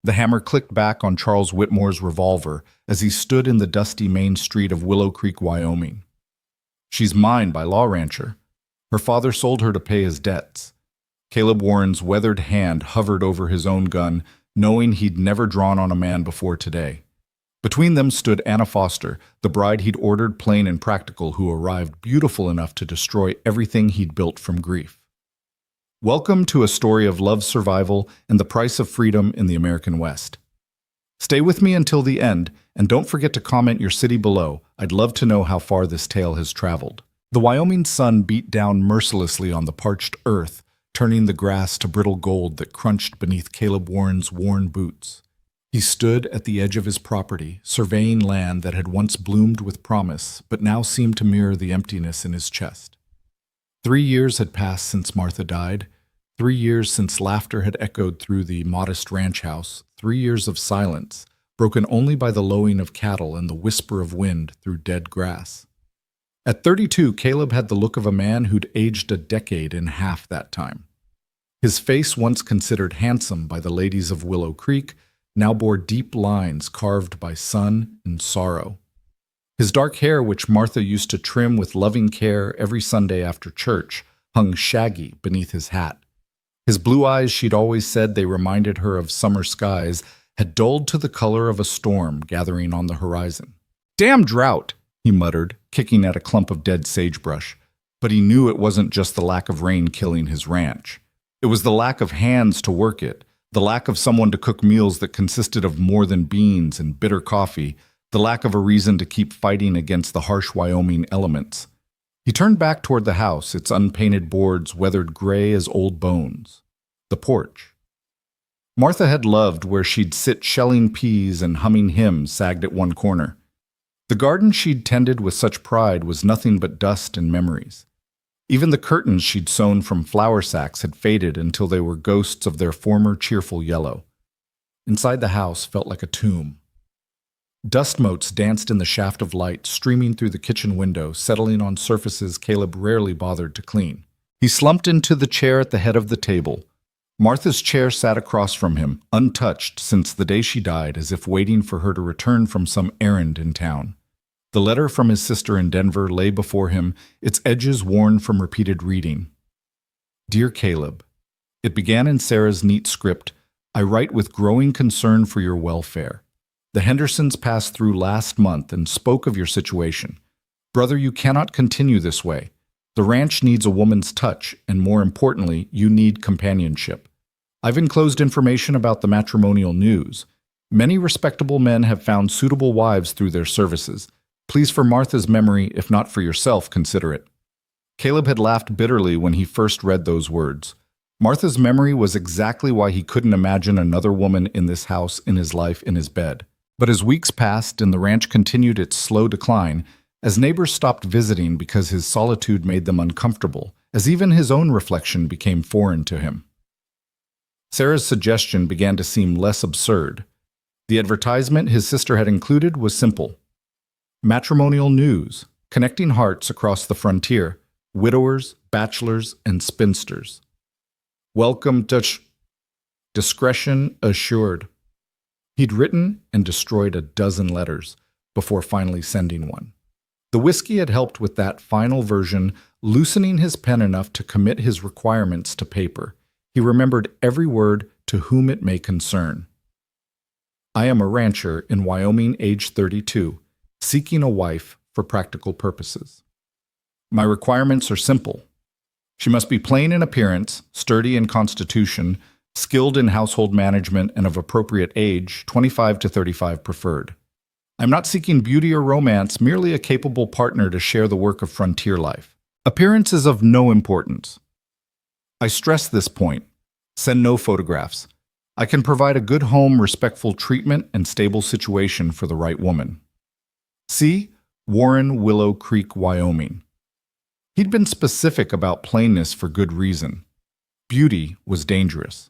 The hammer clicked back on Charles Whitmore's revolver as he stood in the dusty main street of Willow Creek, Wyoming. "She's mine by law, rancher. Her father sold her to pay his debts." Caleb Warren's weathered hand hovered over his own gun, knowing he'd never drawn on a man before today. Between them stood Anna Foster, the bride he'd ordered plain and practical, who arrived beautiful enough to destroy everything he'd built from grief. Welcome to a story of love, survival, and the price of freedom in the American West. Stay with me until the end, and don't forget to comment your city below. I'd love to know how far this tale has traveled. The Wyoming sun beat down mercilessly on the parched earth, turning the grass to brittle gold that crunched beneath Caleb Warren's worn boots. He stood at the edge of his property, surveying land that had once bloomed with promise, but now seemed to mirror the emptiness in his chest. 3 years had passed since Martha died, 3 years since laughter had echoed through the modest ranch house, 3 years of silence, broken only by the lowing of cattle and the whisper of wind through dead grass. At 32, Caleb had the look of a man who'd aged a decade in half that time. His face, once considered handsome by the ladies of Willow Creek, now bore deep lines carved by sun and sorrow. His dark hair, which Martha used to trim with loving care every Sunday after church, hung shaggy beneath his hat. His blue eyes, she'd always said they reminded her of summer skies, had dulled to the color of a storm gathering on the horizon. "Damn drought," he muttered, kicking at a clump of dead sagebrush. But he knew it wasn't just the lack of rain killing his ranch. It was the lack of hands to work it, the lack of someone to cook meals that consisted of more than beans and bitter coffee, the lack of a reason to keep fighting against the harsh Wyoming elements. He turned back toward the house, its unpainted boards weathered gray as old bones. The porch. Martha had loved where she'd sit shelling peas and humming hymns sagged at one corner. The garden she'd tended with such pride was nothing but dust and memories. Even the curtains she'd sewn from flour sacks had faded until they were ghosts of their former cheerful yellow. Inside the house felt like a tomb. Dust motes danced in the shaft of light streaming through the kitchen window, settling on surfaces Caleb rarely bothered to clean. He slumped into the chair at the head of the table. Martha's chair sat across from him, untouched since the day she died, as if waiting for her to return from some errand in town. The letter from his sister in Denver lay before him, its edges worn from repeated reading. "Dear Caleb," it began in Sarah's neat script, "I write with growing concern for your welfare. The Hendersons passed through last month and spoke of your situation. Brother, you cannot continue this way. The ranch needs a woman's touch, and more importantly, you need companionship. I've enclosed information about the matrimonial news. Many respectable men have found suitable wives through their services. Please, for Martha's memory, if not for yourself, consider it." Caleb had laughed bitterly when he first read those words. Martha's memory was exactly why he couldn't imagine another woman in this house, in his life, in his bed. But as weeks passed and the ranch continued its slow decline, as neighbors stopped visiting because his solitude made them uncomfortable, as even his own reflection became foreign to him, Sarah's suggestion began to seem less absurd. The advertisement his sister had included was simple. Matrimonial news, connecting hearts across the frontier, widowers, bachelors, and spinsters. Welcome to discretion assured. He'd written and destroyed a dozen letters before finally sending one. The whiskey had helped with that final version, loosening his pen enough to commit his requirements to paper. He remembered every word, "to whom it may concern." "I am a rancher in Wyoming, age 32. Seeking a wife for practical purposes. My requirements are simple. She must be plain in appearance, sturdy in constitution, skilled in household management, and of appropriate age, 25 to 35 preferred. I'm not seeking beauty or romance, merely a capable partner to share the work of frontier life. Appearance is of no importance. I stress this point. Send no photographs. I can provide a good home, respectful treatment, and stable situation for the right woman. See Warren, Willow Creek, Wyoming." He'd been specific about plainness for good reason. Beauty was dangerous.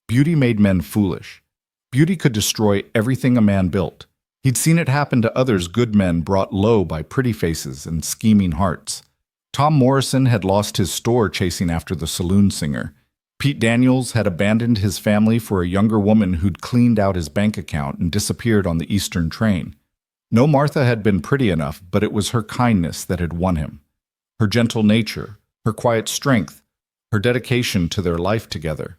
Beauty made men foolish. Beauty could destroy everything a man built. He'd seen it happen to others, good men brought low by pretty faces and scheming hearts. Tom Morrison had lost his store chasing after the saloon singer. Pete Daniels had abandoned his family for a younger woman who'd cleaned out his bank account and disappeared on the Eastern train. No, Martha had been pretty enough, but it was her kindness that had won him. Her gentle nature, her quiet strength, her dedication to their life together.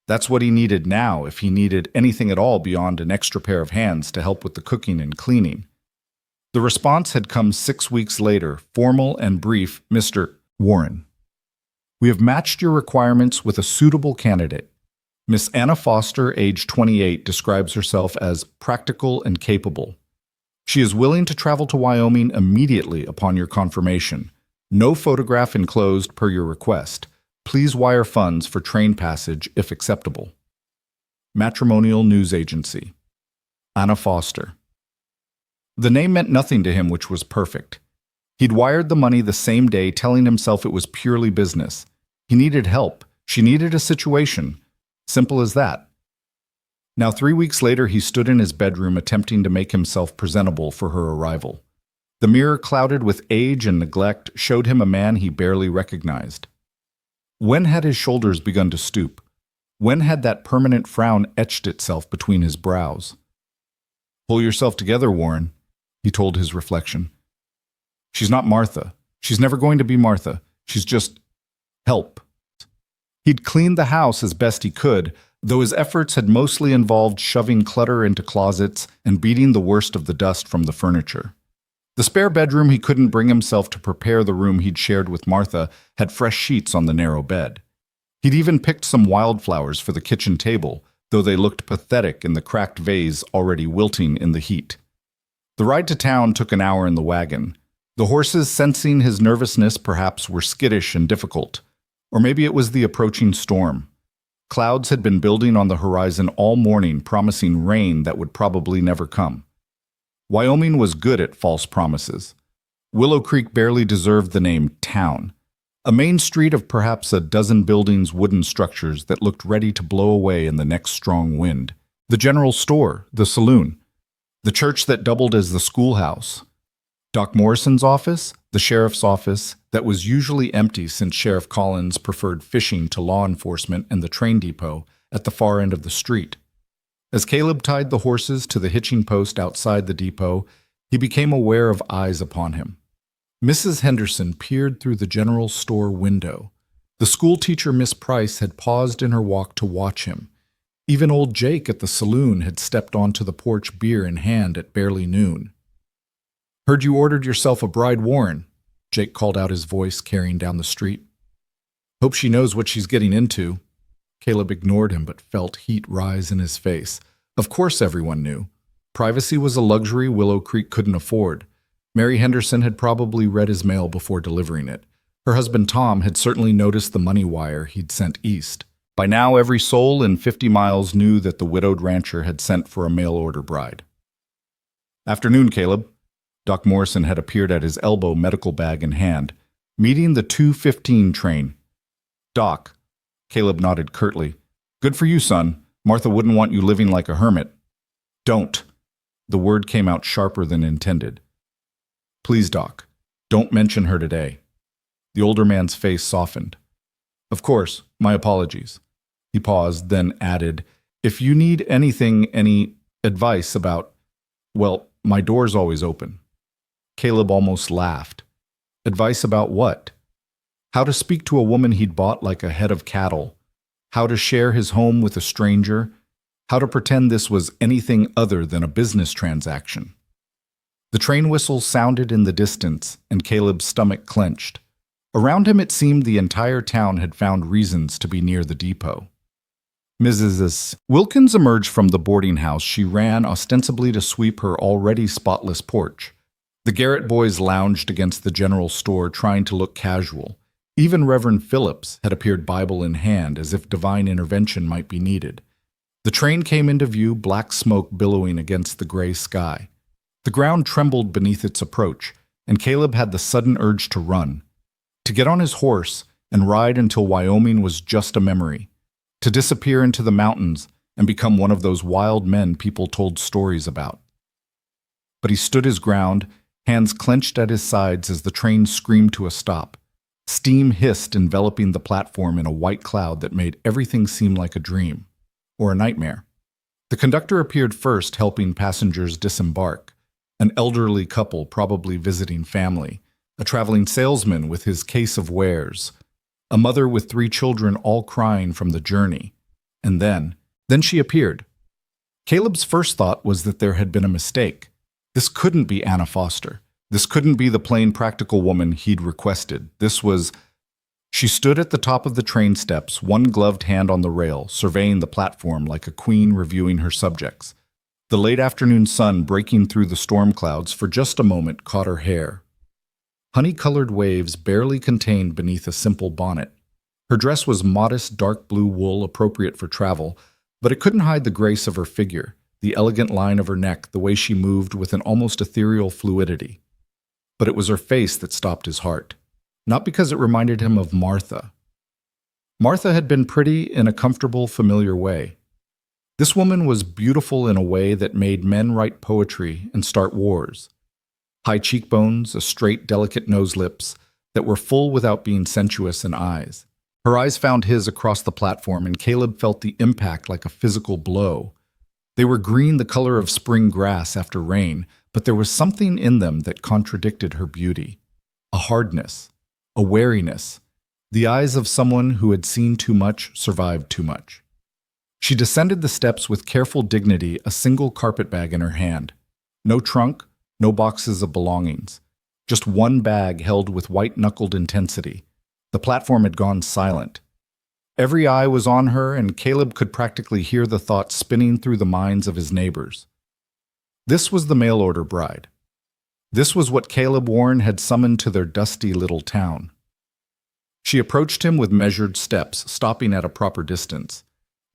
That's what he needed now, if he needed anything at all beyond an extra pair of hands to help with the cooking and cleaning. The response had come 6 weeks later, formal and brief. Mr. Warren, we have matched your requirements with a suitable candidate. Miss Anna Foster, age 28, describes herself as practical and capable. She is willing to travel to Wyoming immediately upon your confirmation. No photograph enclosed per your request. Please wire funds for train passage if acceptable. Matrimonial News Agency. Anna Foster. The name meant nothing to him, which was perfect. He'd wired the money the same day, telling himself it was purely business. He needed help. She needed a situation. Simple as that. Now, 3 weeks later, he stood in his bedroom attempting to make himself presentable for her arrival. The mirror, clouded with age and neglect, showed him a man he barely recognized. When had his shoulders begun to stoop? When had that permanent frown etched itself between his brows? Pull yourself together, Warren, he told his reflection. She's not Martha. She's never going to be Martha. She's just help. He'd cleaned the house as best he could, though his efforts had mostly involved shoving clutter into closets and beating the worst of the dust from the furniture. The spare bedroom he couldn't bring himself to prepare. The room he'd shared with Martha had fresh sheets on the narrow bed. He'd even picked some wildflowers for the kitchen table, though they looked pathetic in the cracked vase already wilting in the heat. The ride to town took an hour in the wagon. The horses, sensing his nervousness, perhaps were skittish and difficult. Or maybe it was the approaching storm. Clouds had been building on the horizon all morning, promising rain that would probably never come. Wyoming was good at false promises. Willow Creek barely deserved the name town. A main street of perhaps a dozen buildings, wooden structures that looked ready to blow away in the next strong wind. The general store, the saloon, the church that doubled as the schoolhouse, Doc Morrison's office, the sheriff's office that was usually empty since Sheriff Collins preferred fishing to law enforcement, and the train depot at the far end of the street. As Caleb tied the horses to the hitching post outside the depot, he became aware of eyes upon him. Mrs. Henderson peered through the general store window. The schoolteacher, Miss Price, had paused in her walk to watch him. Even old Jake at the saloon had stepped onto the porch, beer in hand, at barely noon. "Heard you ordered yourself a bride, Warren," Jake called out, his voice carrying down the street. "Hope she knows what she's getting into." Caleb ignored him but felt heat rise in his face. Of course everyone knew. Privacy was a luxury Willow Creek couldn't afford. Mary Henderson had probably read his mail before delivering it. Her husband Tom had certainly noticed the money wire he'd sent east. By now, every soul in 50 miles knew that the widowed rancher had sent for a mail-order bride. "Afternoon, Caleb." Doc Morrison had appeared at his elbow, medical bag in hand. "Meeting the 2:15 train." "Doc." Caleb nodded curtly. "Good for you, son. Martha wouldn't want you living like a hermit." "Don't." The word came out sharper than intended. "Please, Doc, don't mention her today." The older man's face softened. "Of course, my apologies." He paused, then added, "If you need anything, any advice about, well, my door's always open." Caleb almost laughed. Advice about what? How to speak to a woman he'd bought like a head of cattle. How to share his home with a stranger. How to pretend this was anything other than a business transaction. The train whistle sounded in the distance, and Caleb's stomach clenched. Around him, it seemed the entire town had found reasons to be near the depot. Mrs. Wilkins emerged from the boarding house. She ran ostensibly to sweep her already spotless porch. The Garrett boys lounged against the general store, trying to look casual. Even Reverend Phillips had appeared, Bible in hand, as if divine intervention might be needed. The train came into view, black smoke billowing against the gray sky. The ground trembled beneath its approach, and Caleb had the sudden urge to run, to get on his horse and ride until Wyoming was just a memory, to disappear into the mountains and become one of those wild men people told stories about. But he stood his ground, hands clenched at his sides as the train screamed to a stop. Steam hissed, enveloping the platform in a white cloud that made everything seem like a dream or a nightmare. The conductor appeared first, helping passengers disembark. An elderly couple, probably visiting family, a traveling salesman with his case of wares, a mother with 3 children all crying from the journey. And then she appeared. Caleb's first thought was that there had been a mistake. This couldn't be Anna Foster. This couldn't be the plain practical woman he'd requested. She stood at the top of the train steps, one gloved hand on the rail, surveying the platform like a queen reviewing her subjects. The late afternoon sun breaking through the storm clouds for just a moment caught her hair. Honey-colored waves barely contained beneath a simple bonnet. Her dress was modest dark blue wool appropriate for travel, but it couldn't hide the grace of her figure, the elegant line of her neck, the way she moved with an almost ethereal fluidity. But it was her face that stopped his heart. Not because it reminded him of Martha. Martha had been pretty in a comfortable, familiar way. This woman was beautiful in a way that made men write poetry and start wars. High cheekbones, a straight, delicate nose, lips that were full without being sensuous, and eyes. Her eyes found his across the platform, and Caleb felt the impact like a physical blow. They were green, the color of spring grass after rain, but there was something in them that contradicted her beauty. A hardness, a wariness, the eyes of someone who had seen too much, survived too much. She descended the steps with careful dignity, a single carpetbag in her hand. No trunk, no boxes of belongings. Just one bag held with white-knuckled intensity. The platform had gone silent. Every eye was on her, and Caleb could practically hear the thoughts spinning through the minds of his neighbors. This was the mail-order bride. This was what Caleb Warren had summoned to their dusty little town. She approached him with measured steps, stopping at a proper distance.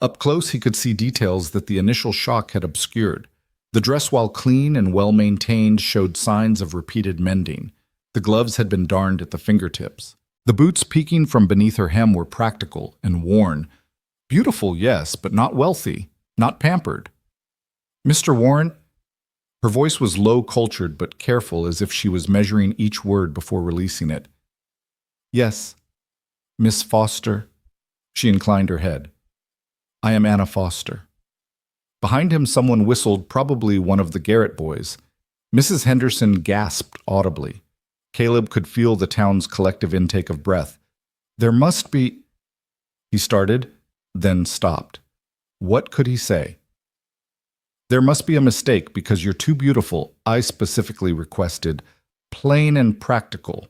Up close, he could see details that the initial shock had obscured. The dress, while clean and well-maintained, showed signs of repeated mending. The gloves had been darned at the fingertips. The boots peeking from beneath her hem were practical and worn. Beautiful, yes, but not wealthy, not pampered. "Mr. Warren?" Her voice was low-cultured but careful, as if she was measuring each word before releasing it. "Yes, Miss Foster." She inclined her head. "I am Anna Foster." Behind him, someone whistled, probably one of the Garrett boys. Mrs. Henderson gasped audibly. Caleb could feel the town's collective intake of breath. "There must be—" he started, then stopped. What could he say? "There must be a mistake because you're too beautiful. I specifically requested plain and practical."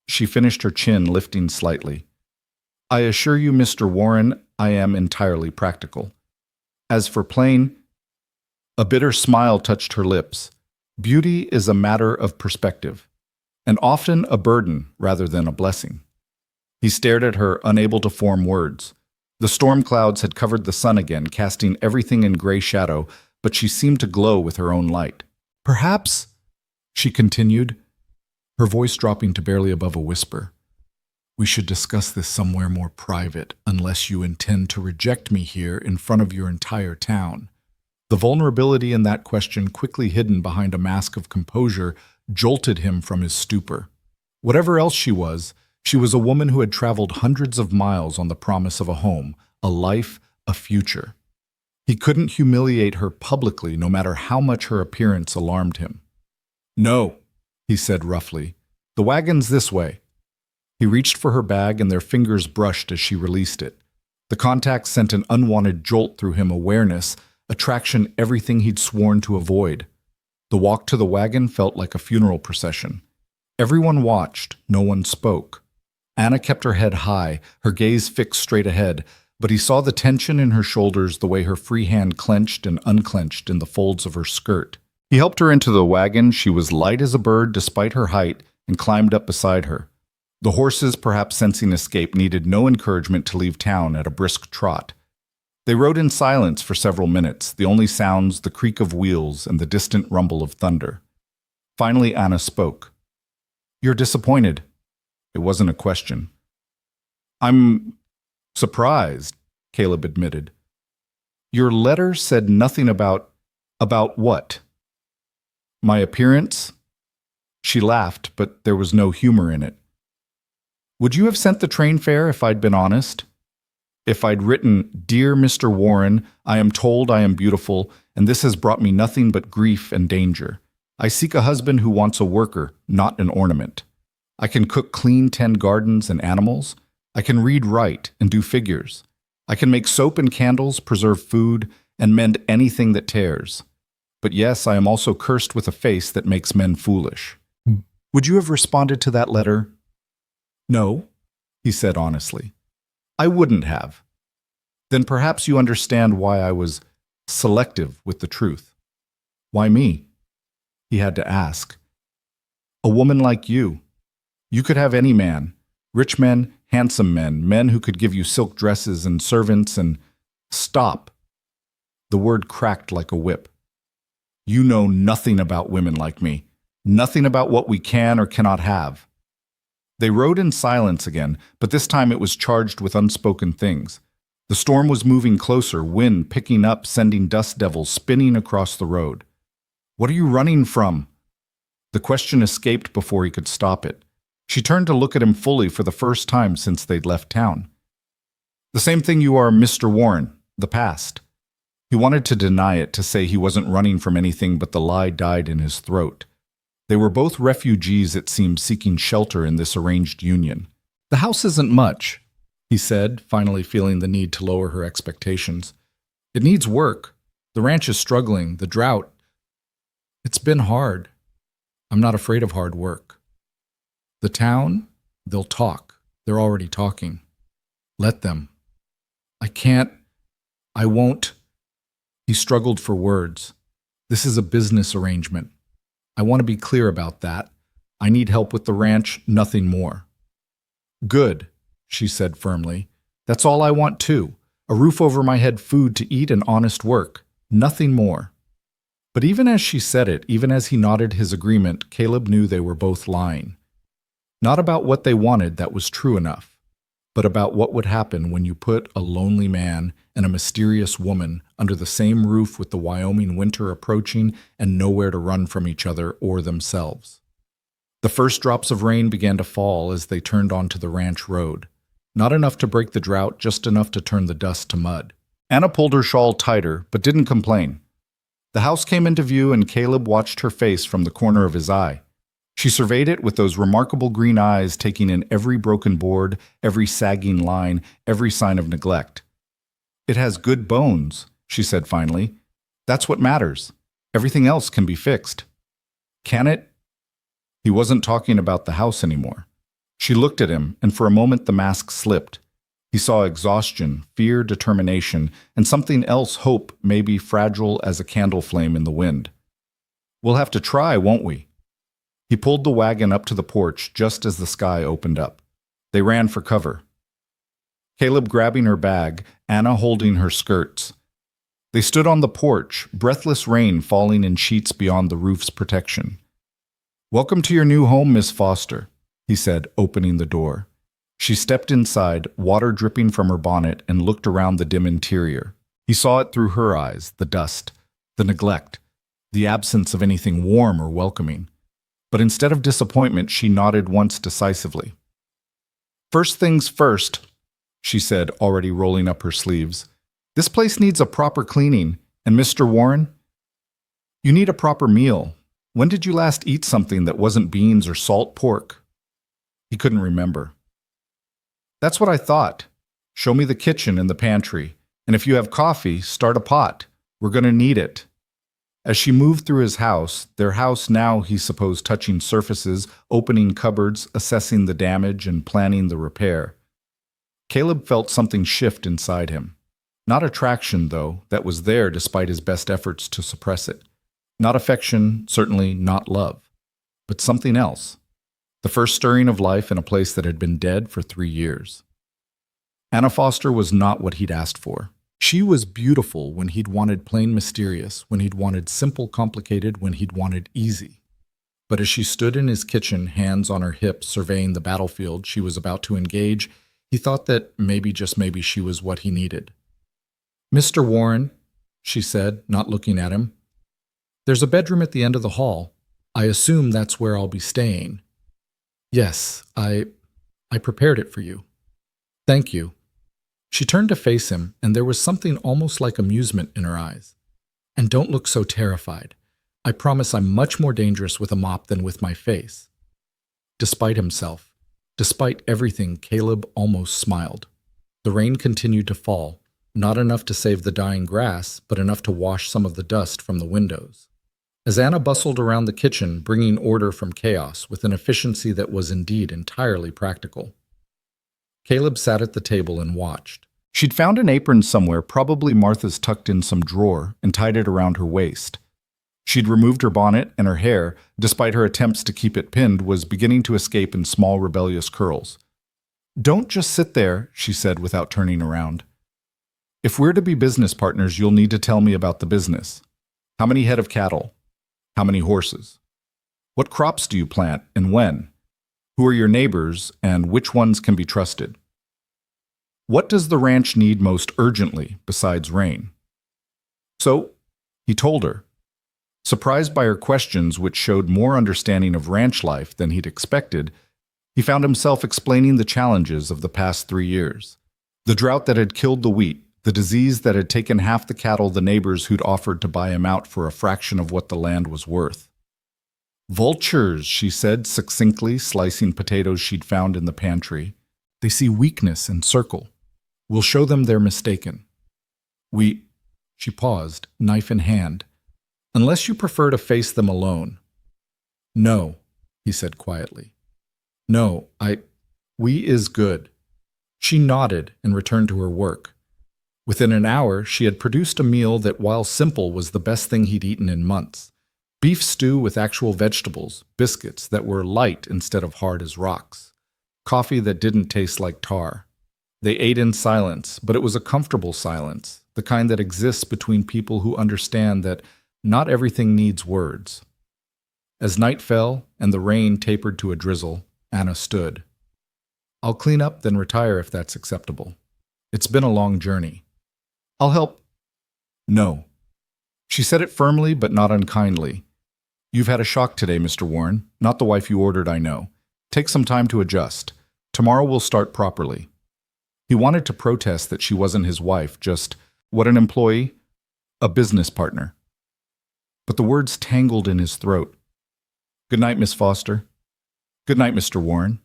She finished, her chin lifting slightly. "I assure you, Mr. Warren, I am entirely practical. As for plain—" A bitter smile touched her lips. Beauty is a matter of perspective, and often a burden rather than a blessing. He stared at her, unable to form words. The storm clouds had covered the sun again, casting everything in gray shadow, but she seemed to glow with her own light. "Perhaps," she continued, her voice dropping to barely above a whisper, "we should discuss this somewhere more private, unless you intend to reject me here in front of your entire town." The vulnerability in that question, quickly hidden behind a mask of composure, jolted him from his stupor. Whatever else she was a woman who had traveled hundreds of miles on the promise of a home, a life, a future. He couldn't humiliate her publicly, no matter how much her appearance alarmed him. "No," he said roughly. "The wagon's this way." He reached for her bag, and their fingers brushed as she released it. The contact sent an unwanted jolt through him, awareness, attraction, everything he'd sworn to avoid. The walk to the wagon felt like a funeral procession. Everyone watched, no one spoke. Anna kept her head high, her gaze fixed straight ahead, but he saw the tension in her shoulders, the way her free hand clenched and unclenched in the folds of her skirt. He helped her into the wagon. She was light as a bird despite her height, and climbed up beside her. The horses, perhaps sensing escape, needed no encouragement to leave town at a brisk trot. They rode in silence for several minutes, the only sounds the creak of wheels and the distant rumble of thunder. Finally, Anna spoke. "You're disappointed." It wasn't a question. "I'm surprised," Caleb admitted. "Your letter said nothing about what?" "My appearance?" She laughed, but there was no humor in it. Would you have sent the train fare if I'd been honest? If I'd written, Dear Mr. Warren, I am told I am beautiful, and this has brought me nothing but grief and danger. I seek a husband who wants a worker, not an ornament. I can cook clean 10 gardens and animals. I can read right and do figures. I can make soap and candles, preserve food, and mend anything that tears. But yes, I am also cursed with a face that makes men foolish. Would you have responded to that letter? No, he said honestly. I wouldn't have. Then perhaps you understand why I was selective with the truth. Why me? He had to ask. A woman like you. You could have any man. Rich men, handsome men, men who could give you silk dresses and servants and... Stop. The word cracked like a whip. You know nothing about women like me. Nothing about what we can or cannot have. They rode in silence again, but this time it was charged with unspoken things. The storm was moving closer, wind picking up, sending dust devils spinning across the road. What are you running from? The question escaped before he could stop it. She turned to look at him fully for the first time since they'd left town. The same thing you are, Mr. Warren, the past. He wanted to deny it, to say he wasn't running from anything, but the lie died in his throat. They were both refugees, it seemed, seeking shelter in this arranged union. The house isn't much, he said, finally feeling the need to lower her expectations. It needs work. The ranch is struggling, the drought. It's been hard. I'm not afraid of hard work. The town, they'll talk. They're already talking. Let them. I won't. He struggled for words. This is a business arrangement. I want to be clear about that. I need help with the ranch, nothing more. Good, she said firmly. That's all I want too. A roof over my head, food to eat, and honest work. Nothing more. But even as she said it, even as he nodded his agreement, Caleb knew they were both lying. Not about what they wanted, that was true enough, but about what would happen when you put a lonely man and a mysterious woman under the same roof with the Wyoming winter approaching and nowhere to run from each other or themselves. The first drops of rain began to fall as they turned onto the ranch road. Not enough to break the drought, just enough to turn the dust to mud. Anna pulled her shawl tighter, but didn't complain. The house came into view and Caleb watched her face from the corner of his eye. She surveyed it with those remarkable green eyes, taking in every broken board, every sagging line, every sign of neglect. It has good bones, she said finally. That's what matters. Everything else can be fixed. Can it? He wasn't talking about the house anymore. She looked at him, and for a moment the mask slipped. He saw exhaustion, fear, determination, and something else, hope, maybe fragile as a candle flame in the wind. We'll have to try, won't we? He pulled the wagon up to the porch just as the sky opened up. They ran for cover. Caleb grabbing her bag, Anna holding her skirts. They stood on the porch, breathless rain falling in sheets beyond the roof's protection. Welcome to your new home, Miss Foster, he said, opening the door. She stepped inside, water dripping from her bonnet, and looked around the dim interior. He saw it through her eyes, the dust, the neglect, the absence of anything warm or welcoming. But instead of disappointment, she nodded once decisively. First things first, she said, already rolling up her sleeves. This place needs a proper cleaning, and Mr. Warren, you need a proper meal. When did you last eat something that wasn't beans or salt pork? He couldn't remember. That's what I thought. Show me the kitchen and the pantry, and if you have coffee, start a pot. We're going to need it. As she moved through his house, their house now, he supposed, touching surfaces, opening cupboards, assessing the damage, and planning the repair, Caleb felt something shift inside him. Not attraction, though, that was there despite his best efforts to suppress it. Not affection, certainly not love. But something else. The first stirring of life in a place that had been dead for 3 years. Anna Foster was not what he'd asked for. She was beautiful when he'd wanted plain mysterious, when he'd wanted simple complicated, when he'd wanted easy. But as she stood in his kitchen, hands on her hips, surveying the battlefield she was about to engage, he thought that maybe, just maybe, she was what he needed. Mr. Warren, she said, not looking at him, there's a bedroom at the end of the hall. I assume that's where I'll be staying. Yes, I I prepared it for you." "Thank you." She turned to face him, and there was something almost like amusement in her eyes. "And don't look so terrified. I promise I'm much more dangerous with a mop than with my face." Despite himself, despite everything, Caleb almost smiled. The rain continued to fall, not enough to save the dying grass, but enough to wash some of the dust from the windows. As Anna bustled around the kitchen, bringing order from chaos with an efficiency that was indeed entirely practical, Caleb sat at the table and watched. She'd found an apron somewhere, probably Martha's tucked in some drawer, and tied it around her waist. She'd removed her bonnet, and her hair, despite her attempts to keep it pinned, was beginning to escape in small rebellious curls. "Don't just sit there," she said without turning around. "If we're to be business partners, you'll need to tell me about the business. How many head of cattle? How many horses? What crops do you plant, and when? Who are your neighbors, and which ones can be trusted? What does the ranch need most urgently besides rain?" So, he told her. Surprised by her questions, which showed more understanding of ranch life than he'd expected, he found himself explaining the challenges of the past 3 years. The drought that had killed the wheat, the disease that had taken half the cattle the neighbors who'd offered to buy him out for a fraction of what the land was worth. "Vultures," she said succinctly, slicing potatoes she'd found in the pantry. "They see weakness and circle. We'll show them they're mistaken. She paused, knife in hand. "Unless you prefer to face them alone." "No," he said quietly. "No, we is good." She nodded and returned to her work. Within an hour, she had produced a meal that, while simple, was the best thing he'd eaten in months. Beef stew with actual vegetables, biscuits that were light instead of hard as rocks, coffee that didn't taste like tar. They ate in silence, but it was a comfortable silence, the kind that exists between people who understand that not everything needs words. As night fell and the rain tapered to a drizzle, Anna stood. "I'll clean up, then retire if that's acceptable. It's been a long journey. I'll help." "No." She said it firmly but not unkindly. "You've had a shock today, Mr. Warren. Not the wife you ordered, I know. Take some time to adjust. Tomorrow we'll start properly." He wanted to protest that she wasn't his wife, just, what an employee? A business partner. But the words tangled in his throat. "Good night, Miss Foster." "Good night, Mr. Warren."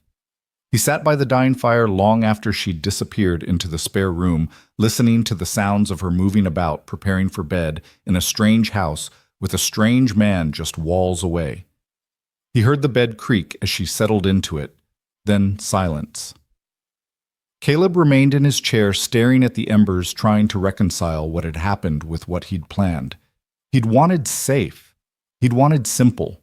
He sat by the dying fire long after she'd disappeared into the spare room, listening to the sounds of her moving about, preparing for bed, in a strange house with a strange man just walls away. He heard the bed creak as she settled into it, then silence. Caleb remained in his chair staring at the embers, trying to reconcile what had happened with what he'd planned. He'd wanted safe. He'd wanted simple.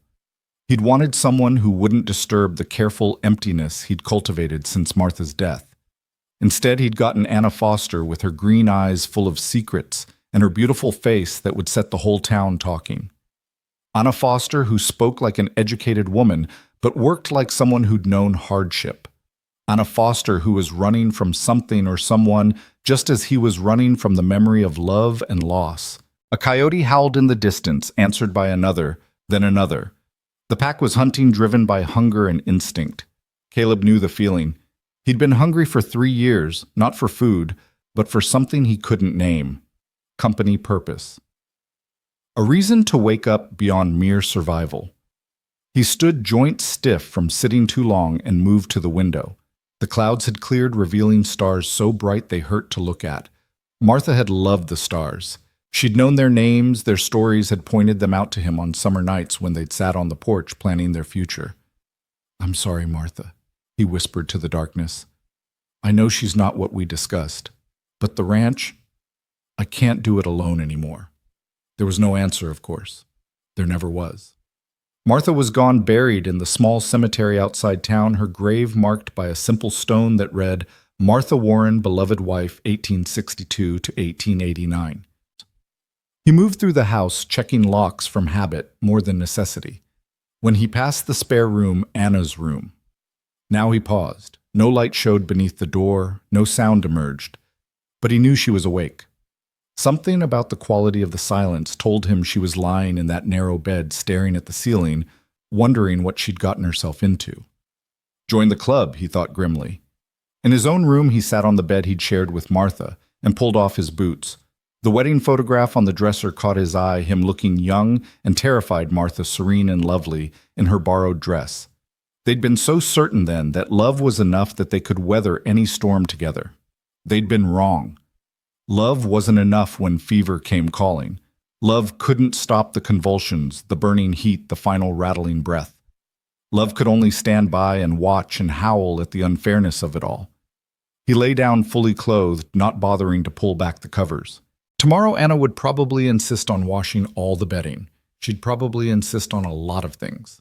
He'd wanted someone who wouldn't disturb the careful emptiness he'd cultivated since Martha's death. Instead, he'd gotten Anna Foster with her green eyes full of secrets and her beautiful face that would set the whole town talking. Anna Foster, who spoke like an educated woman, but worked like someone who'd known hardship. Anna Foster, who was running from something or someone, just as he was running from the memory of love and loss. A coyote howled in the distance, answered by another, then another. The pack was hunting, driven by hunger and instinct. Caleb knew the feeling. He'd been hungry for 3 years, not for food, but for something he couldn't name. Company purpose. A reason to wake up beyond mere survival. He stood joint stiff from sitting too long and moved to the window. The clouds had cleared, revealing stars so bright they hurt to look at. Martha had loved the stars. She'd known their names, their stories had pointed them out to him on summer nights when they'd sat on the porch planning their future. "I'm sorry, Martha," he whispered to the darkness. "I know she's not what we discussed, but the ranch, I can't do it alone anymore." There was no answer, of course. There never was. Martha was gone, buried in the small cemetery outside town, her grave marked by a simple stone that read, "Martha Warren, beloved wife, 1862 to 1889. He moved through the house, checking locks from habit more than necessity. When he passed the spare room, Anna's room. Now he paused. No light showed beneath the door, no sound emerged. But he knew she was awake. Something about the quality of the silence told him she was lying in that narrow bed, staring at the ceiling, wondering what she'd gotten herself into. Join the club, he thought grimly. In his own room, he sat on the bed he'd shared with Martha and pulled off his boots. The wedding photograph on the dresser caught his eye, him looking young and terrified, Martha serene and lovely in her borrowed dress. They'd been so certain then that love was enough that they could weather any storm together. They'd been wrong. Love wasn't enough when fever came calling. Love couldn't stop the convulsions, the burning heat, the final rattling breath. Love could only stand by and watch and howl at the unfairness of it all. He lay down fully clothed, not bothering to pull back the covers. Tomorrow Anna would probably insist on washing all the bedding. She'd probably insist on a lot of things.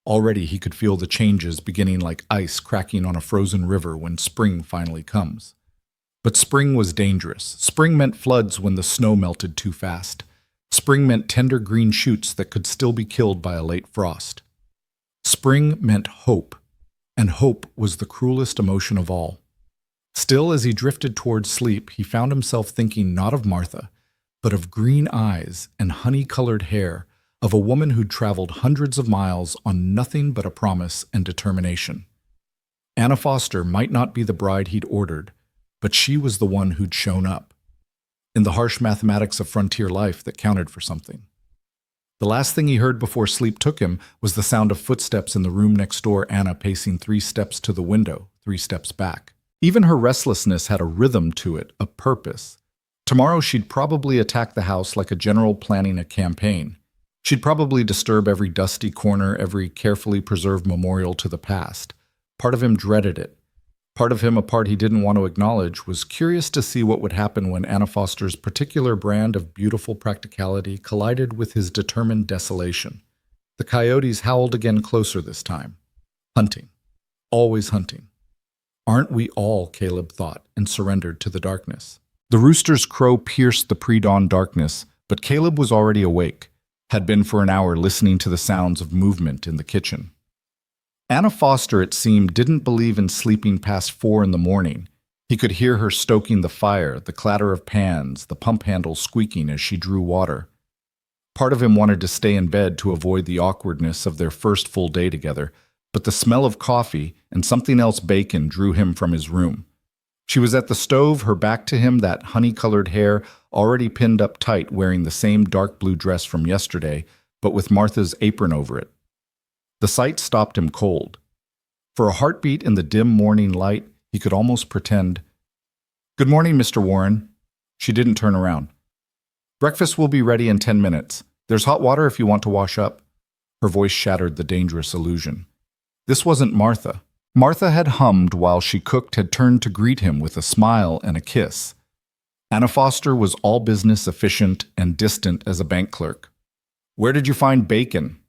Already he could feel the changes beginning like ice cracking on a frozen river when spring finally comes. But spring was dangerous. Spring meant floods when the snow melted too fast. Spring meant tender green shoots that could still be killed by a late frost. Spring meant hope, and hope was the cruelest emotion of all. Still, as he drifted toward sleep, he found himself thinking not of Martha, but of green eyes and honey-colored hair, of a woman who'd traveled hundreds of miles on nothing but a promise and determination. Anna Foster might not be the bride he'd ordered, but she was the one who'd shown up. In the harsh mathematics of frontier life, that counted for something. The last thing he heard before sleep took him was the sound of footsteps in the room next door, Anna pacing 3 steps to the window, 3 steps back. Even her restlessness had a rhythm to it, a purpose. Tomorrow she'd probably attack the house like a general planning a campaign. She'd probably disturb every dusty corner, every carefully preserved memorial to the past. Part of him dreaded it. Part of him, a part he didn't want to acknowledge, was curious to see what would happen when Anna Foster's particular brand of beautiful practicality collided with his determined desolation. The coyotes howled again, closer this time. Hunting. Always hunting. Aren't we all, Caleb thought, and surrendered to the darkness. The rooster's crow pierced the pre-dawn darkness, but Caleb was already awake, had been for an hour listening to the sounds of movement in the kitchen. Anna Foster, it seemed, didn't believe in sleeping past 4 in the morning. He could hear her stoking the fire, the clatter of pans, the pump handle squeaking as she drew water. Part of him wanted to stay in bed to avoid the awkwardness of their first full day together, but the smell of coffee and something else, bacon, drew him from his room. She was at the stove, her back to him, that honey-colored hair already pinned up tight, wearing the same dark blue dress from yesterday, but with Martha's apron over it. The sight stopped him cold. For a heartbeat in the dim morning light, he could almost pretend. "Good morning, Mr. Warren." She didn't turn around. "Breakfast will be ready in 10 minutes. There's hot water if you want to wash up." Her voice shattered the dangerous illusion. This wasn't Martha. Martha had hummed while she cooked, had turned to greet him with a smile and a kiss. Anna Foster was all business, efficient, and distant as a bank clerk. "Where did you find bacon?"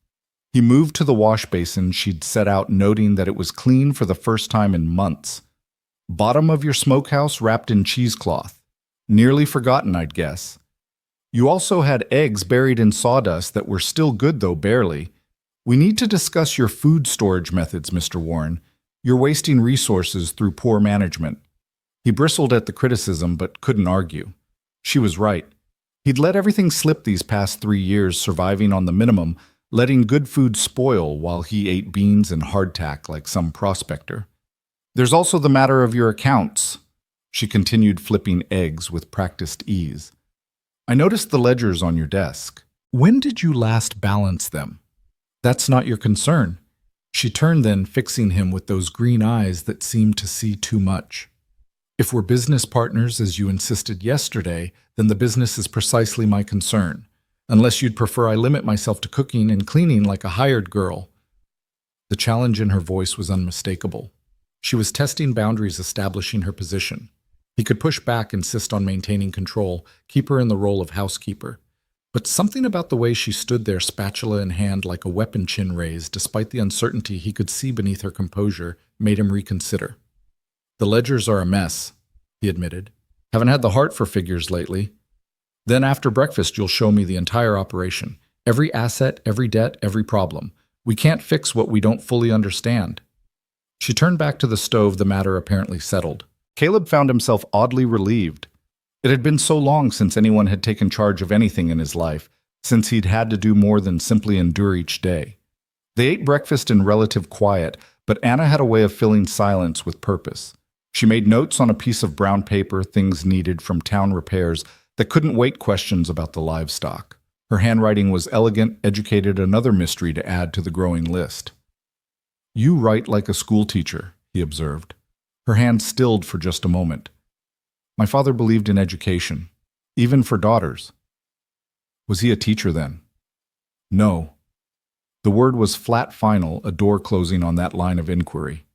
He moved to the wash basin she'd set out, noting that it was clean for the first time in months. "Bottom of your smokehouse wrapped in cheesecloth. Nearly forgotten, I'd guess. You also had eggs buried in sawdust that were still good, though barely. We need to discuss your food storage methods, Mr. Warren. You're wasting resources through poor management." He bristled at the criticism, but couldn't argue. She was right. He'd let everything slip these past 3 years, surviving on the minimum, letting good food spoil while he ate beans and hardtack like some prospector. "There's also the matter of your accounts." She continued flipping eggs with practiced ease. "I noticed the ledgers on your desk. When did you last balance them?" "That's not your concern." She turned then, fixing him with those green eyes that seemed to see too much. "If we're business partners, as you insisted yesterday, then the business is precisely my concern. Unless you'd prefer I limit myself to cooking and cleaning like a hired girl." The challenge in her voice was unmistakable. She was testing boundaries, establishing her position. He could push back, insist on maintaining control, keep her in the role of housekeeper. But something about the way she stood there, spatula in hand, like a weapon chin raised, despite the uncertainty he could see beneath her composure, made him reconsider. "The ledgers are a mess," he admitted. "Haven't had the heart for figures lately. Then after breakfast, you'll show me the entire operation. Every asset, every debt, every problem. We can't fix what we don't fully understand." She turned back to the stove, the matter apparently settled. Caleb found himself oddly relieved. It had been so long since anyone had taken charge of anything in his life, since he'd had to do more than simply endure each day. They ate breakfast in relative quiet, but Anna had a way of filling silence with purpose. She made notes on a piece of brown paper, things needed from town repairs that couldn't wait questions about the livestock. Her handwriting was elegant, educated, another mystery to add to the growing list. "You write like a schoolteacher," he observed. Her hand stilled for just a moment. "My father believed in education, even for daughters." "Was he a teacher then?" "No." The word was flat final, a door closing on that line of inquiry.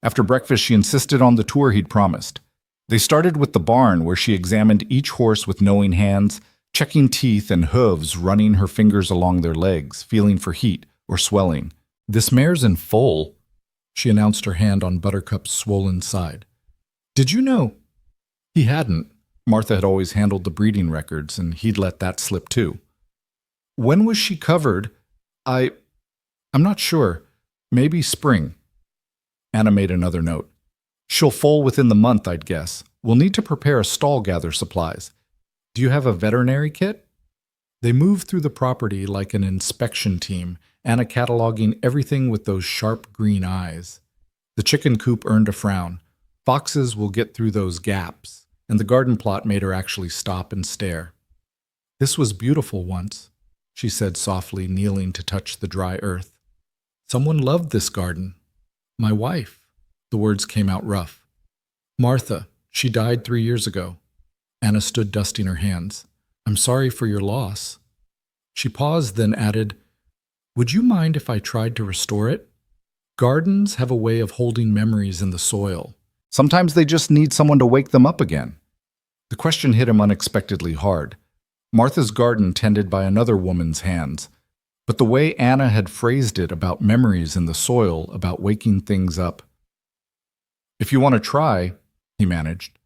After breakfast, she insisted on the tour he'd promised. They started with the barn, where she examined each horse with knowing hands, checking teeth and hooves, running her fingers along their legs, feeling for heat or swelling. "This mare's in foal," she announced, her hand on Buttercup's swollen side. "Did you know?" He hadn't. Martha had always handled the breeding records, and he'd let that slip too. "When was she covered?" I'm not sure. Maybe spring." Anna made another note. "She'll foal within the month, I'd guess. We'll need to prepare a stall, gather supplies. Do you have a veterinary kit?" They moved through the property like an inspection team, Anna cataloging everything with those sharp green eyes. The chicken coop earned a frown. Foxes will get through those gaps, and the garden plot made her actually stop and stare. "This was beautiful once," she said softly, kneeling to touch the dry earth. "Someone loved this garden. My wife." The words came out rough. "Martha, she died 3 years ago." Anna stood dusting her hands. "I'm sorry for your loss." She paused, then added, "Would you mind if I tried to restore it? Gardens have a way of holding memories in the soil. Sometimes they just need someone to wake them up again." The question hit him unexpectedly hard. Martha's garden tended by another woman's hands. But the way Anna had phrased it about memories in the soil, about waking things up. "If you want to try," he managed.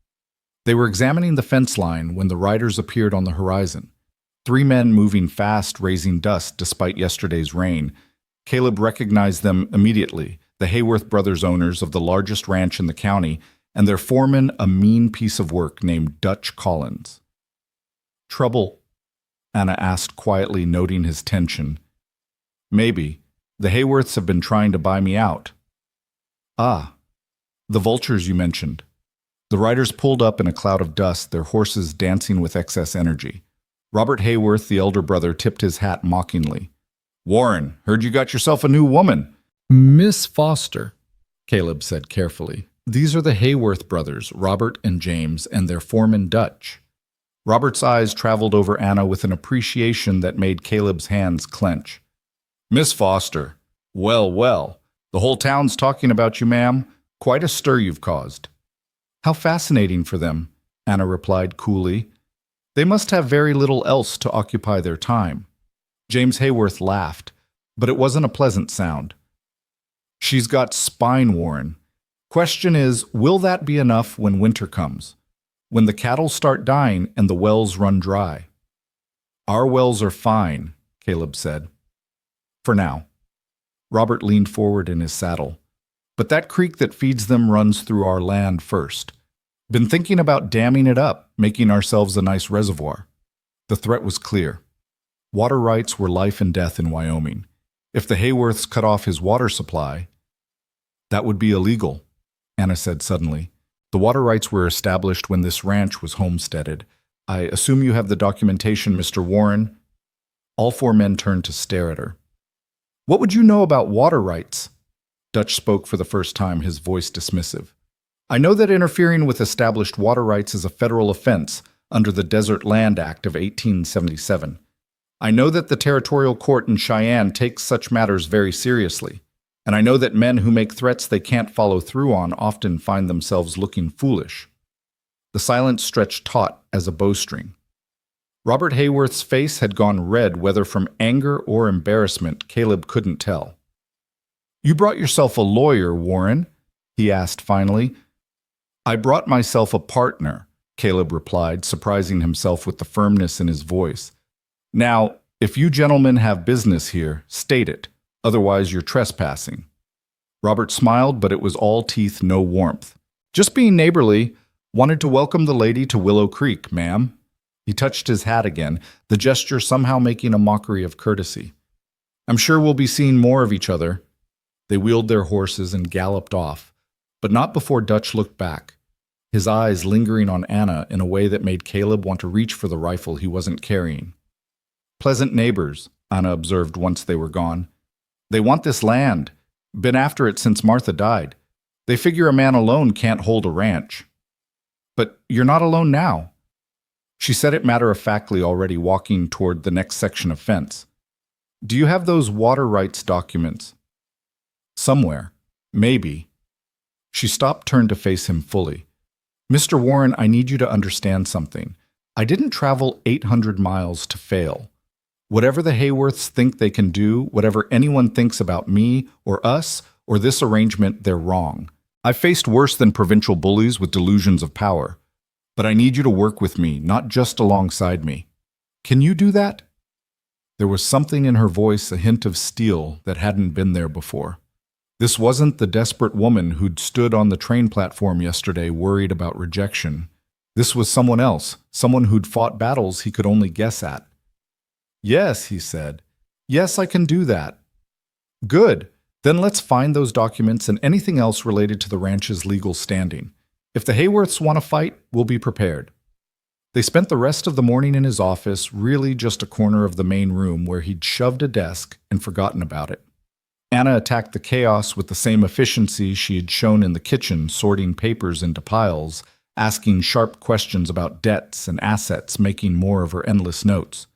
They were examining the fence line when the riders appeared on the horizon. 3 men moving fast, raising dust despite yesterday's rain. Caleb recognized them immediately, the Hayworth brothers, owners of the largest ranch in the county, and their foreman, a mean piece of work named Dutch Collins. "Trouble?" Anna asked quietly, noting his tension. "Maybe. The Hayworths have been trying to buy me out." "Ah, the vultures you mentioned." The riders pulled up in a cloud of dust, their horses dancing with excess energy. Robert Hayworth, the elder brother, tipped his hat mockingly. "Warren, heard you got yourself a new woman." "Miss Foster," Caleb said carefully. "These are the Hayworth brothers, Robert and James, and their foreman Dutch." Robert's eyes traveled over Anna with an appreciation that made Caleb's hands clench. "Miss Foster. Well, well. The whole town's talking about you, ma'am. Quite a stir you've caused." "How fascinating for them," Anna replied coolly. "They must have very little else to occupy their time." James Hayworth laughed, but it wasn't a pleasant sound. "She's got spine, Warren. Question is, will that be enough when winter comes? When the cattle start dying and the wells run dry?" "Our wells are fine," Caleb said. "For now." Robert leaned forward in his saddle. "But that creek that feeds them runs through our land first. Been thinking about damming it up, making ourselves a nice reservoir." The threat was clear. Water rights were life and death in Wyoming. If the Hayworths cut off his water supply, that would be illegal, Anna said suddenly. "The water rights were established when this ranch was homesteaded. I assume you have the documentation, Mr. Warren?" All 4 men turned to stare at her. "What would you know about water rights?" Dutch spoke for the first time, his voice dismissive. "I know that interfering with established water rights is a federal offense under the Desert Land Act of 1877. I know that the territorial court in Cheyenne takes such matters very seriously. And I know that men who make threats they can't follow through on often find themselves looking foolish." The silence stretched taut as a bowstring. Robert Hayworth's face had gone red, whether from anger or embarrassment, Caleb couldn't tell. "You brought yourself a lawyer, Warren?" he asked finally. "I brought myself a partner," Caleb replied, surprising himself with the firmness in his voice. "Now, if you gentlemen have business here, state it. Otherwise, you're trespassing." Robert smiled, but it was all teeth, no warmth. "Just being neighborly. Wanted to welcome the lady to Willow Creek, ma'am." He touched his hat again, the gesture somehow making a mockery of courtesy. I'm sure we'll be seeing more of each other." They wheeled their horses and galloped off, but not before Dutch looked back, his eyes lingering on Anna in a way that made Caleb want to reach for the rifle he wasn't carrying. "Pleasant neighbors," Anna observed once they were gone. "They want this land. Been after it since Martha died. They figure a man alone can't hold a ranch." "But you're not alone now." She said it matter-of-factly, already walking toward the next section of fence. "Do you have those water rights documents?" "Somewhere. Maybe." She stopped, turned to face him fully. "Mr. Warren, I need you to understand something. I didn't travel 800 miles to fail. Whatever the Hayworths think they can do, whatever anyone thinks about me or us or this arrangement, they're wrong. I've faced worse than provincial bullies with delusions of power. But I need you to work with me, not just alongside me. Can you do that?" There was something in her voice, a hint of steel, that hadn't been there before. This wasn't the desperate woman who'd stood on the train platform yesterday worried about rejection. This was someone else, someone who'd fought battles he could only guess at. "Yes," he said. "Yes, I can do that." "Good. Then let's find those documents and anything else related to the ranch's legal standing. If the Hayworths want to fight, we'll be prepared." They spent the rest of the morning in his office, really just a corner of the main room where he'd shoved a desk and forgotten about it. Anna attacked the chaos with the same efficiency she had shown in the kitchen, sorting papers into piles, asking sharp questions about debts and assets, making more of her endless notes.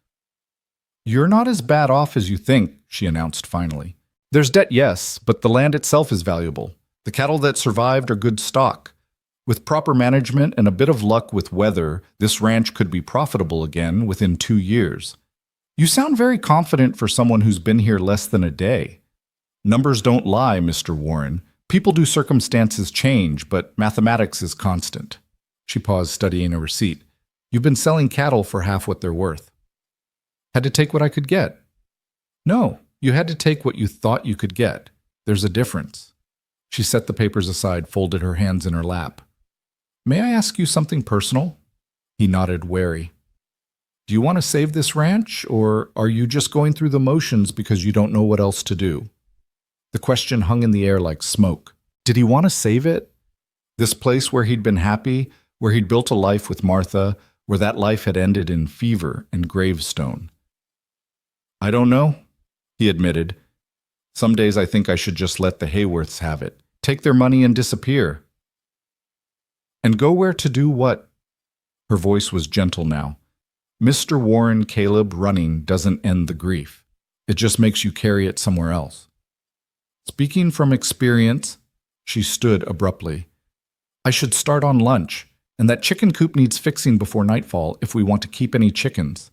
"You're not as bad off as you think," she announced finally. "There's debt, yes, but the land itself is valuable. The cattle that survived are good stock. With proper management and a bit of luck with weather, this ranch could be profitable again within 2 years. You sound very confident for someone who's been here less than a day." "Numbers don't lie, Mr. Warren. People do, circumstances change, but mathematics is constant." She paused, studying a receipt. "You've been selling cattle for half what they're worth." "Had to take what I could get." "No, you had to take what you thought you could get. There's a difference." She set the papers aside, folded her hands in her lap. "May I ask you something personal?" He nodded, wary. "Do you want to save this ranch, or are you just going through the motions because you don't know what else to do?" The question hung in the air like smoke. Did he want to save it? This place where he'd been happy, where he'd built a life with Martha, where that life had ended in fever and gravestone. "I don't know," he admitted. "Some days I think I should just let the Hayworths have it, take their money and disappear." "And go where to do what?" Her voice was gentle now. "Mr. Warren, Caleb, running doesn't end the grief. It just makes you carry it somewhere else." Speaking from experience, she stood abruptly. "I should start on lunch, and that chicken coop needs fixing before nightfall if we want to keep any chickens."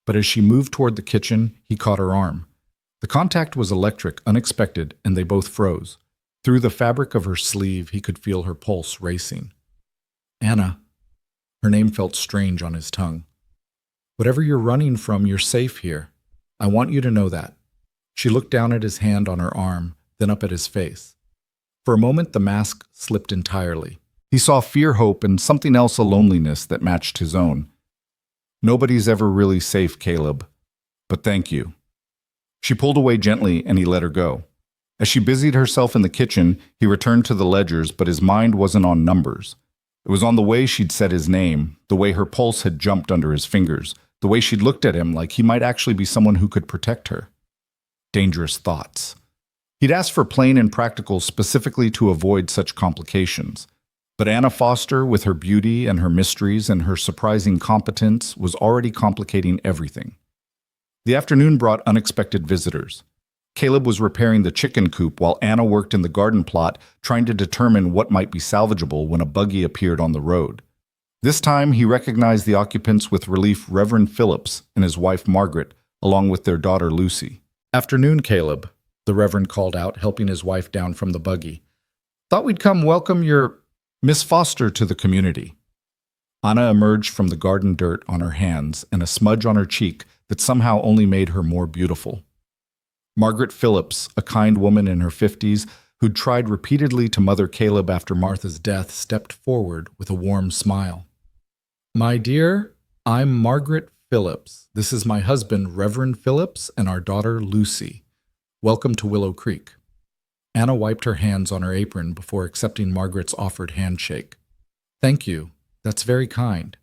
But as she moved toward the kitchen, he caught her arm. The contact was electric, unexpected, and they both froze. Through the fabric of her sleeve, he could feel her pulse racing. "Anna." Her name felt strange on his tongue. "Whatever you're running from, you're safe here. I want you to know that." She looked down at his hand on her arm, then up at his face. For a moment, the mask slipped entirely. He saw fear, hope, and something else, a loneliness that matched his own. "Nobody's ever really safe, Caleb. But thank you." She pulled away gently, and he let her go. As she busied herself in the kitchen, he returned to the ledgers, but his mind wasn't on numbers. It was on the way she'd said his name, the way her pulse had jumped under his fingers, the way she'd looked at him like he might actually be someone who could protect her. Dangerous thoughts. He'd asked for plain and practical specifically to avoid such complications. But Anna Foster, with her beauty and her mysteries and her surprising competence, was already complicating everything. The afternoon brought unexpected visitors. Caleb was repairing the chicken coop while Anna worked in the garden plot, trying to determine what might be salvageable when a buggy appeared on the road. This time, he recognized the occupants with relief: Reverend Phillips and his wife Margaret, along with their daughter Lucy. "Afternoon, Caleb," the Reverend called out, helping his wife down from the buggy. "Thought we'd come welcome your Miss Foster to the community." Anna emerged from the garden dirt on her hands and a smudge on her cheek that somehow only made her more beautiful. Margaret Phillips, a kind woman in her 50s who'd tried repeatedly to mother Caleb after Martha's death, stepped forward with a warm smile. "My dear, I'm Margaret Phillips. This is my husband, Reverend Phillips, and our daughter, Lucy. Welcome to Willow Creek." Anna wiped her hands on her apron before accepting Margaret's offered handshake. "Thank you. That's very kind."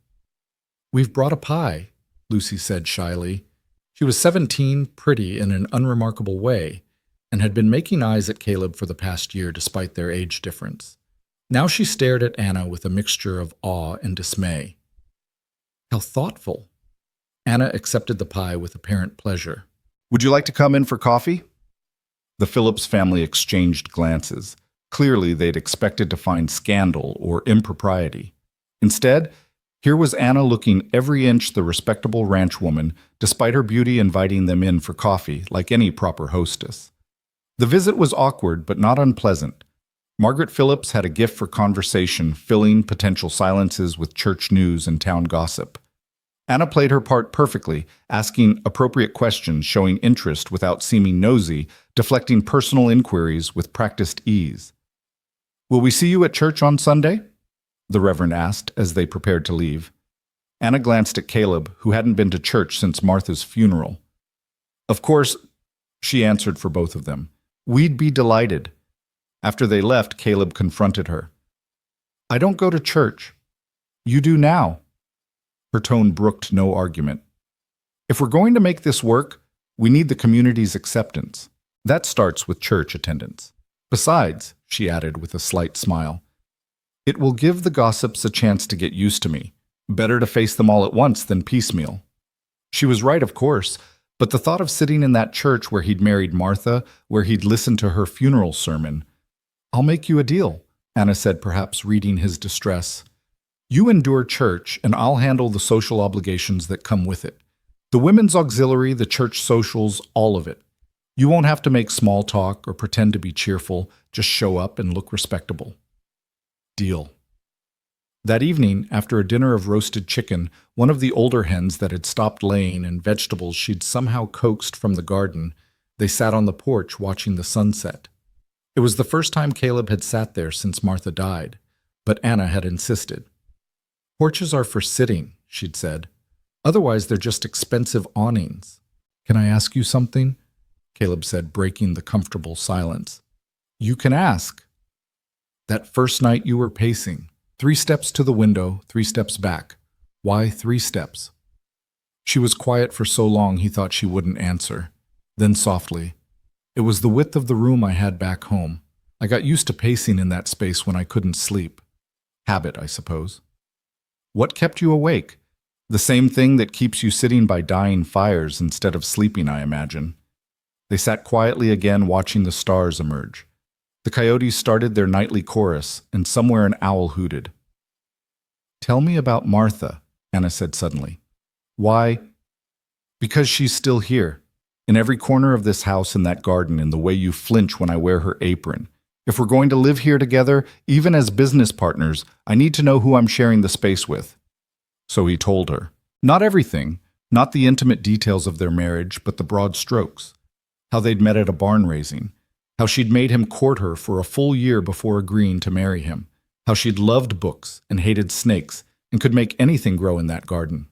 "We've brought a pie," Lucy said shyly. She was 17, pretty in an unremarkable way, and had been making eyes at Caleb for the past year despite their age difference. Now she stared at Anna with a mixture of awe and dismay. How thoughtful. Anna accepted the pie with apparent pleasure. "Would you like to come in for coffee?" The Phillips family exchanged glances. Clearly, they'd expected to find scandal or impropriety. Instead, here was Anna looking every inch the respectable ranchwoman, despite her beauty inviting them in for coffee like any proper hostess. The visit was awkward but not unpleasant. Margaret Phillips had a gift for conversation, filling potential silences with church news and town gossip. Anna played her part perfectly, asking appropriate questions, showing interest without seeming nosy, deflecting personal inquiries with practiced ease. "Will we see you at church on Sunday?" the Reverend asked as they prepared to leave. Anna glanced at Caleb, who hadn't been to church since Martha's funeral. "Of course," she answered for both of them. "We'd be delighted." After they left, Caleb confronted her. "I don't go to church. You do now." Her tone brooked no argument. "If we're going to make this work, we need the community's acceptance. That starts with church attendance. Besides," she added with a slight smile, "it will give the gossips a chance to get used to me. Better to face them all at once than piecemeal." She was right, of course, but the thought of sitting in that church where he'd married Martha, where he'd listened to her funeral sermon. "I'll make you a deal," Anna said, perhaps reading his distress. "You endure church, and I'll handle the social obligations that come with it. The women's auxiliary, the church socials, all of it. You won't have to make small talk or pretend to be cheerful, just show up and look respectable." Deal. That evening, after a dinner of roasted chicken, one of the older hens that had stopped laying and vegetables she'd somehow coaxed from the garden, they sat on the porch watching the sunset. It was the first time Caleb had sat there since Martha died, but Anna had insisted. "Porches are for sitting," she'd said. "Otherwise, they're just expensive awnings." "Can I ask you something?" Caleb said, breaking the comfortable silence. "You can ask." "That first night you were pacing, 3 steps to the window, 3 steps back. Why 3 steps?" She was quiet for so long he thought she wouldn't answer. Then softly, "It was the width of the room I had back home. I got used to pacing in that space when I couldn't sleep. Habit, I suppose." "What kept you awake? The same thing that keeps you sitting by dying fires instead of sleeping, I imagine." They sat quietly again, watching the stars emerge. The coyotes started their nightly chorus, and somewhere an owl hooted. "Tell me about Martha," Anna said suddenly. "Why?" "Because she's still here, in every corner of this house and that garden, in the way you flinch when I wear her apron. If we're going to live here together, even as business partners, I need to know who I'm sharing the space with." So he told her. Not everything, not the intimate details of their marriage, but the broad strokes. How they'd met at a barn raising. How she'd made him court her for a full year before agreeing to marry him. How she'd loved books and hated snakes and could make anything grow in that garden.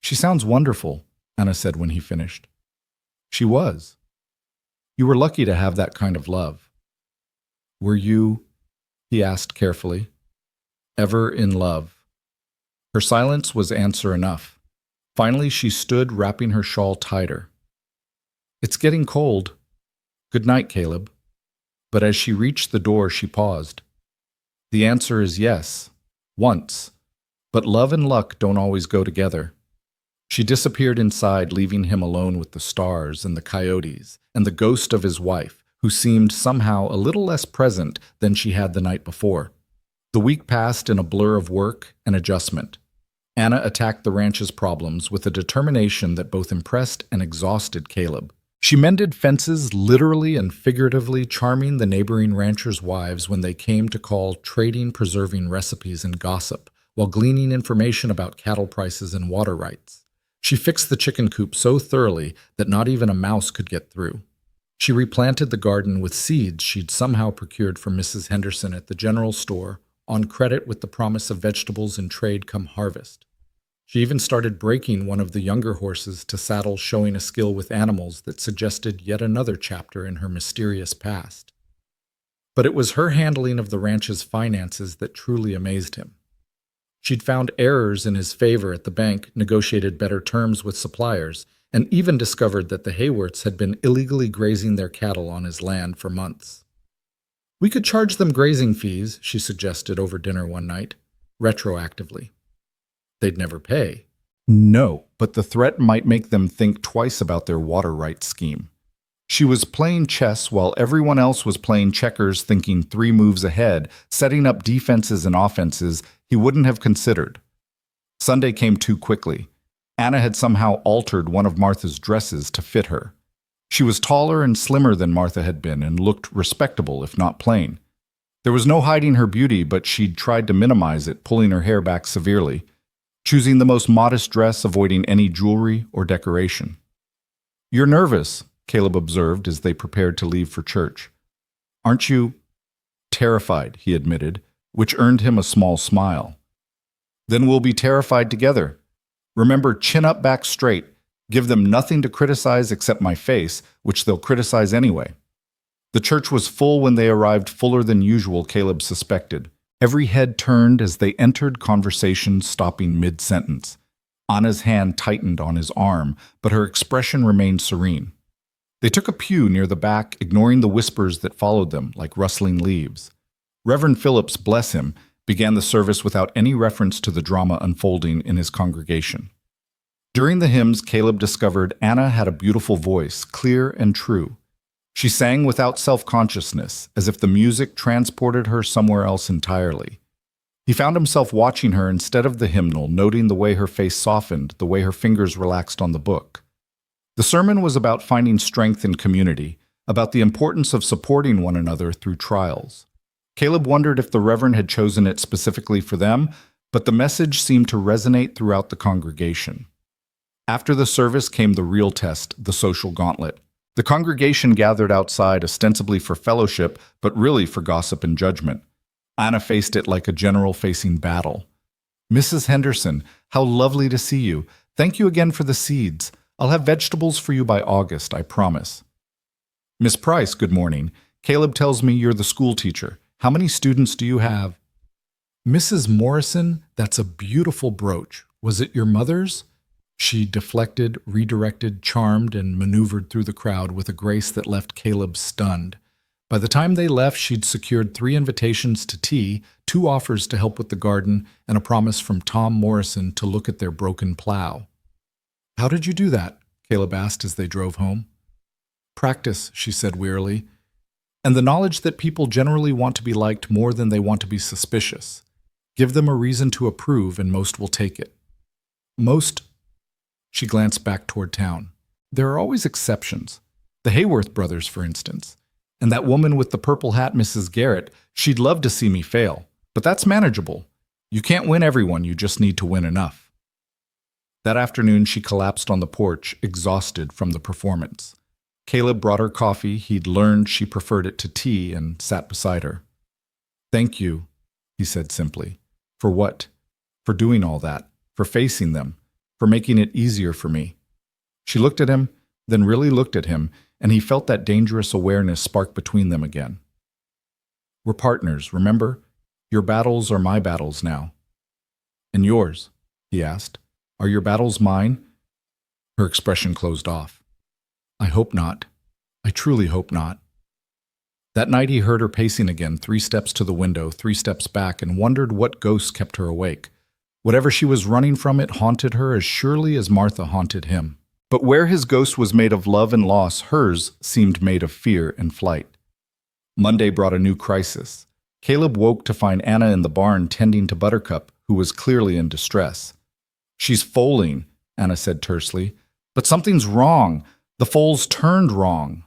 "She sounds wonderful," Anna said when he finished. She was. "You were lucky to have that kind of love." "Were you," he asked carefully, "ever in love?" Her silence was answer enough. Finally, she stood, wrapping her shawl tighter. "It's getting cold. Good night, Caleb." But as she reached the door, she paused. "The answer is yes, once. But love and luck don't always go together." She disappeared inside, leaving him alone with the stars and the coyotes and the ghost of his wife, who seemed somehow a little less present than she had the night before. The week passed in a blur of work and adjustment. Anna attacked the ranch's problems with a determination that both impressed and exhausted Caleb. She mended fences, literally and figuratively charming the neighboring ranchers' wives when they came to call trading preserving recipes and gossip, while gleaning information about cattle prices and water rights. She fixed the chicken coop so thoroughly that not even a mouse could get through. She replanted the garden with seeds she'd somehow procured from Mrs. Henderson at the general store, on credit with the promise of vegetables in trade come harvest. She even started breaking one of the younger horses to saddle, showing a skill with animals that suggested yet another chapter in her mysterious past. But it was her handling of the ranch's finances that truly amazed him. She'd found errors in his favor at the bank, negotiated better terms with suppliers, and even discovered that the Hayworths had been illegally grazing their cattle on his land for months. "We could charge them grazing fees," she suggested over dinner one night, retroactively. They'd never pay. No, but the threat might make them think twice about their water rights scheme. She was playing chess while everyone else was playing checkers, thinking 3 moves ahead, setting up defenses and offenses he wouldn't have considered. Sunday came too quickly. Anna had somehow altered one of Martha's dresses to fit her. She was taller and slimmer than Martha had been and looked respectable, if not plain. There was no hiding her beauty, but she'd tried to minimize it, pulling her hair back severely, choosing the most modest dress, avoiding any jewelry or decoration. "You're nervous," Caleb observed as they prepared to leave for church. "Aren't you?" "Terrified," he admitted, which earned him a small smile. "Then we'll be terrified together. Remember, chin up, back straight. Give them nothing to criticize except my face, which they'll criticize anyway." The church was full when they arrived, fuller than usual, Caleb suspected. Every head turned as they entered, conversation stopping mid-sentence. Anna's hand tightened on his arm, but her expression remained serene. They took a pew near the back, ignoring the whispers that followed them like rustling leaves. Reverend Phillips, bless him, began the service without any reference to the drama unfolding in his congregation. During the hymns, Caleb discovered Anna had a beautiful voice, clear and true. She sang without self-consciousness, as if the music transported her somewhere else entirely. He found himself watching her instead of the hymnal, noting the way her face softened, the way her fingers relaxed on the book. The sermon was about finding strength in community, about the importance of supporting one another through trials. Caleb wondered if the Reverend had chosen it specifically for them, but the message seemed to resonate throughout the congregation. After the service came the real test, the social gauntlet. The congregation gathered outside ostensibly for fellowship, but really for gossip and judgment. Anna faced it like a general facing battle. "Mrs. Henderson, how lovely to see you. Thank you again for the seeds. I'll have vegetables for you by August, I promise." "Miss Price, good morning. Caleb tells me you're the school teacher. How many students do you have?" "Mrs. Morrison, that's a beautiful brooch. Was it your mother's?" She deflected, redirected, charmed, and maneuvered through the crowd with a grace that left Caleb stunned. By the time they left, she'd secured 3 invitations to tea, 2 offers to help with the garden, and a promise from Tom Morrison to look at their broken plow. "How did you do that?" Caleb asked as they drove home. "Practice," she said wearily, "and the knowledge that people generally want to be liked more than they want to be suspicious. Give them a reason to approve, and most will take it." "Most?" She glanced back toward town. "There are always exceptions. The Hayworth brothers, for instance. And that woman with the purple hat, Mrs. Garrett, she'd love to see me fail. But that's manageable. You can't win everyone, you just need to win enough." That afternoon, she collapsed on the porch, exhausted from the performance. Caleb brought her coffee. He'd learned she preferred it to tea, and sat beside her. "Thank you," he said simply. "For what? For doing all that. For facing them. For making it easier for me." She looked at him, then really looked at him, and he felt that dangerous awareness spark between them again. "We're partners, remember? Your battles are my battles now." "And yours?" he asked. "Are your battles mine?" Her expression closed off. "I hope not. I truly hope not." That night he heard her pacing again, 3 steps to the window, 3 steps back, and wondered what ghosts kept her awake. Whatever she was running from, it haunted her as surely as Martha haunted him. But where his ghost was made of love and loss, hers seemed made of fear and flight. Monday brought a new crisis. Caleb woke to find Anna in the barn tending to Buttercup, who was clearly in distress. "She's foaling," Anna said tersely. "But something's wrong. The foal's turned wrong."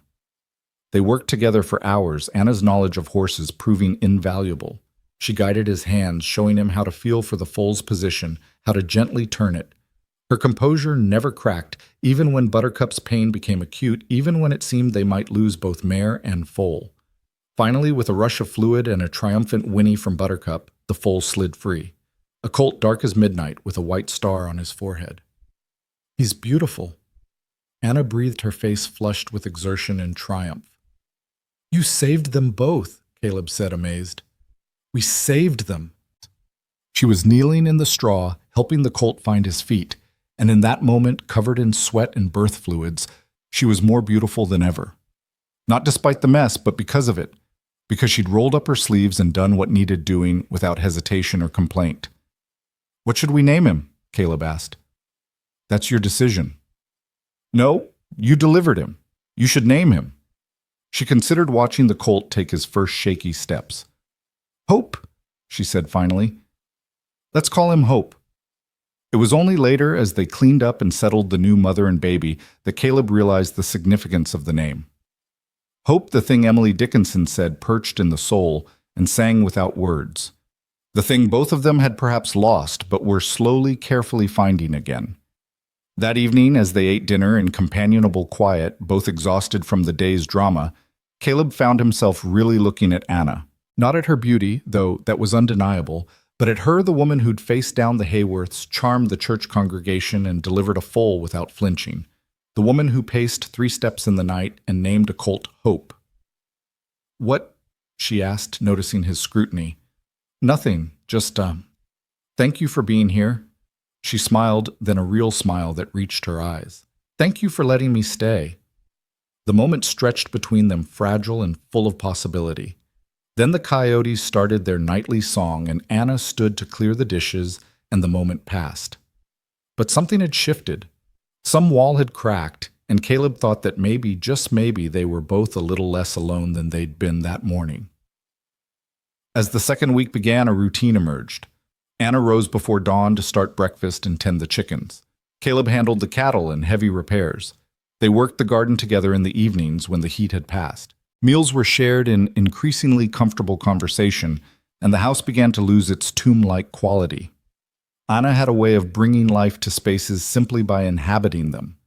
They worked together for hours, Anna's knowledge of horses proving invaluable. She guided his hands, showing him how to feel for the foal's position, how to gently turn it. Her composure never cracked, even when Buttercup's pain became acute, even when it seemed they might lose both mare and foal. Finally, with a rush of fluid and a triumphant whinny from Buttercup, the foal slid free. a colt dark as midnight with a white star on his forehead. He's beautiful. Anna breathed, her face flushed with exertion and triumph. You saved them both, Caleb said, amazed. We saved them. She was kneeling in the straw, helping the colt find his feet, and in that moment, covered in sweat and birth fluids, she was more beautiful than ever. Not despite the mess, but because of it, because she'd rolled up her sleeves and done what needed doing without hesitation or complaint. What should we name him? Caleb asked. That's your decision. No, you delivered him. You should name him. She considered watching the colt take his first shaky steps. Hope, she said finally. Let's call him Hope. It was only later, as they cleaned up and settled the new mother and baby, that Caleb realized the significance of the name. Hope, the thing Emily Dickinson said, perched in the soul and sang without words. The thing both of them had perhaps lost, but were slowly, carefully finding again. That evening, as they ate dinner in companionable quiet, both exhausted from the day's drama, Caleb found himself really looking at Anna. Not at her beauty, though that was undeniable, but at her, the woman who'd faced down the Hayworths, charmed the church congregation, and delivered a foal without flinching. The woman who paced 3 steps in the night and named a colt Hope. What? She asked, noticing his scrutiny. Nothing, just, thank you for being here. She smiled, then a real smile that reached her eyes. Thank you for letting me stay. The moment stretched between them, fragile and full of possibility. Then the coyotes started their nightly song, and Anna stood to clear the dishes, and the moment passed. But something had shifted. Some wall had cracked, and Caleb thought that maybe, just maybe, they were both a little less alone than they'd been that morning. As the second week began, a routine emerged. Anna rose before dawn to start breakfast and tend the chickens. Caleb handled the cattle and heavy repairs. They worked the garden together in the evenings when the heat had passed. Meals were shared in increasingly comfortable conversation, and the house began to lose its tomb-like quality. Anna had a way of bringing life to spaces simply by inhabiting them.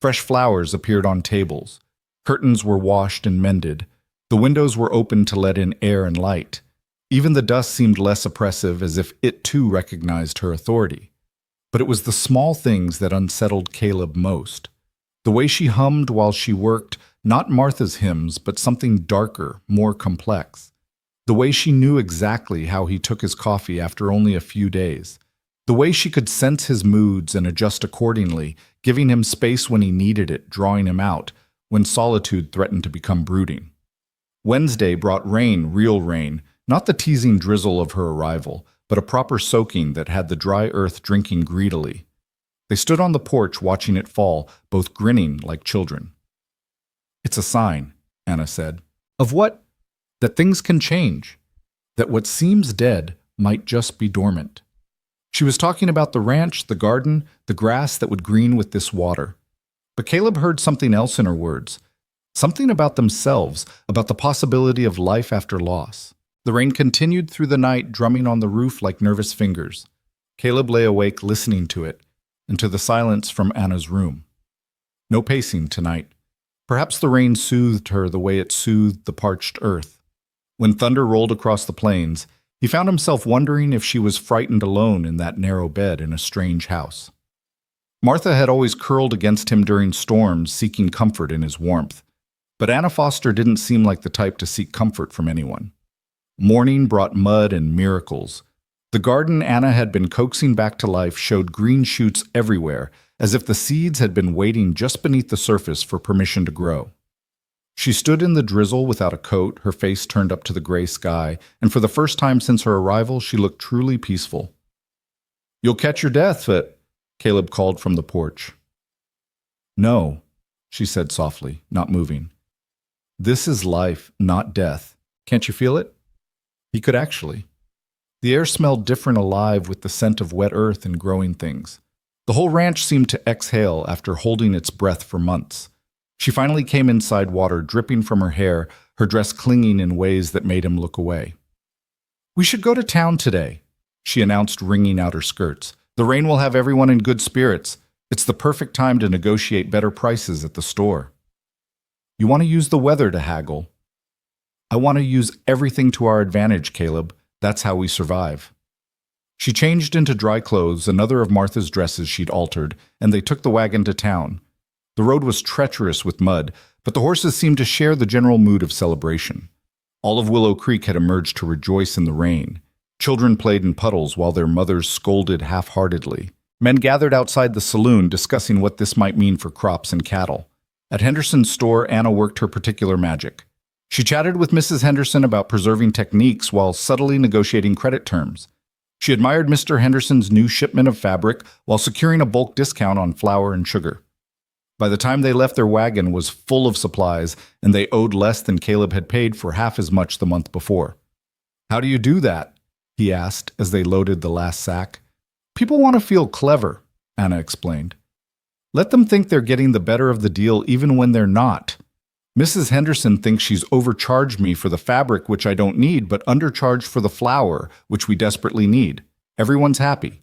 Fresh flowers appeared on tables. Curtains were washed and mended. The windows were opened to let in air and light. Even the dust seemed less oppressive, as if it too recognized her authority. But it was the small things that unsettled Caleb most. The way she hummed while she worked, not Martha's hymns, but something darker, more complex. The way she knew exactly how he took his coffee after only a few days. The way she could sense his moods and adjust accordingly, giving him space when he needed it, drawing him out, when solitude threatened to become brooding. Wednesday brought rain, real rain, not the teasing drizzle of her arrival, but a proper soaking that had the dry earth drinking greedily. They stood on the porch watching it fall, both grinning like children. It's a sign, Anna said. Of what? That things can change. That what seems dead might just be dormant. She was talking about the ranch, the garden, the grass that would green with this water. But Caleb heard something else in her words. Something about themselves, about the possibility of life after loss. The rain continued through the night, drumming on the roof like nervous fingers. Caleb lay awake listening to it, and to the silence from Anna's room. No pacing tonight. Perhaps the rain soothed her the way it soothed the parched earth. When thunder rolled across the plains, he found himself wondering if she was frightened alone in that narrow bed in a strange house. Martha had always curled against him during storms, seeking comfort in his warmth. But Anna Foster didn't seem like the type to seek comfort from anyone. Morning brought mud and miracles. The garden Anna had been coaxing back to life showed green shoots everywhere, as if the seeds had been waiting just beneath the surface for permission to grow. She stood in the drizzle without a coat, her face turned up to the gray sky, and for the first time since her arrival, she looked truly peaceful. "You'll catch your death, Caleb called from the porch. "No," she said softly, not moving. "This is life, not death. Can't you feel it?" He could actually. The air smelled different, alive with the scent of wet earth and growing things. The whole ranch seemed to exhale after holding its breath for months. She finally came inside, water dripping from her hair, her dress clinging in ways that made him look away. "We should go to town today," she announced, wringing out her skirts. "The rain will have everyone in good spirits. It's the perfect time to negotiate better prices at the store." "You want to use the weather to haggle?" "I want to use everything to our advantage, Caleb. That's how we survive." She changed into dry clothes, another of Martha's dresses she'd altered, and they took the wagon to town. The road was treacherous with mud, but the horses seemed to share the general mood of celebration. All of Willow Creek had emerged to rejoice in the rain. Children played in puddles while their mothers scolded half-heartedly. Men gathered outside the saloon discussing what this might mean for crops and cattle. At Henderson's store, Anna worked her particular magic. She chatted with Mrs. Henderson about preserving techniques while subtly negotiating credit terms. She admired Mr. Henderson's new shipment of fabric while securing a bulk discount on flour and sugar. By the time they left, their wagon was full of supplies, and they owed less than Caleb had paid for half as much the month before. "How do you do that?" he asked as they loaded the last sack. "People want to feel clever," Anna explained. "Let them think they're getting the better of the deal even when they're not. Mrs. Henderson thinks she's overcharged me for the fabric, which I don't need, but undercharged for the flour, which we desperately need. Everyone's happy."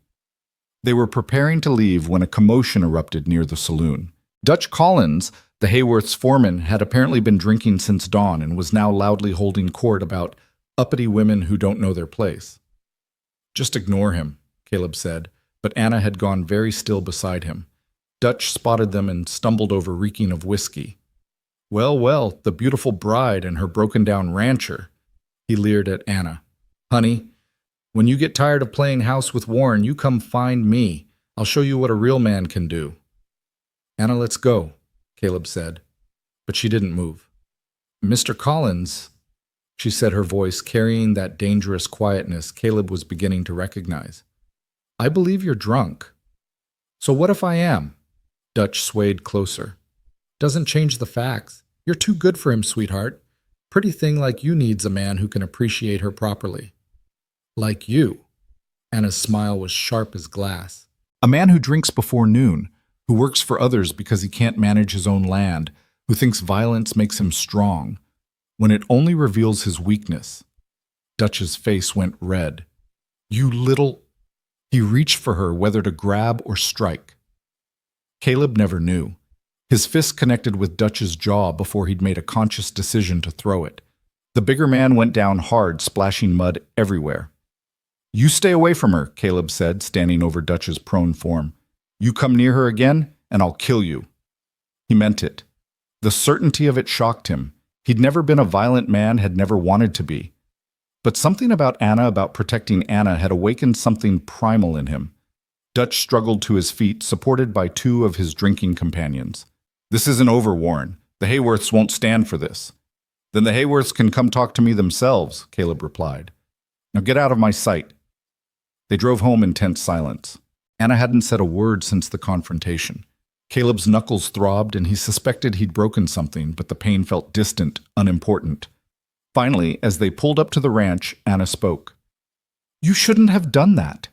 They were preparing to leave when a commotion erupted near the saloon. Dutch Collins, the Hayworth's foreman, had apparently been drinking since dawn and was now loudly holding court about uppity women who don't know their place. "Just ignore him," Caleb said, but Anna had gone very still beside him. Dutch spotted them and stumbled over reeking of whiskey. "Well, well, the beautiful bride and her broken-down rancher," he leered at Anna. "Honey, when you get tired of playing house with Warren, you come find me. I'll show you what a real man can do." "Anna, let's go," Caleb said, but she didn't move. "Mr. Collins," she said, her voice carrying that dangerous quietness Caleb was beginning to recognize. "I believe you're drunk." "So what if I am?" Dutch swayed closer. "Doesn't change the facts. You're too good for him, sweetheart. Pretty thing like you needs a man who can appreciate her properly." "Like you." Anna's smile was sharp as glass. "A man who drinks before noon, who works for others because he can't manage his own land, who thinks violence makes him strong, when it only reveals his weakness." Dutch's face went red. "You little—" He reached for her, whether to grab or strike. Caleb never knew. His fist connected with Dutch's jaw before he'd made a conscious decision to throw it. The bigger man went down hard, splashing mud everywhere. "You stay away from her," Caleb said, standing over Dutch's prone form. "You come near her again, and I'll kill you." He meant it. The certainty of it shocked him. He'd never been a violent man, had never wanted to be. But something about Anna, about protecting Anna, had awakened something primal in him. Dutch struggled to his feet, supported by two of his drinking companions. "This isn't over, Warren. The Hayworths won't stand for this." "Then the Hayworths can come talk to me themselves," Caleb replied. "Now get out of my sight." They drove home in tense silence. Anna hadn't said a word since the confrontation. Caleb's knuckles throbbed, and he suspected he'd broken something, but the pain felt distant, unimportant. Finally, as they pulled up to the ranch, Anna spoke. "You shouldn't have done that.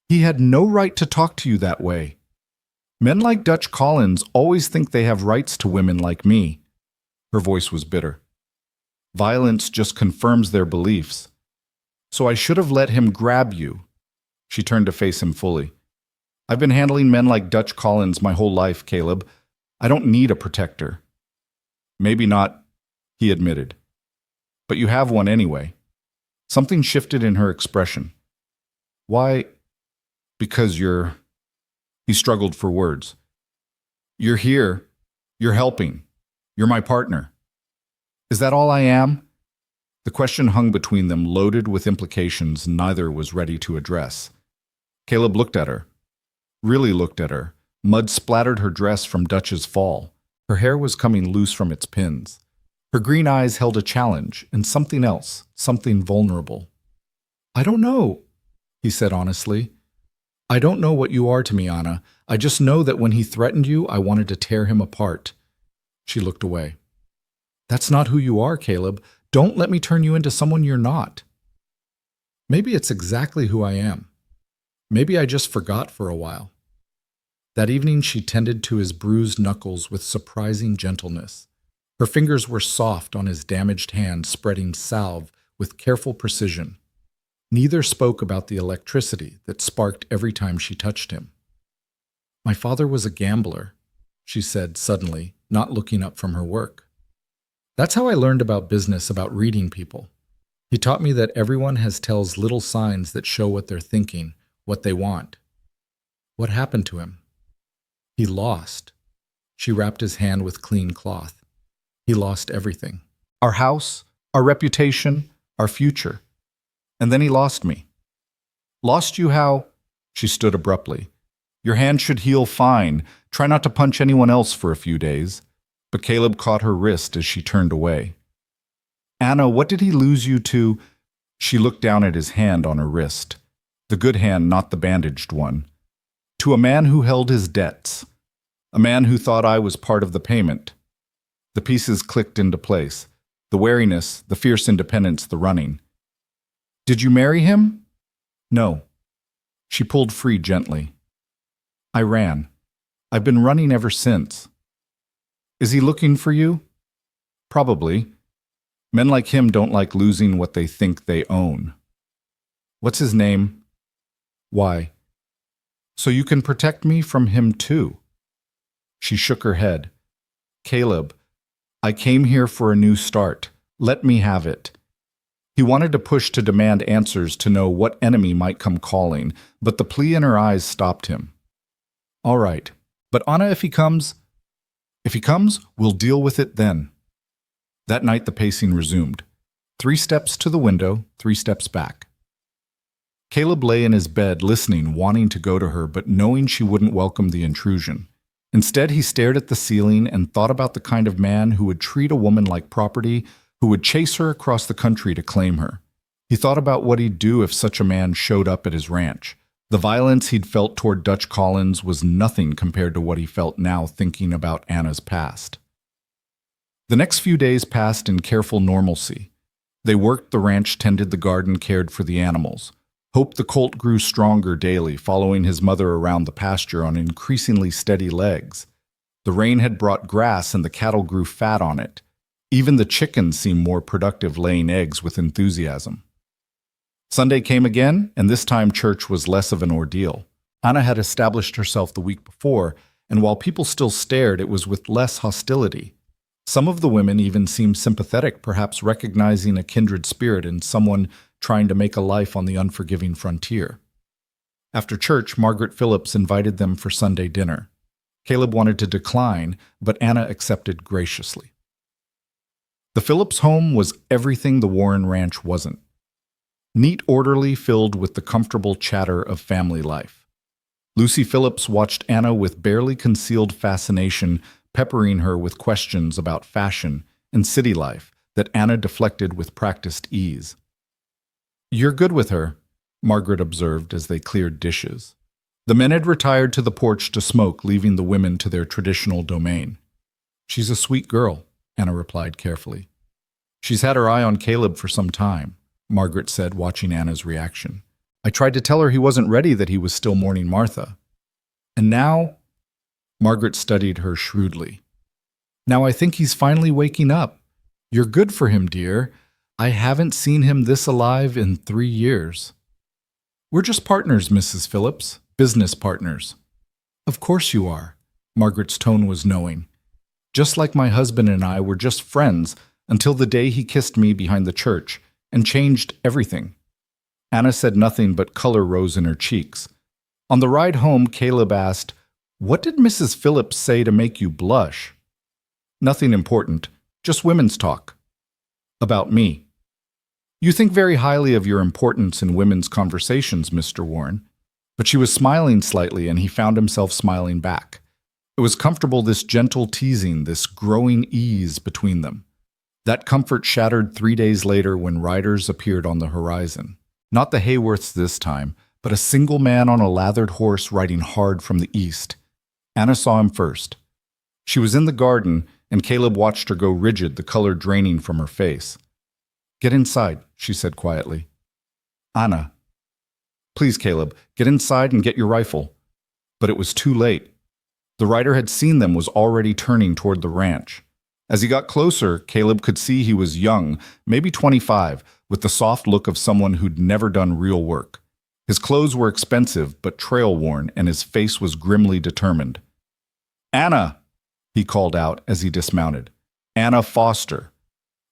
He had no right to talk to you that way. Men like Dutch Collins always think they have rights to women like me." Her voice was bitter. "Violence just confirms their beliefs. So I should have let him grab you." She turned to face him fully. "I've been handling men like Dutch Collins my whole life, Caleb. I don't need a protector." "Maybe not," he admitted. "But you have one anyway." Something shifted in her expression. "Why?" "Because you're—" He struggled for words. "You're here. You're helping. You're my partner." "Is that all I am?" The question hung between them, loaded with implications neither was ready to address. Caleb looked at her. Really looked at her. Mud splattered her dress from Dutch's fall. Her hair was coming loose from its pins. Her green eyes held a challenge and something else, something vulnerable. "I don't know," he said honestly. "I don't know what you are to me, Anna. I just know that when he threatened you, I wanted to tear him apart." She looked away. "That's not who you are, Caleb. Don't let me turn you into someone you're not." "Maybe it's exactly who I am. Maybe I just forgot for a while." That evening she tended to his bruised knuckles with surprising gentleness. Her fingers were soft on his damaged hand, spreading salve with careful precision. Neither spoke about the electricity that sparked every time she touched him. "My father was a gambler," she said suddenly, not looking up from her work. "That's how I learned about business, about reading people. He taught me that everyone tells little signs that show what they're thinking, what they want. What happened to him? He lost. She wrapped his hand with clean cloth. He lost everything. Our house, our reputation, our future. And then he lost me. Lost you how? She stood abruptly. Your hand should heal fine. Try not to punch anyone else for a few days. But Caleb caught her wrist as she turned away. Anna, what did he lose you to? She looked down at his hand on her wrist. The good hand, not the bandaged one. To a man who held his debts. A man who thought I was part of the payment. The pieces clicked into place. The wariness, the fierce independence, the running. Did you marry him? No. She pulled free gently. I ran. I've been running ever since. Is he looking for you? Probably. Men like him don't like losing what they think they own. What's his name? Why? So you can protect me from him too. She shook her head. Caleb, I came here for a new start. Let me have it. He wanted to push to demand answers to know what enemy might come calling, but the plea in her eyes stopped him. All right, but Anna, if he comes, we'll deal with it then. That night the pacing resumed. 3 steps to the window, 3 steps back. Caleb lay in his bed listening, wanting to go to her, but knowing she wouldn't welcome the intrusion. Instead, he stared at the ceiling and thought about the kind of man who would treat a woman like property, who would chase her across the country to claim her. He thought about what he'd do if such a man showed up at his ranch. The violence he'd felt toward Dutch Collins was nothing compared to what he felt now thinking about Anna's past. The next few days passed in careful normalcy. They worked the ranch, tended the garden, cared for the animals. Hope the colt grew stronger daily, following his mother around the pasture on increasingly steady legs. The rain had brought grass and the cattle grew fat on it. Even the chickens seemed more productive, laying eggs with enthusiasm. Sunday came again, and this time church was less of an ordeal. Anna had established herself the week before, and while people still stared, it was with less hostility. Some of the women even seemed sympathetic, perhaps recognizing a kindred spirit in someone trying to make a life on the unforgiving frontier. After church, Margaret Phillips invited them for Sunday dinner. Caleb wanted to decline, but Anna accepted graciously. The Phillips home was everything the Warren Ranch wasn't. Neat, orderly, filled with the comfortable chatter of family life. Lucy Phillips watched Anna with barely concealed fascination, peppering her with questions about fashion and city life that Anna deflected with practiced ease. You're good with her, Margaret observed as they cleared dishes. The men had retired to the porch to smoke, leaving the women to their traditional domain. She's a sweet girl, Anna replied carefully. She's had her eye on Caleb for some time, Margaret said, watching Anna's reaction. I tried to tell her he wasn't ready, that he was still mourning Martha. And now? Margaret studied her shrewdly. Now I think he's finally waking up. You're good for him, dear. I haven't seen him this alive in 3 years. We're just partners, Mrs. Phillips. Business partners. Of course you are. Margaret's tone was knowing. Just like my husband and I were just friends until the day he kissed me behind the church and changed everything. Anna said nothing, but color rose in her cheeks. On the ride home, Caleb asked, What did Mrs. Phillips say to make you blush? Nothing important, just women's talk. About me. You think very highly of your importance in women's conversations, Mr. Warren. But she was smiling slightly, and he found himself smiling back. It was comfortable, this gentle teasing, this growing ease between them. That comfort shattered 3 days later when riders appeared on the horizon. Not the Hayworths this time, but a single man on a lathered horse riding hard from the east. Anna saw him first. She was in the garden, and Caleb watched her go rigid, the color draining from her face. Get inside, she said quietly. Anna. Please, Caleb, get inside and get your rifle. But it was too late. The rider had seen them, was already turning toward the ranch. As he got closer, Caleb could see he was young, maybe 25, with the soft look of someone who'd never done real work. His clothes were expensive, but trail-worn, and his face was grimly determined. Anna, he called out as he dismounted. Anna Foster.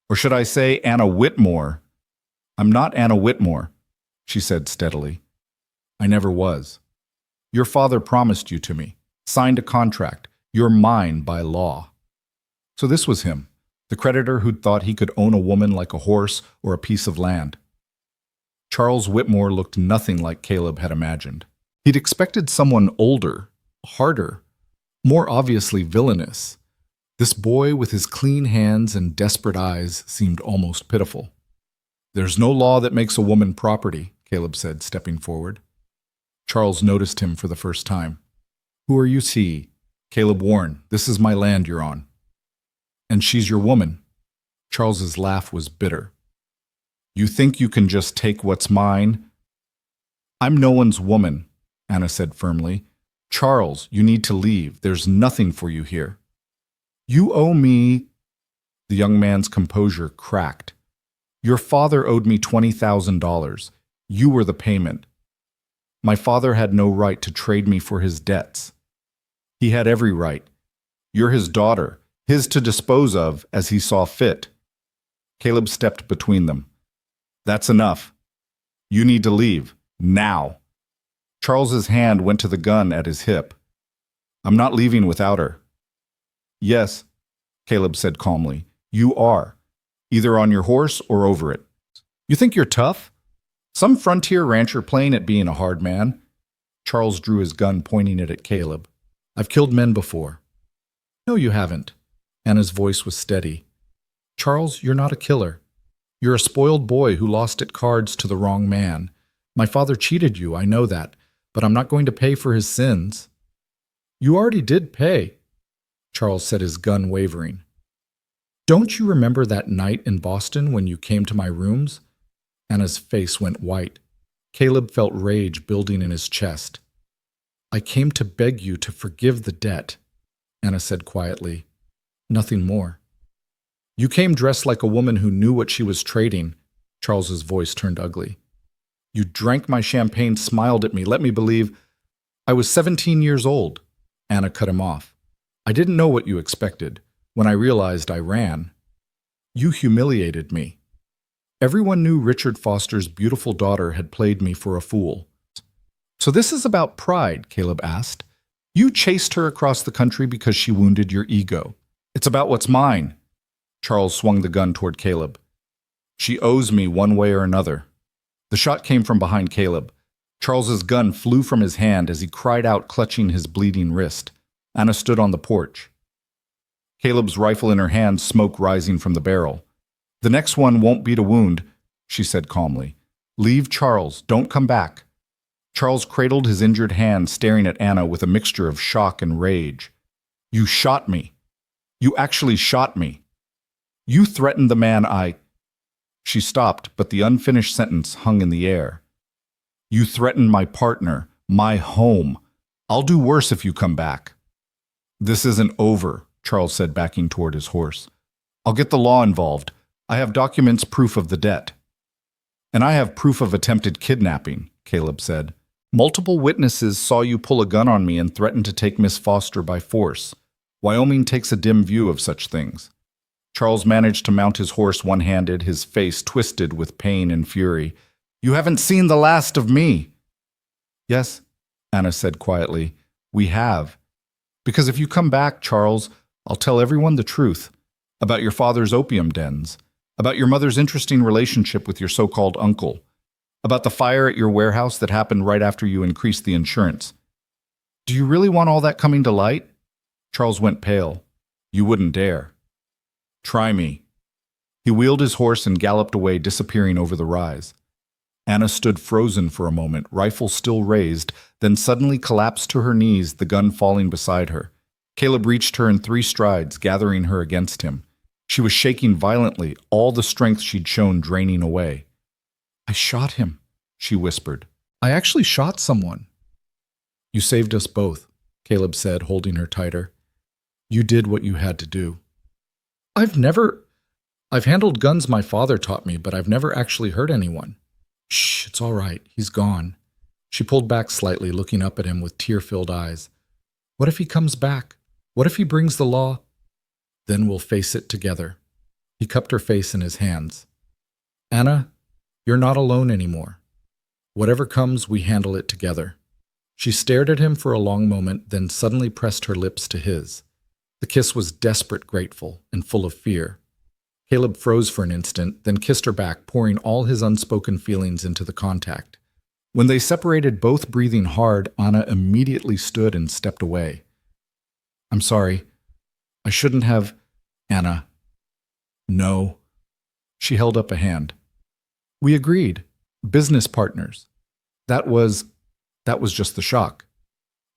Or should I say Anna Whitmore? I'm not Anna Whitmore, she said steadily. I never was. Your father promised you to me, signed a contract. You're mine by law. So this was him, the creditor who'd thought he could own a woman like a horse or a piece of land. Charles Whitmore looked nothing like Caleb had imagined. He'd expected someone older, harder, more obviously villainous. This boy with his clean hands and desperate eyes seemed almost pitiful. There's no law that makes a woman property, Caleb said, stepping forward. Charles noticed him for the first time. Who are you, see? Caleb Warren, this is my land you're on. And she's your woman. Charles's laugh was bitter. You think you can just take what's mine? I'm no one's woman, Anna said firmly. Charles, you need to leave. There's nothing for you here. You owe me... The young man's composure cracked. Your father owed me $20,000. You were the payment. My father had no right to trade me for his debts. He had every right. You're his daughter, his to dispose of as he saw fit. Caleb stepped between them. That's enough. You need to leave, now. Charles's hand went to the gun at his hip. I'm not leaving without her. Yes, Caleb said calmly, you are, either on your horse or over it. You think you're tough? Some frontier rancher playing at being a hard man. Charles drew his gun, pointing it at Caleb. I've killed men before. No, you haven't. Anna's voice was steady. Charles, you're not a killer. You're a spoiled boy who lost at cards to the wrong man. My father cheated you, I know that, but I'm not going to pay for his sins. You already did pay, Charles said, his gun wavering. Don't you remember that night in Boston when you came to my rooms? Anna's face went white. Caleb felt rage building in his chest. I came to beg you to forgive the debt, Anna said quietly. Nothing more. You came dressed like a woman who knew what she was trading. Charles's voice turned ugly. You drank my champagne, smiled at me, let me believe I was 17 years old. Anna cut him off. I didn't know what you expected. When I realized, I ran. You humiliated me. Everyone knew Richard Foster's beautiful daughter had played me for a fool. So this is about pride, Caleb asked. You chased her across the country because she wounded your ego. It's about what's mine. Charles swung the gun toward Caleb. She owes me one way or another. The shot came from behind Caleb. Charles's gun flew from his hand as he cried out, clutching his bleeding wrist. Anna stood on the porch. Caleb's rifle in her hand, smoke rising from the barrel. The next one won't beat a wound, she said calmly. Leave Charles. Don't come back. Charles cradled his injured hand, staring at Anna with a mixture of shock and rage. You shot me. You actually shot me. You threatened the man I... She stopped, but the unfinished sentence hung in the air. You threatened my partner, my home. I'll do worse if you come back. This isn't over, Charles said, backing toward his horse. I'll get the law involved. I have documents, proof of the debt. And I have proof of attempted kidnapping, Caleb said. Multiple witnesses saw you pull a gun on me and threaten to take Miss Foster by force. Wyoming takes a dim view of such things. Charles managed to mount his horse one-handed, his face twisted with pain and fury. You haven't seen the last of me. Yes, Anna said quietly, we have. Because if you come back, Charles, I'll tell everyone the truth. About your father's opium dens. About your mother's interesting relationship with your so-called uncle. About the fire at your warehouse that happened right after you increased the insurance. Do you really want all that coming to light? Charles went pale. You wouldn't dare. Try me. He wheeled his horse and galloped away, disappearing over the rise. Anna stood frozen for a moment, rifle still raised, then suddenly collapsed to her knees, the gun falling beside her. Caleb reached her in 3 strides, gathering her against him. She was shaking violently, all the strength she'd shown draining away. I shot him, she whispered. I actually shot someone. You saved us both, Caleb said, holding her tighter. You did what you had to do. I've handled guns my father taught me, but I've never actually hurt anyone. Shh, it's all right. He's gone. She pulled back slightly, looking up at him with tear-filled eyes. What if he comes back? What if he brings the law? Then we'll face it together. He cupped her face in his hands. Anna, You're not alone anymore. Whatever comes, we handle it together." She stared at him for a long moment, then suddenly pressed her lips to his. The kiss was desperate, grateful, and full of fear. Caleb froze for an instant, then kissed her back, pouring all his unspoken feelings into the contact. When they separated, both breathing hard, Anna immediately stood and stepped away. "I'm sorry. I shouldn't have—" "Anna." "No." She held up a hand. "We agreed. Business partners. That was just the shock.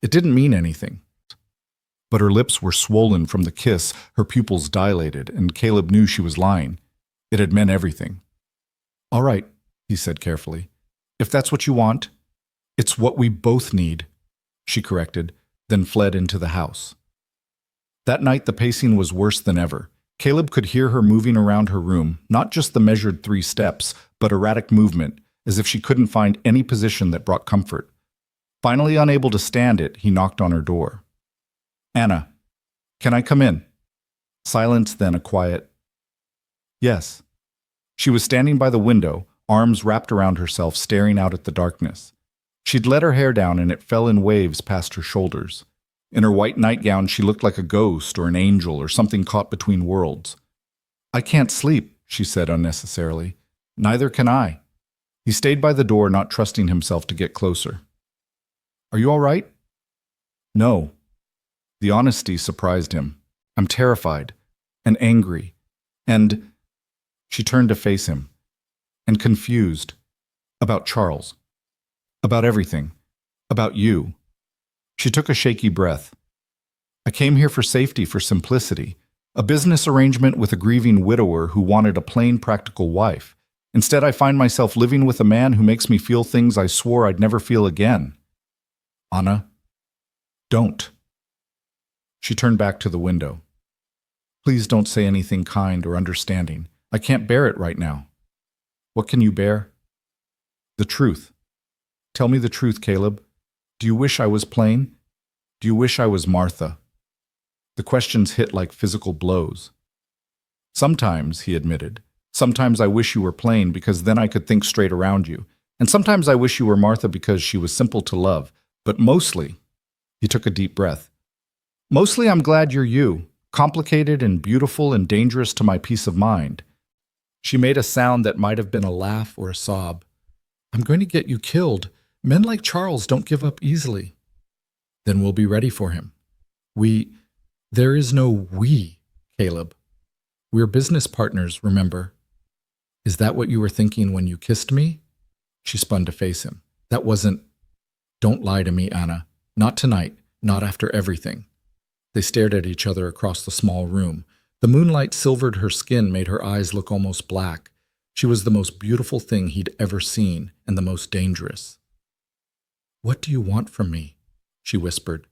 It didn't mean anything." But her lips were swollen from the kiss, her pupils dilated, and Caleb knew she was lying. It had meant everything. "All right," he said carefully. "If that's what you want." "It's what we both need," she corrected, then fled into the house. That night the pacing was worse than ever. Caleb could hear her moving around her room, not just the measured 3 steps, but erratic movement, as if she couldn't find any position that brought comfort. Finally unable to stand it, he knocked on her door. "Anna, can I come in?" Silence, then a quiet, "Yes." She was standing by the window, arms wrapped around herself, staring out at the darkness. She'd let her hair down and it fell in waves past her shoulders. In her white nightgown, she looked like a ghost or an angel or something caught between worlds. "I can't sleep," she said unnecessarily. "Neither can I." He stayed by the door, not trusting himself to get closer. "Are you all right?" "No." The honesty surprised him. "I'm terrified and angry and—" She turned to face him. "And confused. About Charles. About everything. About you." She took a shaky breath. "I came here for safety, for simplicity. A business arrangement with a grieving widower who wanted a plain, practical wife. Instead, I find myself living with a man who makes me feel things I swore I'd never feel again. Anna, don't." She turned back to the window. "Please don't say anything kind or understanding. I can't bear it right now." "What can you bear?" "The truth. Tell me the truth, Caleb. Do you wish I was plain? Do you wish I was Martha?" The questions hit like physical blows. "Sometimes," he admitted. "Sometimes I wish you were plain because then I could think straight around you. And sometimes I wish you were Martha because she was simple to love. But mostly," he took a deep breath, "mostly I'm glad you're you, complicated and beautiful and dangerous to my peace of mind." She made a sound that might have been a laugh or a sob. "I'm going to get you killed. Men like Charles don't give up easily." "Then we'll be ready for him." There is no we, Caleb. We're business partners, remember?" "Is that what you were thinking when you kissed me?" She spun to face him. "That wasn't—" "Don't lie to me, Anna. Not tonight. Not after everything." They stared at each other across the small room. The moonlight silvered her skin, made her eyes look almost black. She was the most beautiful thing he'd ever seen, and the most dangerous. "What do you want from me?" she whispered.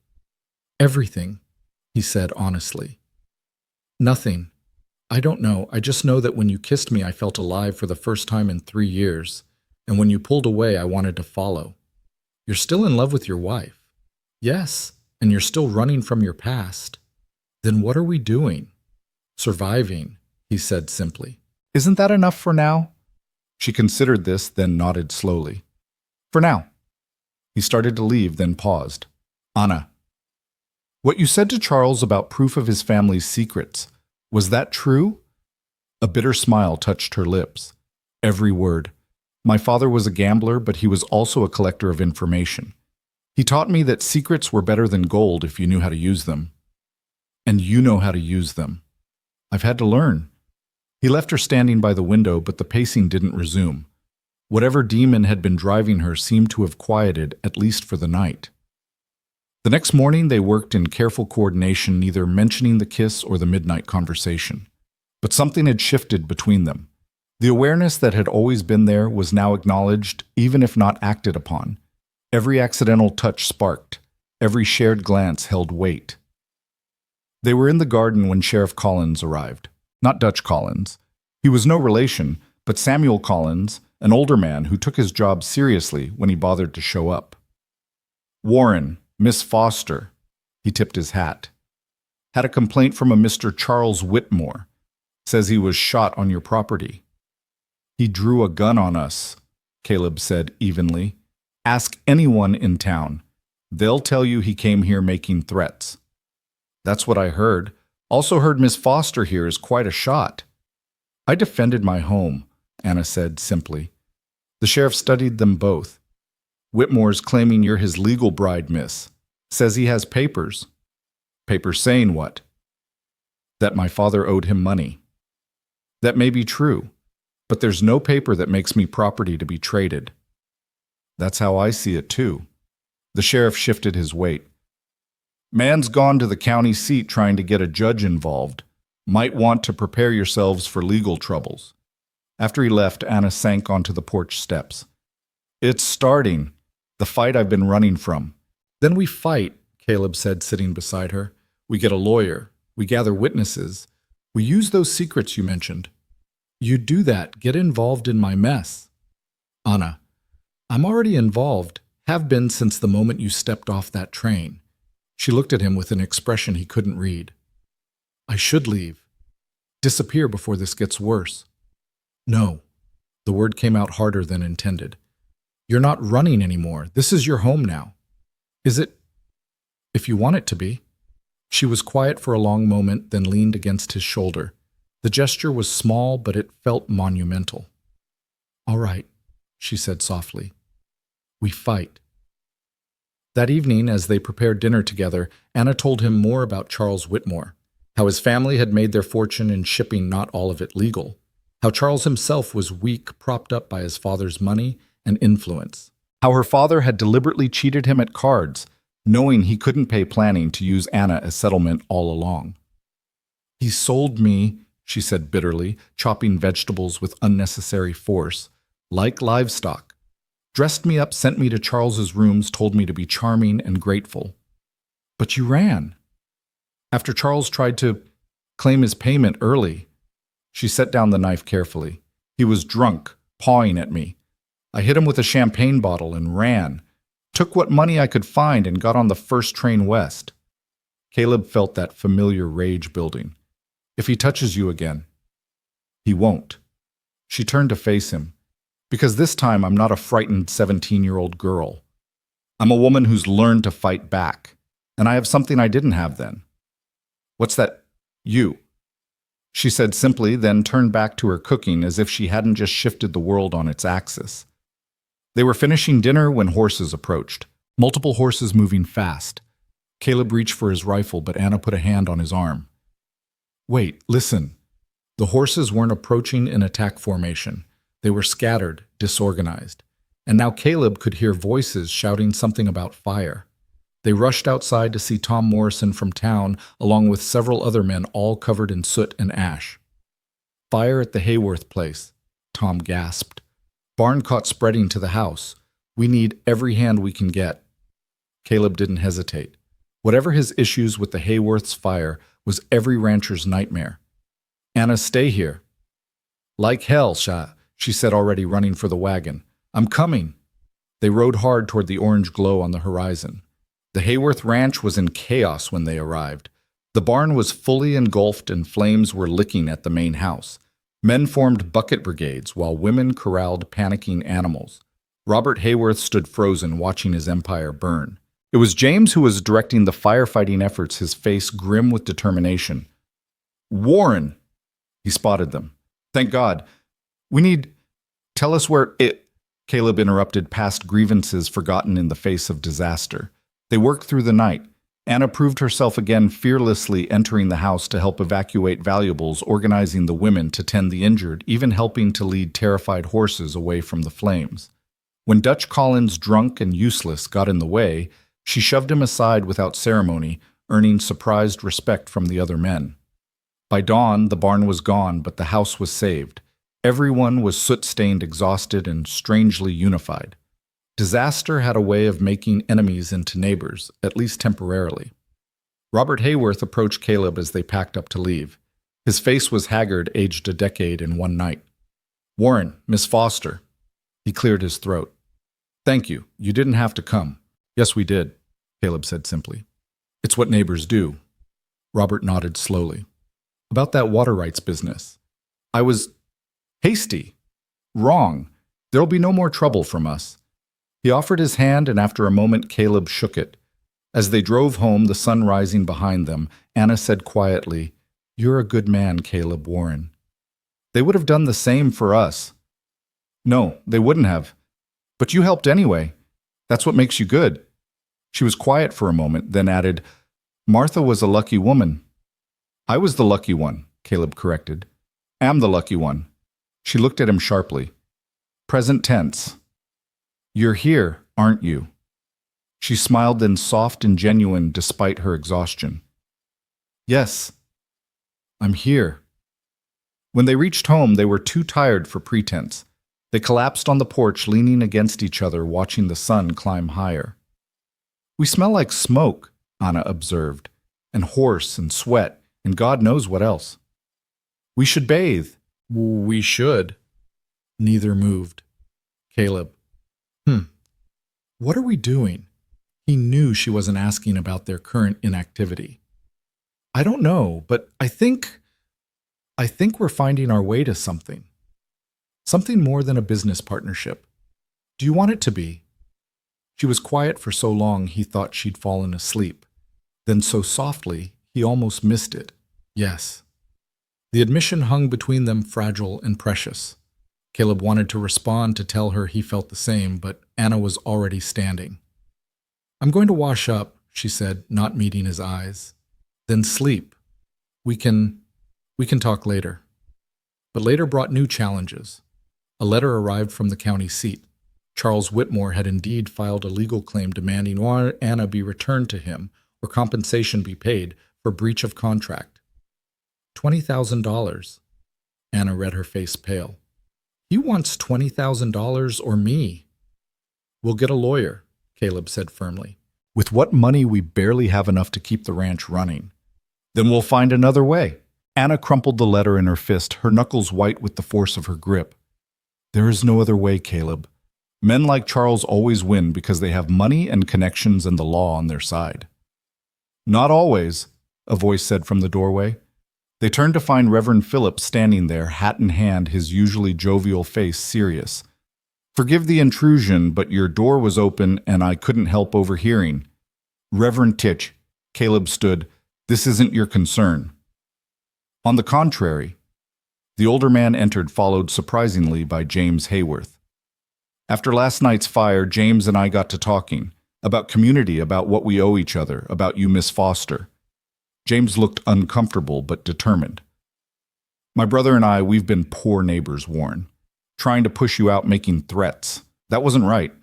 "Everything," he said honestly. "Nothing. I don't know. I just know that when you kissed me, I felt alive for the first time in 3 years. And when you pulled away, I wanted to follow. You're still in love with your wife." "Yes, and you're still running from your past." "Then what are we doing?" "Surviving," he said simply. "Isn't that enough for now?" She considered this, then nodded slowly. "For now." He started to leave, then paused. "Anna, what you said to Charles about proof of his family's secrets, was that true?" A bitter smile touched her lips. "Every word. My father was a gambler, but he was also a collector of information. He taught me that secrets were better than gold if you knew how to use them. And you know how to use them. I've had to learn." He left her standing by the window, but the pacing didn't resume. Whatever demon had been driving her seemed to have quieted, at least for the night. The next morning they worked in careful coordination, neither mentioning the kiss or the midnight conversation. But something had shifted between them. The awareness that had always been there was now acknowledged, even if not acted upon. Every accidental touch sparked. Every shared glance held weight. They were in the garden when Sheriff Collins arrived. Not Dutch Collins. He was no relation, but Samuel Collins, an older man who took his job seriously when he bothered to show up. "Warren, Miss Foster," he tipped his hat. "Had a complaint from a Mr. Charles Whitmore. Says he was shot on your property." He drew a gun on us, Caleb said evenly. Ask anyone in town. They'll tell you he came here making threats. That's what I heard. Also heard Miss Foster here is quite a shot. I defended my home, Anna said simply. The sheriff studied them both. Whitmore's claiming you're his legal bride, miss. Says he has papers. Papers saying what? That my father owed him money. That may be true, but there's no paper that makes me property to be traded. That's how I see it, too. The sheriff shifted his weight. Man's gone to the county seat trying to get a judge involved. Might want to prepare yourselves for legal troubles. After he left, Anna sank onto the porch steps. It's starting. The fight I've been running from. Then we fight, Caleb said, sitting beside her. We get a lawyer. We gather witnesses. We use those secrets you mentioned. You do that. Get involved in my mess. Anna, I'm already involved. Have been since the moment you stepped off that train. She looked at him with an expression he couldn't read. I should leave. Disappear before this gets worse. No. The word came out harder than intended. You're not running anymore. This is your home now. Is it? If you want it to be. She was quiet for a long moment, then leaned against his shoulder. The gesture was small, but it felt monumental. All right, she said softly. We fight. That evening, as they prepared dinner together, Anna told him more about Charles Whitmore, how his family had made their fortune in shipping, not all of it legal, how Charles himself was weak, propped up by his father's money and influence, how her father had deliberately cheated him at cards, knowing he couldn't pay, planning to use Anna as settlement all along. He sold me, she said bitterly, chopping vegetables with unnecessary force, like livestock. Dressed me up, sent me to Charles's rooms, told me to be charming and grateful. But you ran. After Charles tried to claim his payment early, she set down the knife carefully. He was drunk, pawing at me. I hit him with a champagne bottle and ran. Took what money I could find and got on the first train west. Caleb felt that familiar rage building. If he touches you again, he won't. She turned to face him. Because this time I'm not a frightened 17-year-old girl. I'm a woman who's learned to fight back, and I have something I didn't have then. What's that? You. She said simply, then turned back to her cooking as if she hadn't just shifted the world on its axis. They were finishing dinner when horses approached, multiple horses moving fast. Caleb reached for his rifle, but Anna put a hand on his arm. Wait, listen. The horses weren't approaching in attack formation. They were scattered, disorganized, and now Caleb could hear voices shouting something about fire. They rushed outside to see Tom Morrison from town, along with several other men all covered in soot and ash. Fire at the Hayworth place, Tom gasped. Barn caught spreading to the house. We need every hand we can get. Caleb didn't hesitate. Whatever his issues with the Hayworth's fire was every rancher's nightmare. Anna, stay here. Like hell, she said, already running for the wagon. I'm coming. They rode hard toward the orange glow on the horizon. The Hayworth ranch was in chaos when they arrived. The barn was fully engulfed and flames were licking at the main house. Men formed bucket brigades while women corralled panicking animals. Robert Hayworth stood frozen, watching his empire burn. It was James who was directing the firefighting efforts, his face grim with determination. Warren! He spotted them. Thank God. We need... Tell us where it... Caleb interrupted, past grievances forgotten in the face of disaster. They worked through the night. Anna proved herself again, fearlessly entering the house to help evacuate valuables, organizing the women to tend the injured, even helping to lead terrified horses away from the flames. When Dutch Collins, drunk and useless, got in the way, she shoved him aside without ceremony, earning surprised respect from the other men. By dawn, the barn was gone, but the house was saved. Everyone was soot-stained, exhausted, and strangely unified. Disaster had a way of making enemies into neighbors, at least temporarily. Robert Hayworth approached Caleb as they packed up to leave. His face was haggard, aged a decade in one night. Warren, Miss Foster. He cleared his throat. Thank you. You didn't have to come. Yes, we did, Caleb said simply. It's what neighbors do. Robert nodded slowly. About that water rights business. I was hasty. Wrong. There'll be no more trouble from us. He offered his hand, and after a moment Caleb shook it. As they drove home, the sun rising behind them, Anna said quietly, "You're a good man, Caleb Warren." "They would have done the same for us." "No, they wouldn't have. But you helped anyway. That's what makes you good." She was quiet for a moment, then added, "Martha was a lucky woman." "I was the lucky one," Caleb corrected. "Am the lucky one." She looked at him sharply. "Present tense. You're here, aren't you?" She smiled, then soft and genuine despite her exhaustion. "Yes, I'm here." When they reached home, they were too tired for pretense. They collapsed on the porch, leaning against each other, watching the sun climb higher. "We smell like smoke," Anna observed, "and horse and sweat, and God knows what else." "We should bathe." We should. Neither moved. Caleb. What are we doing? He knew she wasn't asking about their current inactivity. "I don't know, but I think we're finding our way to something. Something more than a business partnership. Do you want it to be?" She was quiet for so long he thought she'd fallen asleep. Then so softly, he almost missed it. Yes. The admission hung between them fragile and precious. Caleb wanted to respond to tell her he felt the same, but Anna was already standing. "I'm going to wash up," she said, not meeting his eyes. "Then sleep. We can talk later." But later brought new challenges. A letter arrived from the county seat. Charles Whitmore had indeed filed a legal claim demanding Anna be returned to him or compensation be paid for breach of contract. $20,000. Anna read, her face pale. "He wants $20,000 or me." "We'll get a lawyer," Caleb said firmly. "With what money we barely have enough to keep the ranch running. Then we'll find another way." Anna crumpled the letter in her fist, her knuckles white with the force of her grip. "There is no other way, Caleb. Men like Charles always win because they have money and connections and the law on their side." "Not always," a voice said from the doorway. They turned to find Reverend Philip standing there, hat in hand, his usually jovial face serious. "Forgive the intrusion, but your door was open and I couldn't help overhearing." "Reverend Titch," Caleb stood, "this isn't your concern." "On the contrary." The older man entered, followed surprisingly by James Hayworth. "After last night's fire, James and I got to talking. About community, about what we owe each other, about you, Miss Foster." James looked uncomfortable but determined. "My brother and I, we've been poor neighbors, Warren. Trying to push you out, making threats. That wasn't right."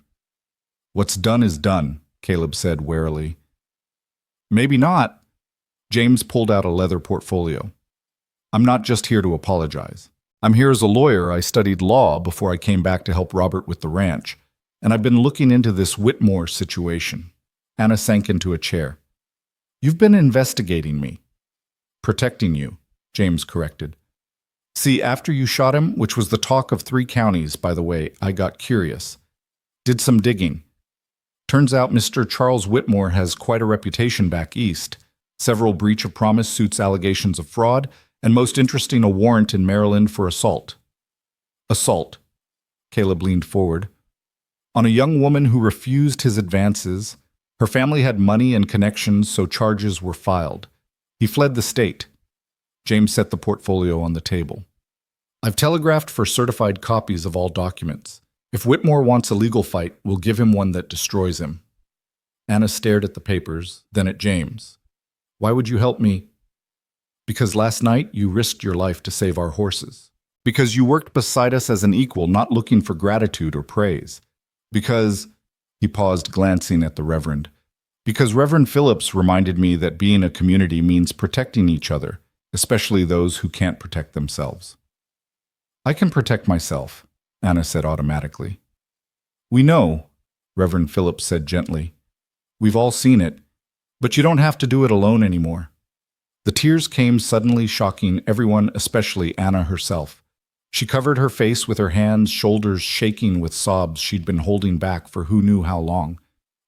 "What's done is done," Caleb said warily. "Maybe not." James pulled out a leather portfolio. "I'm not just here to apologize. I'm here as a lawyer. I studied law before I came back to help Robert with the ranch, and I've been looking into this Whitmore situation." Anna sank into a chair. "You've been investigating me." "Protecting you," James corrected. "See, after you shot him, which was the talk of 3 counties, by the way, I got curious. Did some digging. Turns out Mr. Charles Whitmore has quite a reputation back east. Several breach of promise suits, allegations of fraud, and most interesting, a warrant in Maryland for assault." "Assault," Caleb leaned forward. "On a young woman who refused his advances. Her family had money and connections, so charges were filed. He fled the state." James set the portfolio on the table. "I've telegraphed for certified copies of all documents. If Whitmore wants a legal fight, we'll give him one that destroys him." Anna stared at the papers, then at James. "Why would you help me?" "Because last night you risked your life to save our horses. Because you worked beside us as an equal, not looking for gratitude or praise. Because..." He paused, glancing at the Reverend. "Because Reverend Phillips reminded me that being a community means protecting each other, especially those who can't protect themselves." "I can protect myself," Anna said automatically. "We know," Reverend Phillips said gently. "We've all seen it, but you don't have to do it alone anymore." The tears came suddenly, shocking everyone, especially Anna herself. She covered her face with her hands, shoulders shaking with sobs she'd been holding back for who knew how long.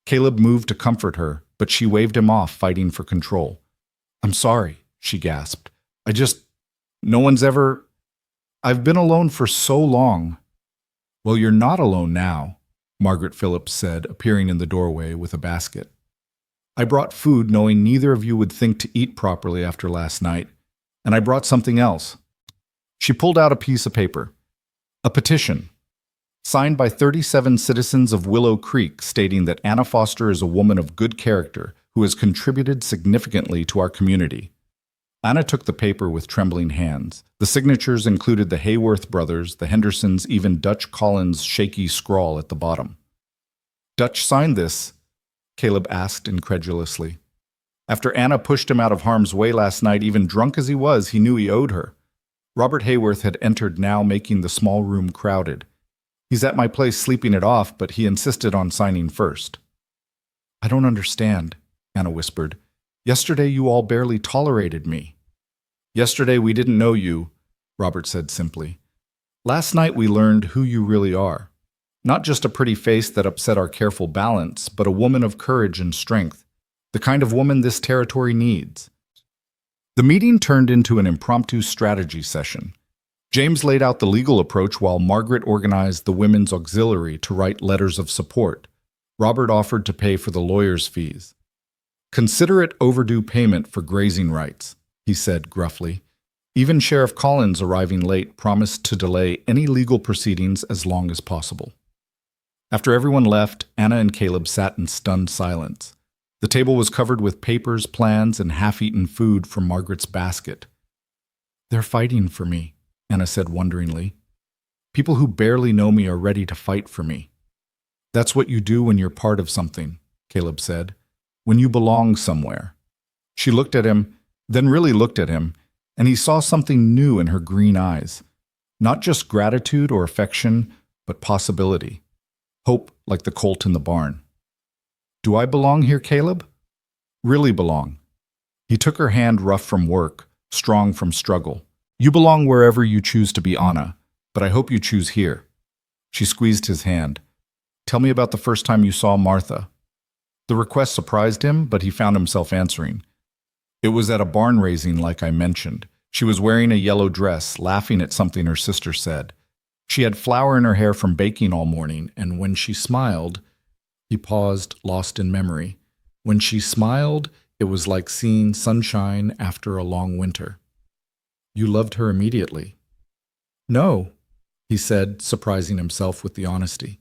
Caleb moved to comfort her, but she waved him off, fighting for control. "I'm sorry," she gasped. No one's ever... I've been alone for so long." Well, you're not alone now, Margaret Phillips said, appearing in the doorway with a basket. I brought food knowing neither of you would think to eat properly after last night, and I brought something else. She pulled out a piece of paper. A petition, signed by 37 citizens of Willow Creek stating that Anna Foster is a woman of good character who has contributed significantly to our community. Anna took the paper with trembling hands. The signatures included the Hayworth brothers, the Hendersons, even Dutch Collins' shaky scrawl at the bottom. Dutch signed this? Caleb asked incredulously. After Anna pushed him out of harm's way last night, even drunk as he was, he knew he owed her. Robert Hayworth had entered now, making the small room crowded. He's at my place sleeping it off, but he insisted on signing first. I don't understand, Anna whispered. Yesterday you all barely tolerated me. Yesterday we didn't know you, Robert said simply. Last night we learned who you really are. Not just a pretty face that upset our careful balance, but a woman of courage and strength, the kind of woman this territory needs. The meeting turned into an impromptu strategy session. James laid out the legal approach while Margaret organized the women's auxiliary to write letters of support. Robert offered to pay for the lawyer's fees. Consider it overdue payment for grazing rights, he said gruffly. Even Sheriff Collins, arriving late, promised to delay any legal proceedings as long as possible. After everyone left, Anna and Caleb sat in stunned silence. The table was covered with papers, plans, and half-eaten food from Margaret's basket. They're fighting for me, Anna said wonderingly. People who barely know me are ready to fight for me. That's what you do when you're part of something, Caleb said. When you belong somewhere. She looked at him, then really looked at him, and he saw something new in her green eyes. Not just gratitude or affection, but possibility. Hope like the colt in the barn. Do I belong here, Caleb? Really belong. He took her hand, rough from work, strong from struggle. You belong wherever you choose to be, Anna, but I hope you choose here. She squeezed his hand. Tell me about the first time you saw Martha. The request surprised him, but he found himself answering. It was at a barn raising like I mentioned. She was wearing a yellow dress, laughing at something her sister said. She had flour in her hair from baking all morning, and when she smiled, he paused, lost in memory. When she smiled, it was like seeing sunshine after a long winter. You loved her immediately. No, he said, surprising himself with the honesty.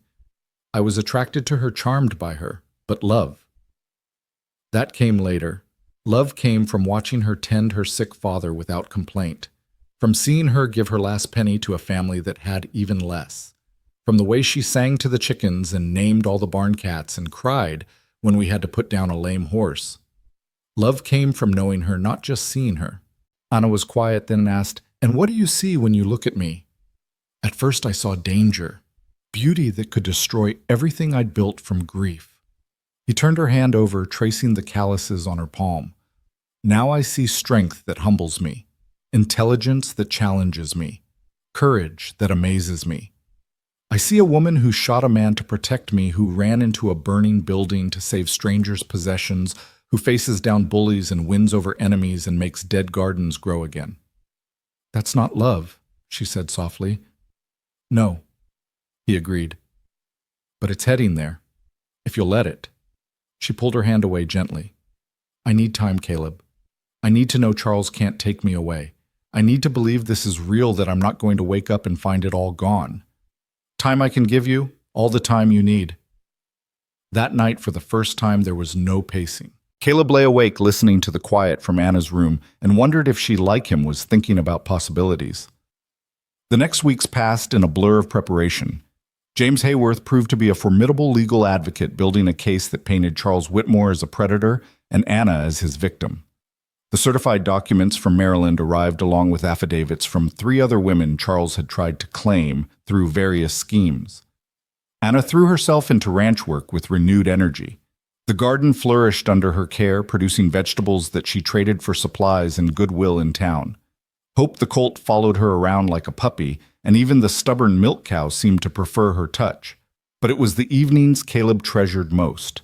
I was attracted to her, charmed by her, but love. That came later. Love came from watching her tend her sick father without complaint, from seeing her give her last penny to a family that had even less, from the way she sang to the chickens and named all the barn cats and cried when we had to put down a lame horse. Love came from knowing her, not just seeing her. Anna was quiet, then asked, And what do you see when you look at me? At first I saw danger, beauty that could destroy everything I'd built from grief. He turned her hand over, tracing the calluses on her palm. Now I see strength that humbles me, intelligence that challenges me, courage that amazes me. I see a woman who shot a man to protect me, who ran into a burning building to save strangers' possessions, who faces down bullies and wins over enemies and makes dead gardens grow again. That's not love, she said softly. No, he agreed. But it's heading there, if you'll let it. She pulled her hand away gently. I need time, Caleb. I need to know Charles can't take me away. I need to believe this is real, that I'm not going to wake up and find it all gone. Time I can give you, all the time you need. That night, for the first time, there was no pacing. Caleb lay awake listening to the quiet from Anna's room and wondered if she, like him, was thinking about possibilities. The next weeks passed in a blur of preparation. James Hayworth proved to be a formidable legal advocate, building a case that painted Charles Whitmore as a predator and Anna as his victim. The certified documents from Maryland arrived along with affidavits from 3 other women Charles had tried to claim through various schemes. Anna threw herself into ranch work with renewed energy. The garden flourished under her care, producing vegetables that she traded for supplies and goodwill in town. Hope the colt followed her around like a puppy, and even the stubborn milk cow seemed to prefer her touch. But it was the evenings Caleb treasured most.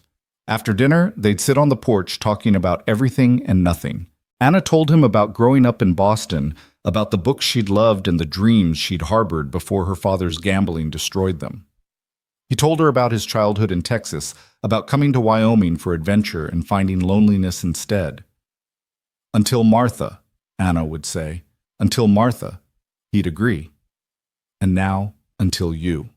After dinner, they'd sit on the porch talking about everything and nothing. Anna told him about growing up in Boston, about the books she'd loved and the dreams she'd harbored before her father's gambling destroyed them. He told her about his childhood in Texas, about coming to Wyoming for adventure and finding loneliness instead. Until Martha, Anna would say. Until Martha, he'd agree. And now, until you.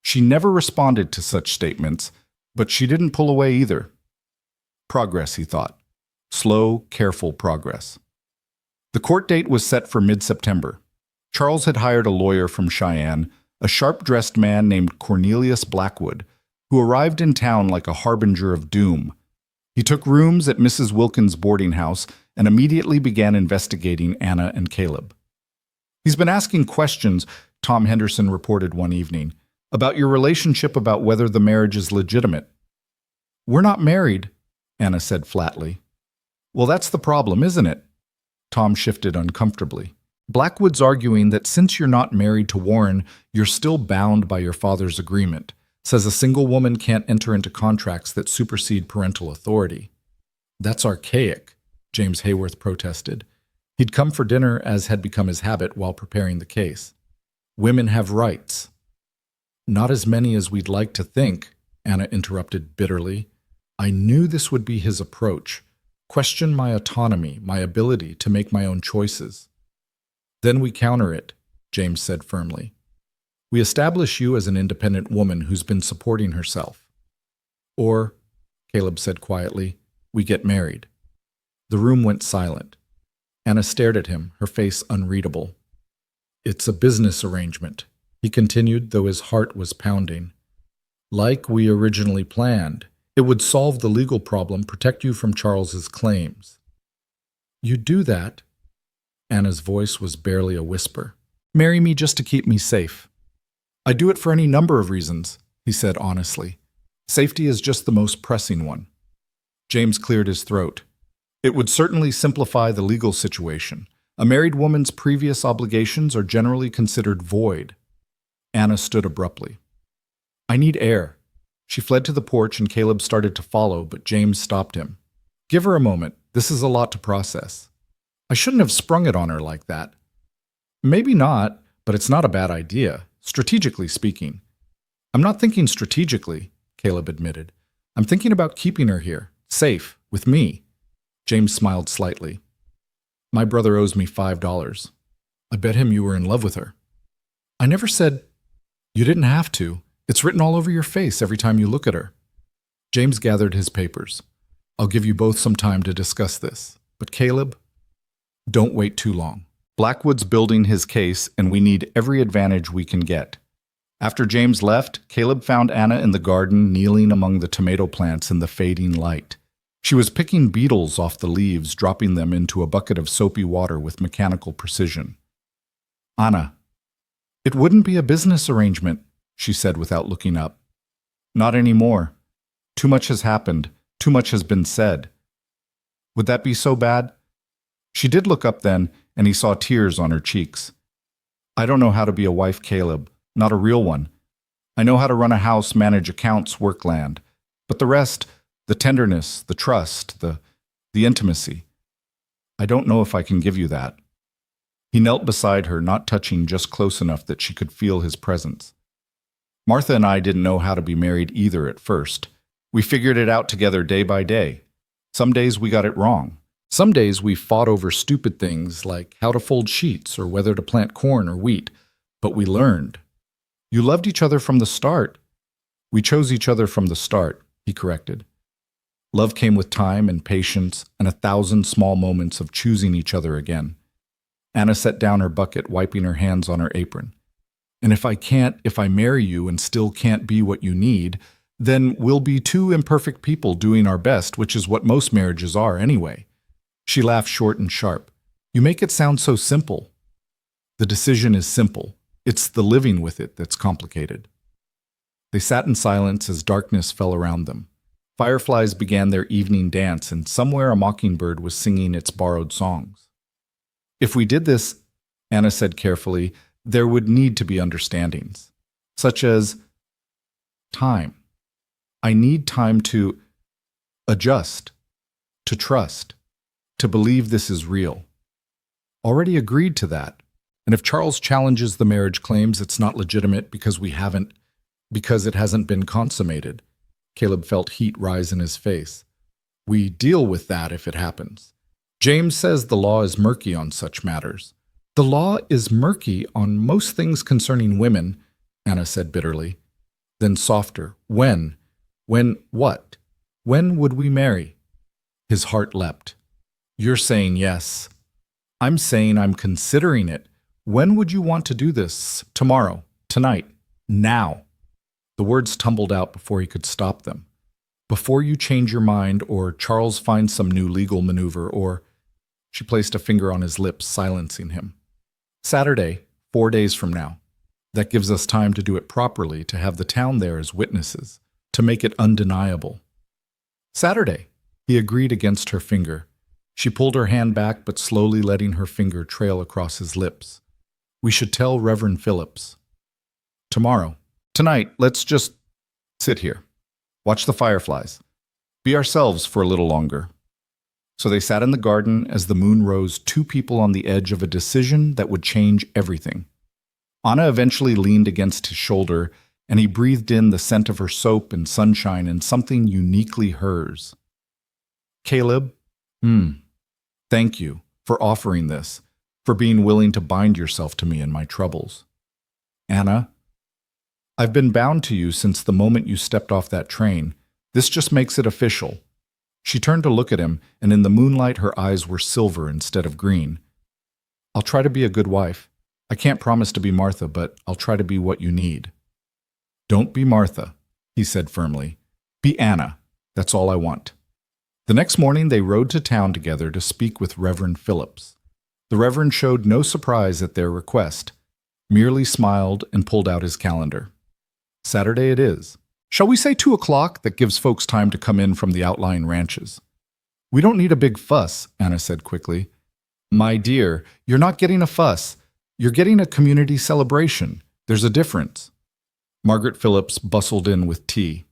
She never responded to such statements, but she didn't pull away either. Progress, he thought. Slow, careful progress. The court date was set for mid-September. Charles had hired a lawyer from Cheyenne, a sharp-dressed man named Cornelius Blackwood, who arrived in town like a harbinger of doom. He took rooms at Mrs. Wilkins' boarding house and immediately began investigating Anna and Caleb. "He's been asking questions," Tom Henderson reported one evening, "about your relationship, about whether the marriage is legitimate." "We're not married," Anna said flatly. "Well, that's the problem, isn't it?" Tom shifted uncomfortably. "Blackwood's arguing that since you're not married to Warren, you're still bound by your father's agreement. Says a single woman can't enter into contracts that supersede parental authority." "That's archaic," James Hayworth protested. He'd come for dinner, as had become his habit, while preparing the case. "Women have rights." "Not as many as we'd like to think," Anna interrupted bitterly. I knew this would be his approach. Question my autonomy, my ability to make my own choices. "Then we counter it," James said firmly. "We establish you as an independent woman who's been supporting herself. Or," Caleb said quietly, "we get married." The room went silent. Anna stared at him, her face unreadable. "It's a business arrangement," he continued, though his heart was pounding. "Like we originally planned. It would solve the legal problem, protect you from Charles's claims." "You do that?" Anna's voice was barely a whisper. "Marry me just to keep me safe." "I do it for any number of reasons," he said honestly. "Safety is just the most pressing one." James cleared his throat. "It would certainly simplify the legal situation. A married woman's previous obligations are generally considered void." Anna stood abruptly. "I need air." She fled to the porch and Caleb started to follow, but James stopped him. "Give her a moment. This is a lot to process." "I shouldn't have sprung it on her like that." "Maybe not, but it's not a bad idea, strategically speaking." "I'm not thinking strategically," Caleb admitted. "I'm thinking about keeping her here, safe, with me." James smiled slightly. "My brother owes me $5. I bet him you were in love with her." "I never said—" "You didn't have to. It's written all over your face every time you look at her." James gathered his papers. "I'll give you both some time to discuss this. But Caleb, don't wait too long. Blackwood's building his case, and we need every advantage we can get." After James left, Caleb found Anna in the garden, kneeling among the tomato plants in the fading light. She was picking beetles off the leaves, dropping them into a bucket of soapy water with mechanical precision. "Anna, it wouldn't be a business arrangement," she said without looking up. "Not anymore. Too much has happened. Too much has been said." "Would that be so bad?" She did look up then, and he saw tears on her cheeks. "I don't know how to be a wife, Caleb. Not a real one. I know how to run a house, manage accounts, work land. But the rest, the tenderness, the trust, the intimacy, I don't know if I can give you that." He knelt beside her, not touching, just close enough that she could feel his presence. "Martha and I didn't know how to be married either at first. We figured it out together day by day. Some days we got it wrong. Some days we fought over stupid things like how to fold sheets or whether to plant corn or wheat. But we learned. You loved each other from the start." "We chose each other from the start," he corrected. "Love came with time and patience and 1,000 small moments of choosing each other again." Anna set down her bucket, wiping her hands on her apron. "And if I marry you and still can't be what you need, then we'll be two imperfect people doing our best, which is what most marriages are anyway." She laughed short and sharp. "You make it sound so simple." "The decision is simple. It's the living with it that's complicated." They sat in silence as darkness fell around them. Fireflies began their evening dance, and somewhere a mockingbird was singing its borrowed songs. "If we did this," Anna said carefully, "there would need to be understandings, such as time. I need time to adjust, to trust." to believe this is real. Already agreed to that. And if Charles challenges the marriage claims it's not legitimate because it hasn't been consummated. Caleb felt heat rise in his face. We deal with that if it happens. James says the law is murky on such matters. The law is murky on most things concerning women, Anna said bitterly. Then softer. When? When what? When would we marry? His heart leapt. You're saying yes. I'm saying I'm considering it. When would you want to do this? Tomorrow? Tonight? Now? The words tumbled out before he could stop them. Before you change your mind, or Charles finds some new legal maneuver, or... She placed a finger on his lips, silencing him. Saturday, 4 days from now. That gives us time to do it properly, to have the town there as witnesses, to make it undeniable. Saturday, he agreed against her finger. She pulled her hand back, but slowly letting her finger trail across his lips. We should tell Reverend Phillips. Tomorrow. Tonight, let's just sit here. Watch the fireflies. Be ourselves for a little longer. So they sat in the garden as the moon rose, two people on the edge of a decision that would change everything. Anna eventually leaned against his shoulder, and he breathed in the scent of her soap and sunshine and something uniquely hers. Caleb, thank you for offering this, for being willing to bind yourself to me in my troubles. Anna, I've been bound to you since the moment you stepped off that train. This just makes it official. She turned to look at him, and in the moonlight her eyes were silver instead of green. I'll try to be a good wife. I can't promise to be Martha, but I'll try to be what you need. Don't be Martha, he said firmly. Be Anna. That's all I want. The next morning they rode to town together to speak with Reverend Phillips. The Reverend showed no surprise at their request, merely smiled and pulled out his calendar. Saturday it is. Shall we say 2 o'clock? That gives folks time to come in from the outlying ranches. We don't need a big fuss, Anna said quickly. My dear, you're not getting a fuss. You're getting a community celebration. There's a difference. Margaret Phillips bustled in with tea.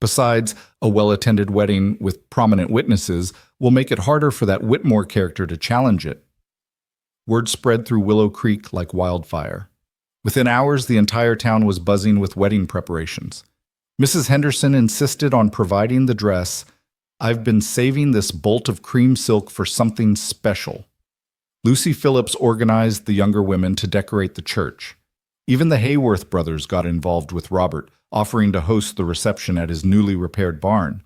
Besides, a well-attended wedding with prominent witnesses will make it harder for that Whitmore character to challenge it. Word spread through Willow Creek like wildfire. Within hours, the entire town was buzzing with wedding preparations. Mrs. Henderson insisted on providing the dress. I've been saving this bolt of cream silk for something special. Lucy Phillips organized the younger women to decorate the church. Even the Hayworth brothers got involved with Robert, offering to host the reception at his newly repaired barn.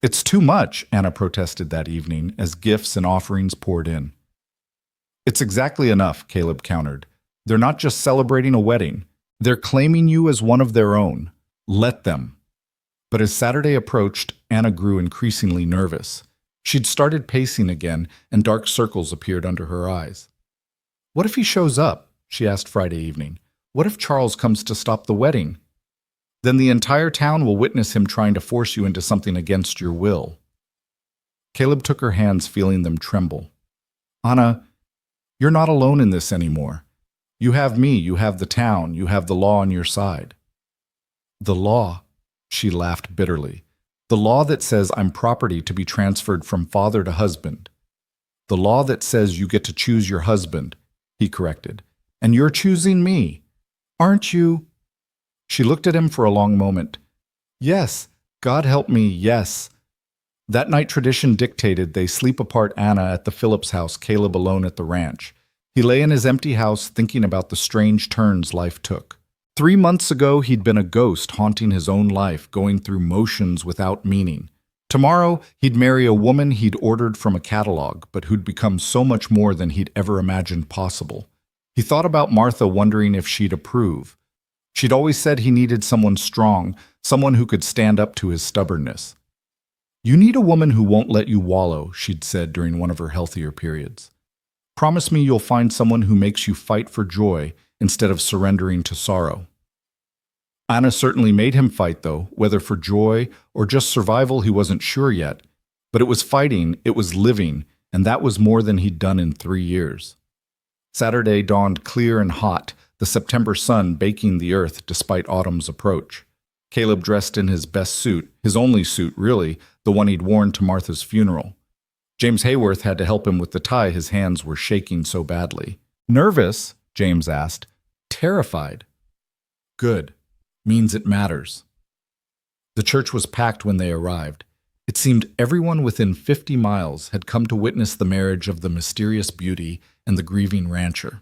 It's too much, Anna protested that evening as gifts and offerings poured in. It's exactly enough, Caleb countered. They're not just celebrating a wedding. They're claiming you as one of their own. Let them. But as Saturday approached, Anna grew increasingly nervous. She'd started pacing again, and dark circles appeared under her eyes. What if he shows up? She asked Friday evening. What if Charles comes to stop the wedding? Then the entire town will witness him trying to force you into something against your will. Caleb took her hands, feeling them tremble. Anna, you're not alone in this anymore. You have me, you have the town, you have the law on your side. The law, she laughed bitterly. The law that says I'm property to be transferred from father to husband. The law that says you get to choose your husband, he corrected. And you're choosing me, aren't you? She looked at him for a long moment. Yes, God help me, yes. That night tradition dictated they sleep apart Anna at the Phillips house, Caleb alone at the ranch. He lay in his empty house thinking about the strange turns life took. 3 months ago, he'd been a ghost haunting his own life, going through motions without meaning. Tomorrow, he'd marry a woman he'd ordered from a catalog, but who'd become so much more than he'd ever imagined possible. He thought about Martha, wondering if she'd approve. She'd always said he needed someone strong, someone who could stand up to his stubbornness. You need a woman who won't let you wallow, she'd said during one of her healthier periods. Promise me you'll find someone who makes you fight for joy instead of surrendering to sorrow. Anna certainly made him fight, though, whether for joy or just survival he wasn't sure yet. But it was fighting, it was living, and that was more than he'd done in 3 years. Saturday dawned clear and hot, the September sun baking the earth despite autumn's approach. Caleb dressed in his best suit, his only suit, really, the one he'd worn to Martha's funeral. James Hayworth had to help him with the tie. His hands were shaking so badly. Nervous? James asked. Terrified. Good. Means it matters. The church was packed when they arrived. It seemed everyone within 50 miles had come to witness the marriage of the mysterious beauty and the grieving rancher.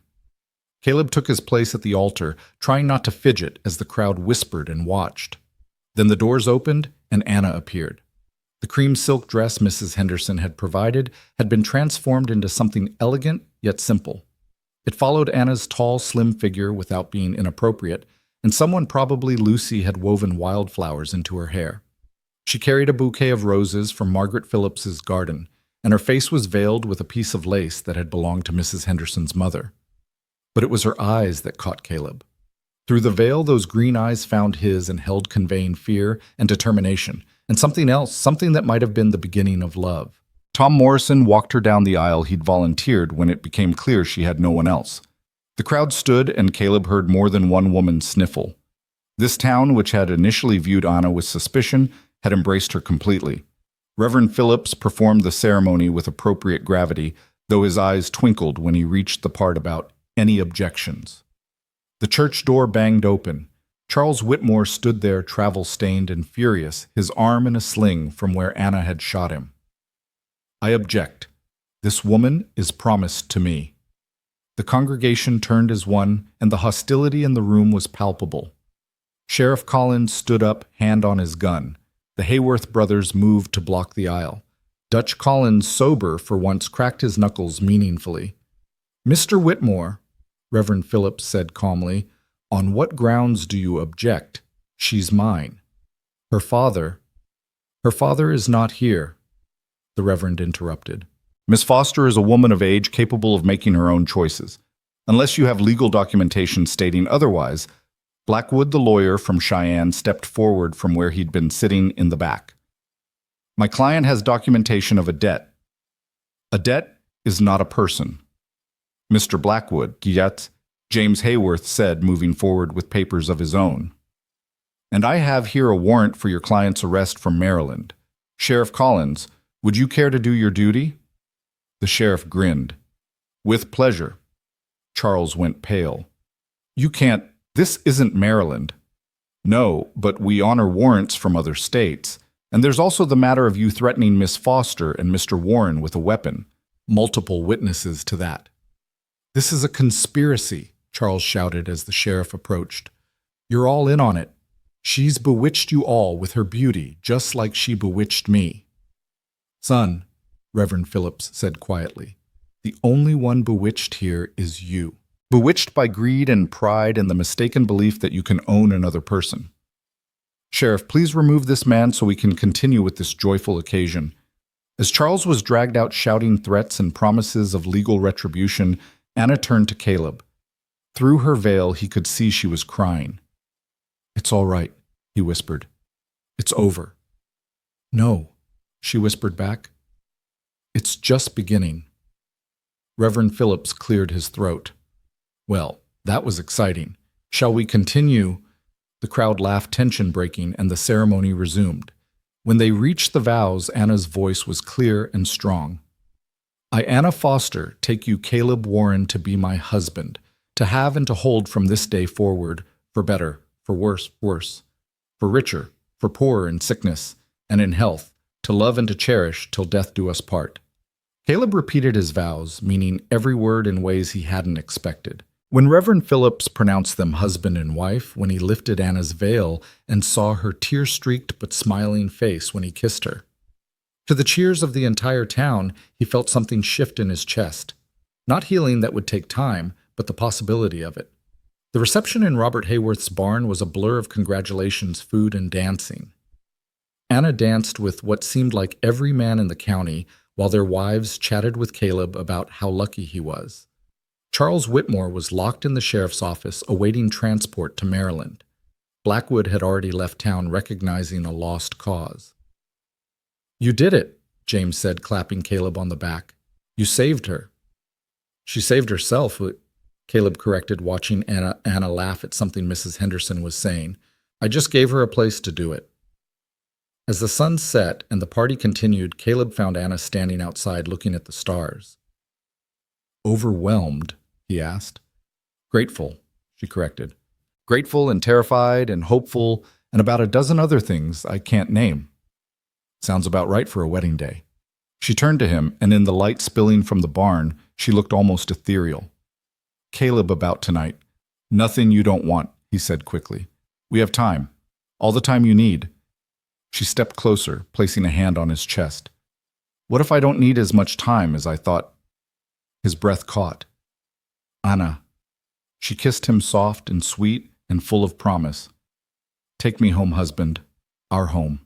Caleb took his place at the altar, trying not to fidget as the crowd whispered and watched. Then the doors opened and Anna appeared. The cream silk dress Mrs. Henderson had provided had been transformed into something elegant yet simple. It followed Anna's tall, slim figure without being inappropriate, and someone, probably Lucy, had woven wildflowers into her hair. She carried a bouquet of roses from Margaret Phillips's garden, and her face was veiled with a piece of lace that had belonged to Mrs. Henderson's mother. But it was her eyes that caught Caleb. Through the veil, those green eyes found his and held conveying fear and determination, and something else, something that might have been the beginning of love. Tom Morrison walked her down the aisle he'd volunteered when it became clear she had no one else. The crowd stood, and Caleb heard more than one woman sniffle. This town, which had initially viewed Anna with suspicion, had embraced her completely. Reverend Phillips performed the ceremony with appropriate gravity, though his eyes twinkled when he reached the part about any objections. The church door banged open. Charles Whitmore stood there, travel-stained and furious, his arm in a sling from where Anna had shot him. I object. This woman is promised to me. The congregation turned as one, and the hostility in the room was palpable. Sheriff Collins stood up, hand on his gun. The Hayworth brothers moved to block the aisle. Dutch Collins, sober for once, cracked his knuckles meaningfully. Mr. Whitmore, Reverend Phillips said calmly, on what grounds do you object? She's mine. Her father is not here, the Reverend interrupted. Miss Foster is a woman of age capable of making her own choices. Unless you have legal documentation stating otherwise, Blackwood, the lawyer from Cheyenne, stepped forward from where he'd been sitting in the back. My client has documentation of a debt. A debt is not a person. Mr. Blackwood, Guillet, James Hayworth said, moving forward with papers of his own. And I have here a warrant for your client's arrest from Maryland. Sheriff Collins, would you care to do your duty? The sheriff grinned. With pleasure. Charles went pale. You can't. This isn't Maryland. No, but we honor warrants from other states. And there's also the matter of you threatening Miss Foster and Mr. Warren with a weapon. Multiple witnesses to that. This is a conspiracy, Charles shouted as the sheriff approached. You're all in on it. She's bewitched you all with her beauty, just like she bewitched me. Son, Reverend Phillips said quietly, the only one bewitched here is you. Bewitched by greed and pride and the mistaken belief that you can own another person. Sheriff, please remove this man so we can continue with this joyful occasion. As Charles was dragged out shouting threats and promises of legal retribution, Anna turned to Caleb. Through her veil, he could see she was crying. It's all right, he whispered. It's over. No, she whispered back. It's just beginning. Reverend Phillips cleared his throat. Well, that was exciting. Shall we continue? The crowd laughed, tension breaking, and the ceremony resumed. When they reached the vows, Anna's voice was clear and strong. I, Anna Foster, take you, Caleb Warren, to be my husband, to have and to hold from this day forward, for better, for worse, for richer, for poorer in sickness and in health, to love and to cherish till death do us part. Caleb repeated his vows, meaning every word in ways he hadn't expected. When Reverend Phillips pronounced them husband and wife, when he lifted Anna's veil and saw her tear-streaked but smiling face when he kissed her. To the cheers of the entire town, he felt something shift in his chest. Not healing that would take time, but the possibility of it. The reception in Robert Hayworth's barn was a blur of congratulations, food, and dancing. Anna danced with what seemed like every man in the county, while their wives chatted with Caleb about how lucky he was. Charles Whitmore was locked in the sheriff's office awaiting transport to Maryland. Blackwood had already left town, recognizing a lost cause. You did it, James said, clapping Caleb on the back. You saved her. She saved herself, Caleb corrected, watching Anna laugh at something Mrs. Henderson was saying. I just gave her a place to do it. As the sun set and the party continued, Caleb found Anna standing outside looking at the stars. Overwhelmed, he asked. Grateful, she corrected. Grateful and terrified and hopeful and about a dozen other things I can't name. Sounds about right for a wedding day. She turned to him, and in the light spilling from the barn, she looked almost ethereal. Caleb, about tonight. Nothing you don't want, he said quickly. We have time. All the time you need. She stepped closer, placing a hand on his chest. What if I don't need as much time as I thought? His breath caught. Anna. She kissed him soft and sweet and full of promise. Take me home, husband. Our home.